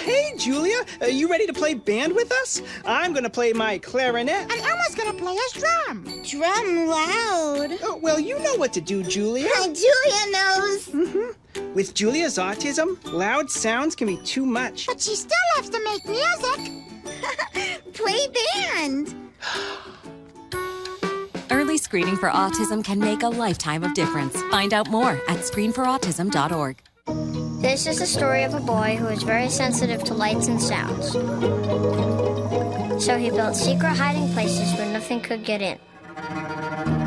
[SPEAKER 9] Hey, Julia, are you ready to play band with us? I'm gonna play my clarinet.
[SPEAKER 8] And Elmo's gonna play his drum. Drum loud.
[SPEAKER 9] Oh, well, you know what to do, Julia.
[SPEAKER 8] Julia knows.
[SPEAKER 9] With Julia's autism, loud sounds can be too much.
[SPEAKER 8] But she still loves to make music. Play band.
[SPEAKER 13] Early screening for autism can make a lifetime of difference. Find out more at screenforautism.org.
[SPEAKER 10] This is the story of a boy who was very sensitive to lights and sounds. So he built secret hiding places where nothing could get in.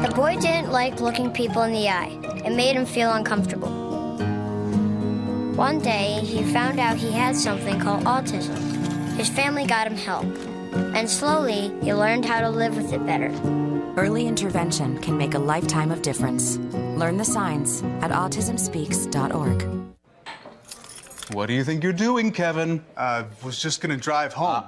[SPEAKER 10] The boy didn't like looking people in the eye. It made him feel uncomfortable. One day, he found out he had something called autism. His family got him help. And slowly, he learned how to live with it better.
[SPEAKER 13] Early intervention can make a lifetime of difference. Learn the signs at autismspeaks.org.
[SPEAKER 11] What do you think you're doing, Kevin?
[SPEAKER 12] Was just gonna drive home.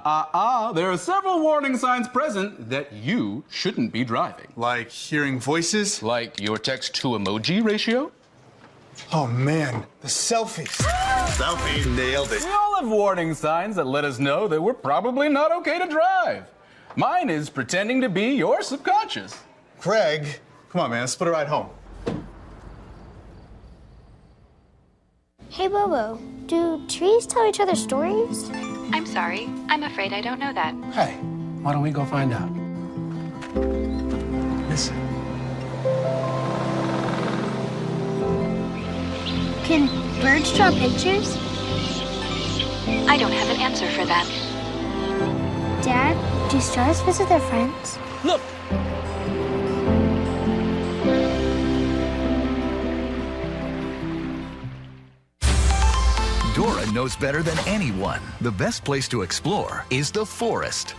[SPEAKER 11] There are several warning signs present that you shouldn't be driving.
[SPEAKER 12] Like hearing voices?
[SPEAKER 11] Like your text-to-emoji ratio?
[SPEAKER 12] Oh man, the selfies. Selfie. Nailed it.
[SPEAKER 11] We all have warning signs that let us know that we're probably not okay to drive. Mine is pretending to be your subconscious.
[SPEAKER 12] Craig, come on man, let's split a ride home.
[SPEAKER 10] Hey, Bobo, do trees tell each other stories?
[SPEAKER 23] I'm sorry. I'm afraid I don't know that.
[SPEAKER 7] Hey, why don't we go find out?
[SPEAKER 12] Listen.
[SPEAKER 10] Can birds draw pictures?
[SPEAKER 23] I don't have an answer for that.
[SPEAKER 10] Dad, do stars visit their friends?
[SPEAKER 20] Look!
[SPEAKER 14] Dora knows better than anyone. The best place to explore is the forest.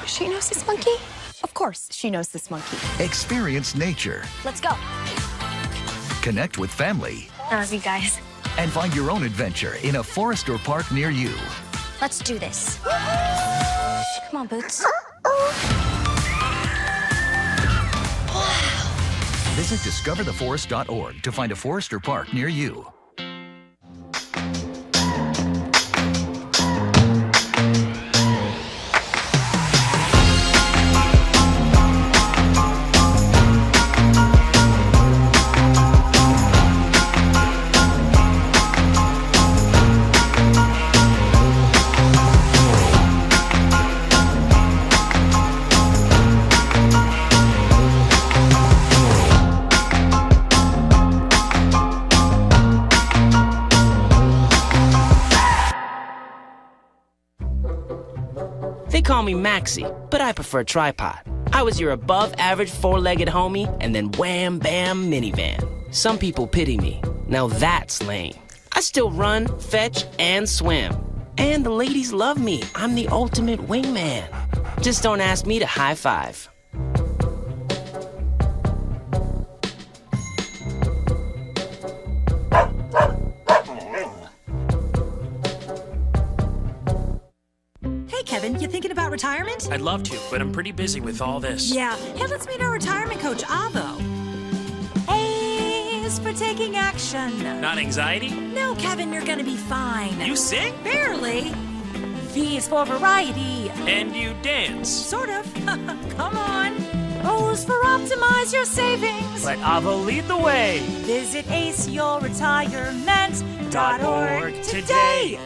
[SPEAKER 19] She knows this monkey? Of course, she knows this monkey.
[SPEAKER 14] Experience nature.
[SPEAKER 19] Let's go.
[SPEAKER 14] Connect with family.
[SPEAKER 19] I love you guys.
[SPEAKER 14] And find your own adventure in a forest or park near you.
[SPEAKER 19] Let's do this. Come on, Boots.
[SPEAKER 14] Visit discovertheforest.org to find a forest or park near you.
[SPEAKER 18] They call me Maxie, but I prefer tripod. I was your above-average four-legged homie, and then wham, bam, minivan. Some people pity me. Now that's lame. I still run, fetch, and swim. And the ladies love me. I'm the ultimate wingman. Just don't ask me to high five.
[SPEAKER 4] Kevin, you thinking about retirement?
[SPEAKER 20] I'd love to, but I'm pretty busy with all this.
[SPEAKER 4] Yeah. Hey, let's meet our retirement coach, Avo. A is for taking action.
[SPEAKER 20] Not anxiety?
[SPEAKER 4] No, Kevin, you're gonna be fine.
[SPEAKER 20] You sing?
[SPEAKER 4] Barely. V is for variety.
[SPEAKER 20] And you dance?
[SPEAKER 4] Sort of. Come on. O is for optimize your savings.
[SPEAKER 20] Let Avo lead the way.
[SPEAKER 4] Visit aceyourretirement.org today.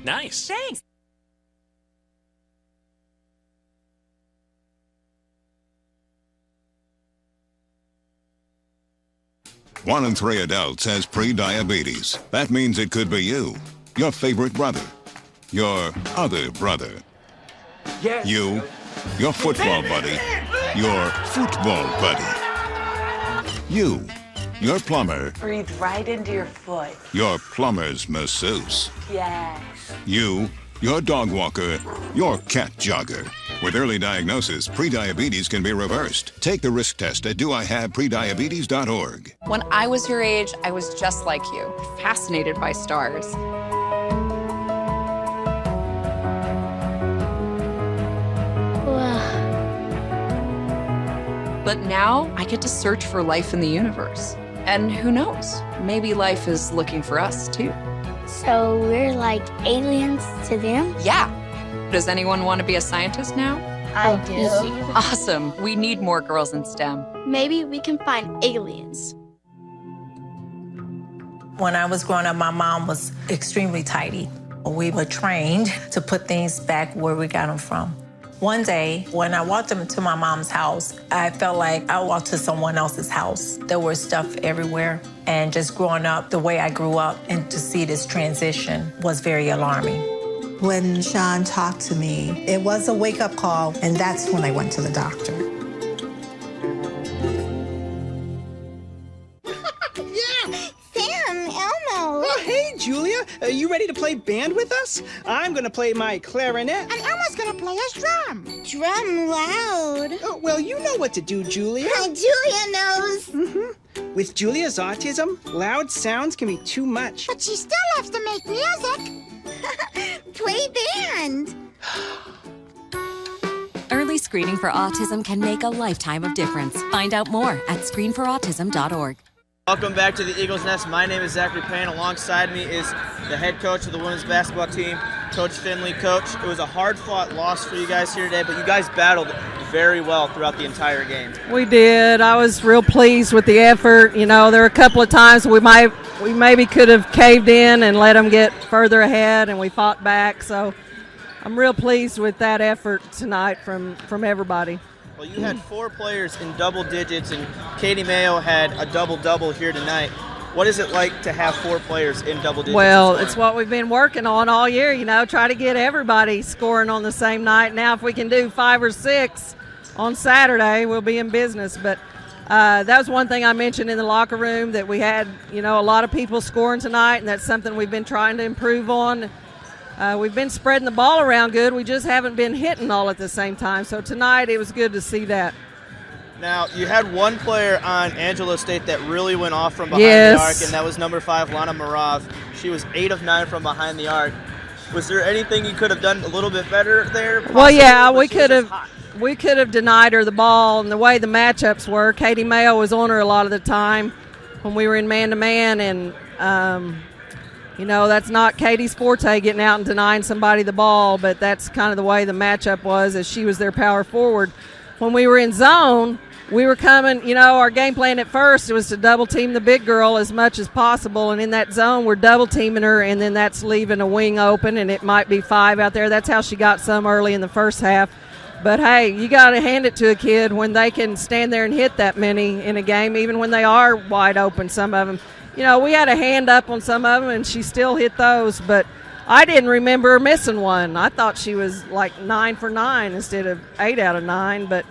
[SPEAKER 20] Nice.
[SPEAKER 4] Thanks.
[SPEAKER 17] One in three adults has pre-diabetes. That means it could be you, your favorite brother, your other brother, you, your football buddy, your football buddy, you, your plumber,
[SPEAKER 21] Breathe right into your foot.
[SPEAKER 17] your plumber's masseuse,
[SPEAKER 21] Yes.
[SPEAKER 17] you, your dog walker, your cat jogger. With early diagnosis, prediabetes can be reversed. Take the risk test at doihaveprediabetes.org.
[SPEAKER 5] When I was your age, I was just like you, fascinated by stars. But now I get to search for life in the universe. And who knows, maybe life is looking for us too.
[SPEAKER 10] So we're like aliens to them?
[SPEAKER 5] Yeah. Does anyone want to be a scientist now?
[SPEAKER 10] I do.
[SPEAKER 5] Awesome. We need more girls in STEM.
[SPEAKER 19] Maybe we can find aliens.
[SPEAKER 2] When I was growing up, my mom was extremely tidy. We were trained to put things back where we got them from. One day, when I walked into my mom's house, I felt like I walked to someone else's house. There was stuff everywhere. And just growing up the way I grew up and to see this transition was very alarming.
[SPEAKER 6] When Sean talked to me, it was a wake-up call, and that's when I went to the doctor.
[SPEAKER 9] Oh, hey, Julia. Are you ready to play band with us? I'm going to play my clarinet.
[SPEAKER 8] And Elmo's gonna play his drum. Drum loud.
[SPEAKER 9] Oh, well, you know what to do, Julia.
[SPEAKER 8] Julia knows.
[SPEAKER 9] With Julia's autism, loud sounds can be too much.
[SPEAKER 8] But she still loves to make music. Play band.
[SPEAKER 13] Early screening for autism can make a lifetime of difference. Find out more at screenforautism.org.
[SPEAKER 1] Welcome back to the Eagles Nest. My name is Zachary Payne. Alongside me is the head coach of the women's basketball team, Coach Finley. Coach, it was a hard-fought loss for you guys here today, but you guys battled very well throughout the entire game.
[SPEAKER 15] We did. I was real pleased with the effort. You know, there were a couple of times we maybe could have caved in and let them get further ahead, and we fought back. So I'm real pleased with that effort tonight from everybody.
[SPEAKER 1] Well, you had 4 players in double digits, and Katie Mayo had a double-double here tonight. What is it like to have 4 players in double digits?
[SPEAKER 15] Well, it's what we've been working on all year, you know, try to get everybody scoring on the same night. Now, if we can do 5 or 6 on Saturday, we'll be in business. But that was one thing I mentioned in the locker room, that we had, you know, a lot of people scoring tonight, and that's something we've been trying to improve on. We've been spreading the ball around good. We just haven't been hitting all at the same time. So tonight it was good to see that.
[SPEAKER 1] Now, you had one player on Angelo State that really went off from behind the arc, and that was number 5, Lana Marav. She was 8 of 9 from behind the arc. Was there anything you could have done a little bit better there? Possibly?
[SPEAKER 15] Well, yeah, we could have denied her the ball, and the way the matchups were, Katie Mayo was on her a lot of the time when we were in man-to-man, and you know, that's not Katie's forte, getting out and denying somebody the ball, but that's kind of the way the matchup was, as she was their power forward. When we were in zone, we were coming, you know, our game plan at first was to double team the big girl as much as possible, and in that zone we're double teaming her, and then that's leaving a wing open, and it might be 5 out there. That's how she got some early in the first half. But hey, you got to hand it to a kid when they can stand there and hit that many in a game, even when they are wide open, some of them. You know, we had a hand up on some of them, and she still hit those, but I didn't remember her missing one. I thought she was like 9 for 9 instead of 8 out of 9, but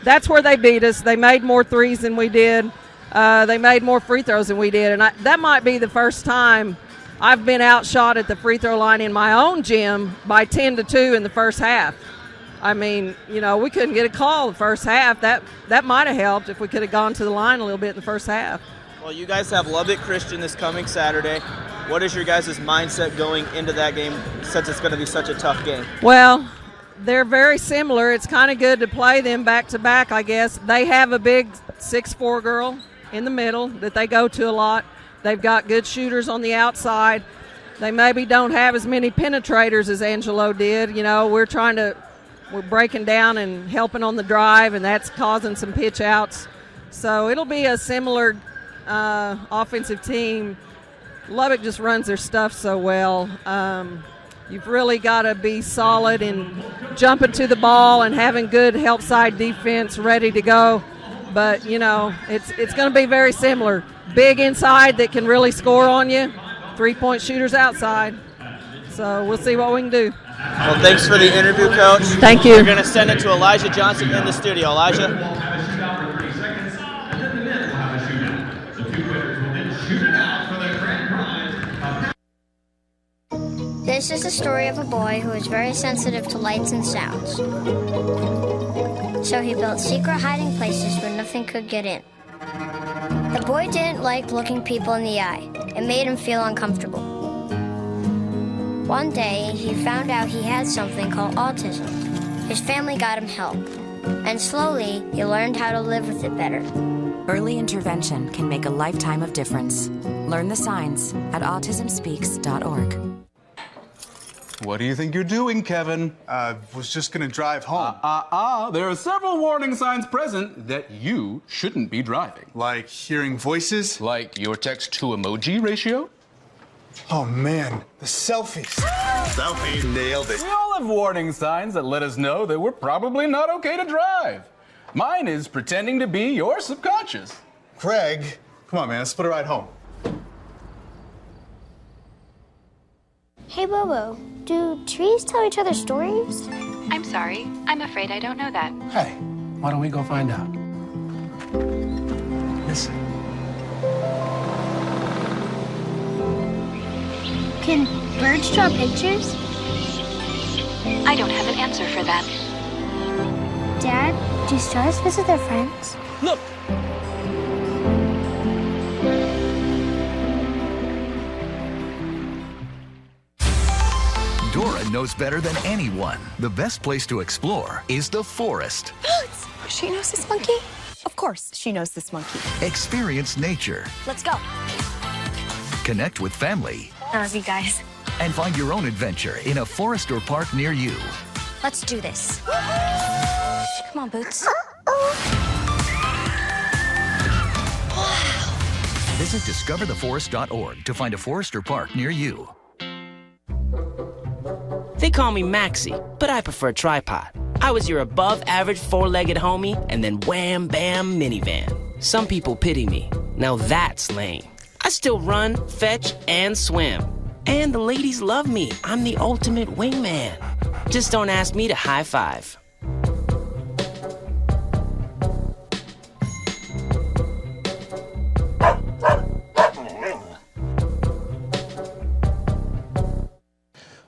[SPEAKER 15] that's where they beat us. They made more threes than we did. They made more free throws than we did, and that might be the first time I've been outshot at the free throw line in my own gym by 10-2 in the first half. I mean, you know, we couldn't get a call the first half. That might have helped if we could have gone to the line a little bit in the first half.
[SPEAKER 1] Well, you guys have Lubbock Christian this coming Saturday. What is your guys' mindset going into that game, since it's going to be such a tough game?
[SPEAKER 15] Well, they're very similar. It's kind of good to play them back-to-back, I guess. They have a big 6'4" girl in the middle that they go to a lot. They've got good shooters on the outside. They maybe don't have as many penetrators as Angelo did. You know, we're breaking down and helping on the drive, and that's causing some pitch outs. So it'll be a similar offensive team. Lubbock just runs their stuff so well. You've really got to be solid in jumping to the ball and having good help side defense ready to go. But, you know, it's going to be very similar. Big inside that can really score on you, 3-point shooters outside. So we'll see what we can do.
[SPEAKER 1] Well, thanks for the interview, Coach.
[SPEAKER 15] Thank you.
[SPEAKER 1] We're going to send it to Elijah Johnson in the studio. Elijah?
[SPEAKER 10] This is the story of a boy who is very sensitive to lights and sounds. So he built secret hiding places where nothing could get in. The boy didn't like looking people in the eye. It made him feel uncomfortable. One day, he found out he had something called autism. His family got him help, and slowly, he learned how to live with it better.
[SPEAKER 13] Early intervention can make a lifetime of difference. Learn the signs at autismspeaks.org.
[SPEAKER 11] What do you think you're doing, Kevin?
[SPEAKER 12] Was just gonna drive home.
[SPEAKER 11] There are several warning signs present that you shouldn't be driving.
[SPEAKER 12] Like hearing voices?
[SPEAKER 11] Like your text-to-emoji ratio?
[SPEAKER 12] Oh man, the selfies. Selfie. Nailed it.
[SPEAKER 11] We all have warning signs that let us know that we're probably not okay to drive. Mine is pretending to be your subconscious.
[SPEAKER 12] Craig, come on man, let's put a ride home.
[SPEAKER 10] Hey, Bobo, do trees tell each other stories?
[SPEAKER 23] I'm sorry. I'm afraid I don't know that.
[SPEAKER 7] Hey, why don't we go find out? Listen.
[SPEAKER 10] Can birds draw pictures?
[SPEAKER 23] I don't have an answer for that.
[SPEAKER 10] Dad, do stars visit their friends?
[SPEAKER 20] Look!
[SPEAKER 14] Dora knows better than anyone. The best place to explore is the forest.
[SPEAKER 19] Boots! She knows this monkey? Of course, she knows this monkey.
[SPEAKER 14] Experience nature.
[SPEAKER 19] Let's go.
[SPEAKER 14] Connect with family.
[SPEAKER 19] I love you guys.
[SPEAKER 14] And find your own adventure in a forest or park near you.
[SPEAKER 19] Let's do this. Come on, Boots.
[SPEAKER 14] Visit discovertheforest.org to find a forest or park near you.
[SPEAKER 18] They call me Maxie, but I prefer tripod. I was your above-average four-legged homie, and then wham, bam, minivan. Some people pity me. Now that's lame. I still run, fetch, and swim. And the ladies love me. I'm the ultimate wingman. Just don't ask me to high five.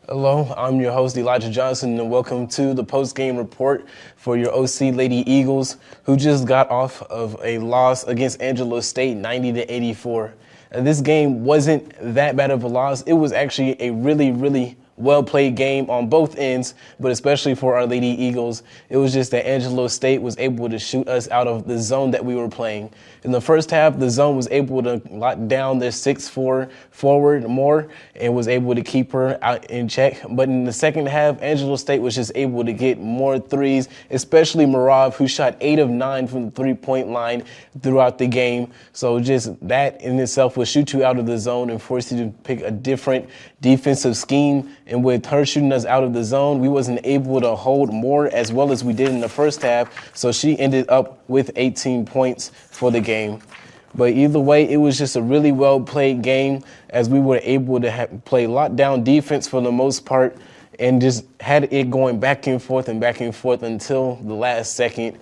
[SPEAKER 3] Hello, I'm your host Elijah Johnson, and welcome to the post-game report for your OC Lady Eagles, who just got off of a loss against Angelo State, 90-84. And this game wasn't that bad of a loss. It was actually a really well-played game on both ends, but especially for our Lady Eagles. It was just that Angelo State was able to shoot us out of the zone that we were playing. In the first half, the zone was able to lock down their 6'4" forward more and was able to keep her out in check. But in the second half, Angelo State was just able to get more threes, especially Marav, who shot 8 of 9 from the three-point line throughout the game. So just that in itself will shoot you out of the zone and force you to pick a different defensive scheme. And with her shooting us out of the zone, we wasn't able to hold more as well as we did in the first half. So she ended up with 18 points for the game. But either way, it was just a really well-played game as we were able to play lockdown defense for the most part and just had it going back and forth until the last second.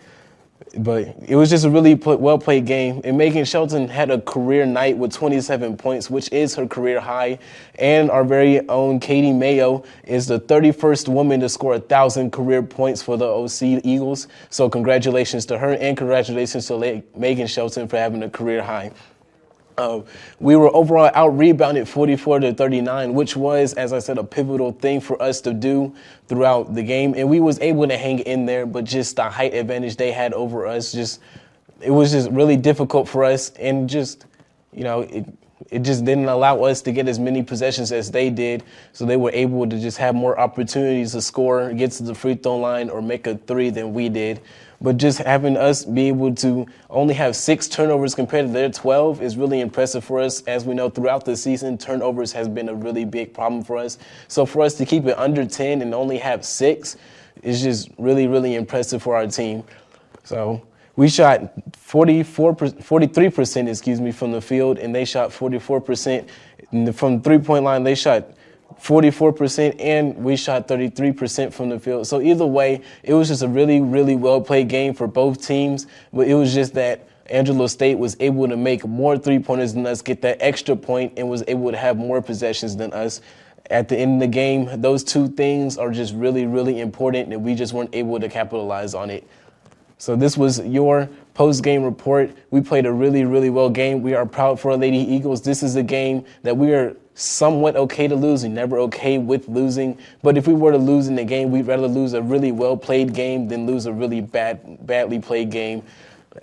[SPEAKER 3] But it was just a really well-played game. And Megan Shelton had a career night with 27 points, which is her career high. And our very own Katie Mayo is the 31st woman to score 1,000 career points for the OC Eagles. So congratulations to her and congratulations to Megan Shelton for having a career high. We were overall out-rebounded 44-39, which was, as I said, a pivotal thing for us to do throughout the game. And we was able to hang in there, but just the height advantage they had over us, it was just really difficult for us. And just, it just didn't allow us to get as many possessions as they did. So they were able to just have more opportunities to score, get to the free throw line, or make a three than we did. But just having us be able to only have 6 turnovers compared to their 12 is really impressive for us. As we know, throughout the season, turnovers has been a really big problem for us. So for us to keep it under 10 and only have 6 is just really impressive for our team. So we shot 43% from the field, and they shot 44%. From the three-point line, they shot 44%, and we shot 33% from the field. So either way, it was just a really well-played game for both teams. But it was just that Angelo State was able to make more three-pointers than us, get that extra point, and was able to have more possessions than us. at the end of the game, those two things are just really, really important, and we just weren't able to capitalize on it. So this was your post-game report. We played a really, really well game. We are proud for our Lady Eagles. This is a game that we are somewhat okay to lose. We're never okay with losing. But if we were to lose in the game, we'd rather lose a really well-played game than lose a really badly played game,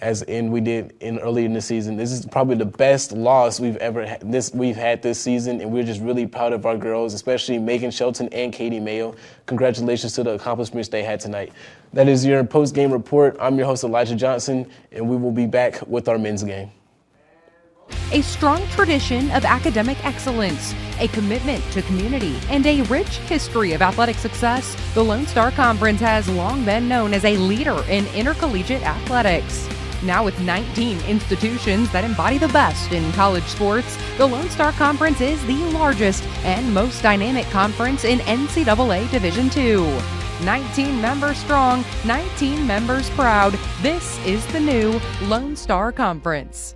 [SPEAKER 3] as we did earlier in the season. This is probably the best loss we've had this season, and we're just really proud of our girls, especially Megan Shelton and Katie Mayo. Congratulations to the accomplishments they had tonight. That is your post-game report. I'm your host, Elijah Johnson, and we will be back with our men's game.
[SPEAKER 4] A strong tradition of academic excellence, a commitment to community, and a rich history of athletic success, the Lone Star Conference has long been known as a leader in intercollegiate athletics. Now with 19 institutions that embody the best in college sports, the Lone Star Conference is the largest and most dynamic conference in NCAA Division II. 19 members strong, 19 members proud. This is the new Lone Star Conference.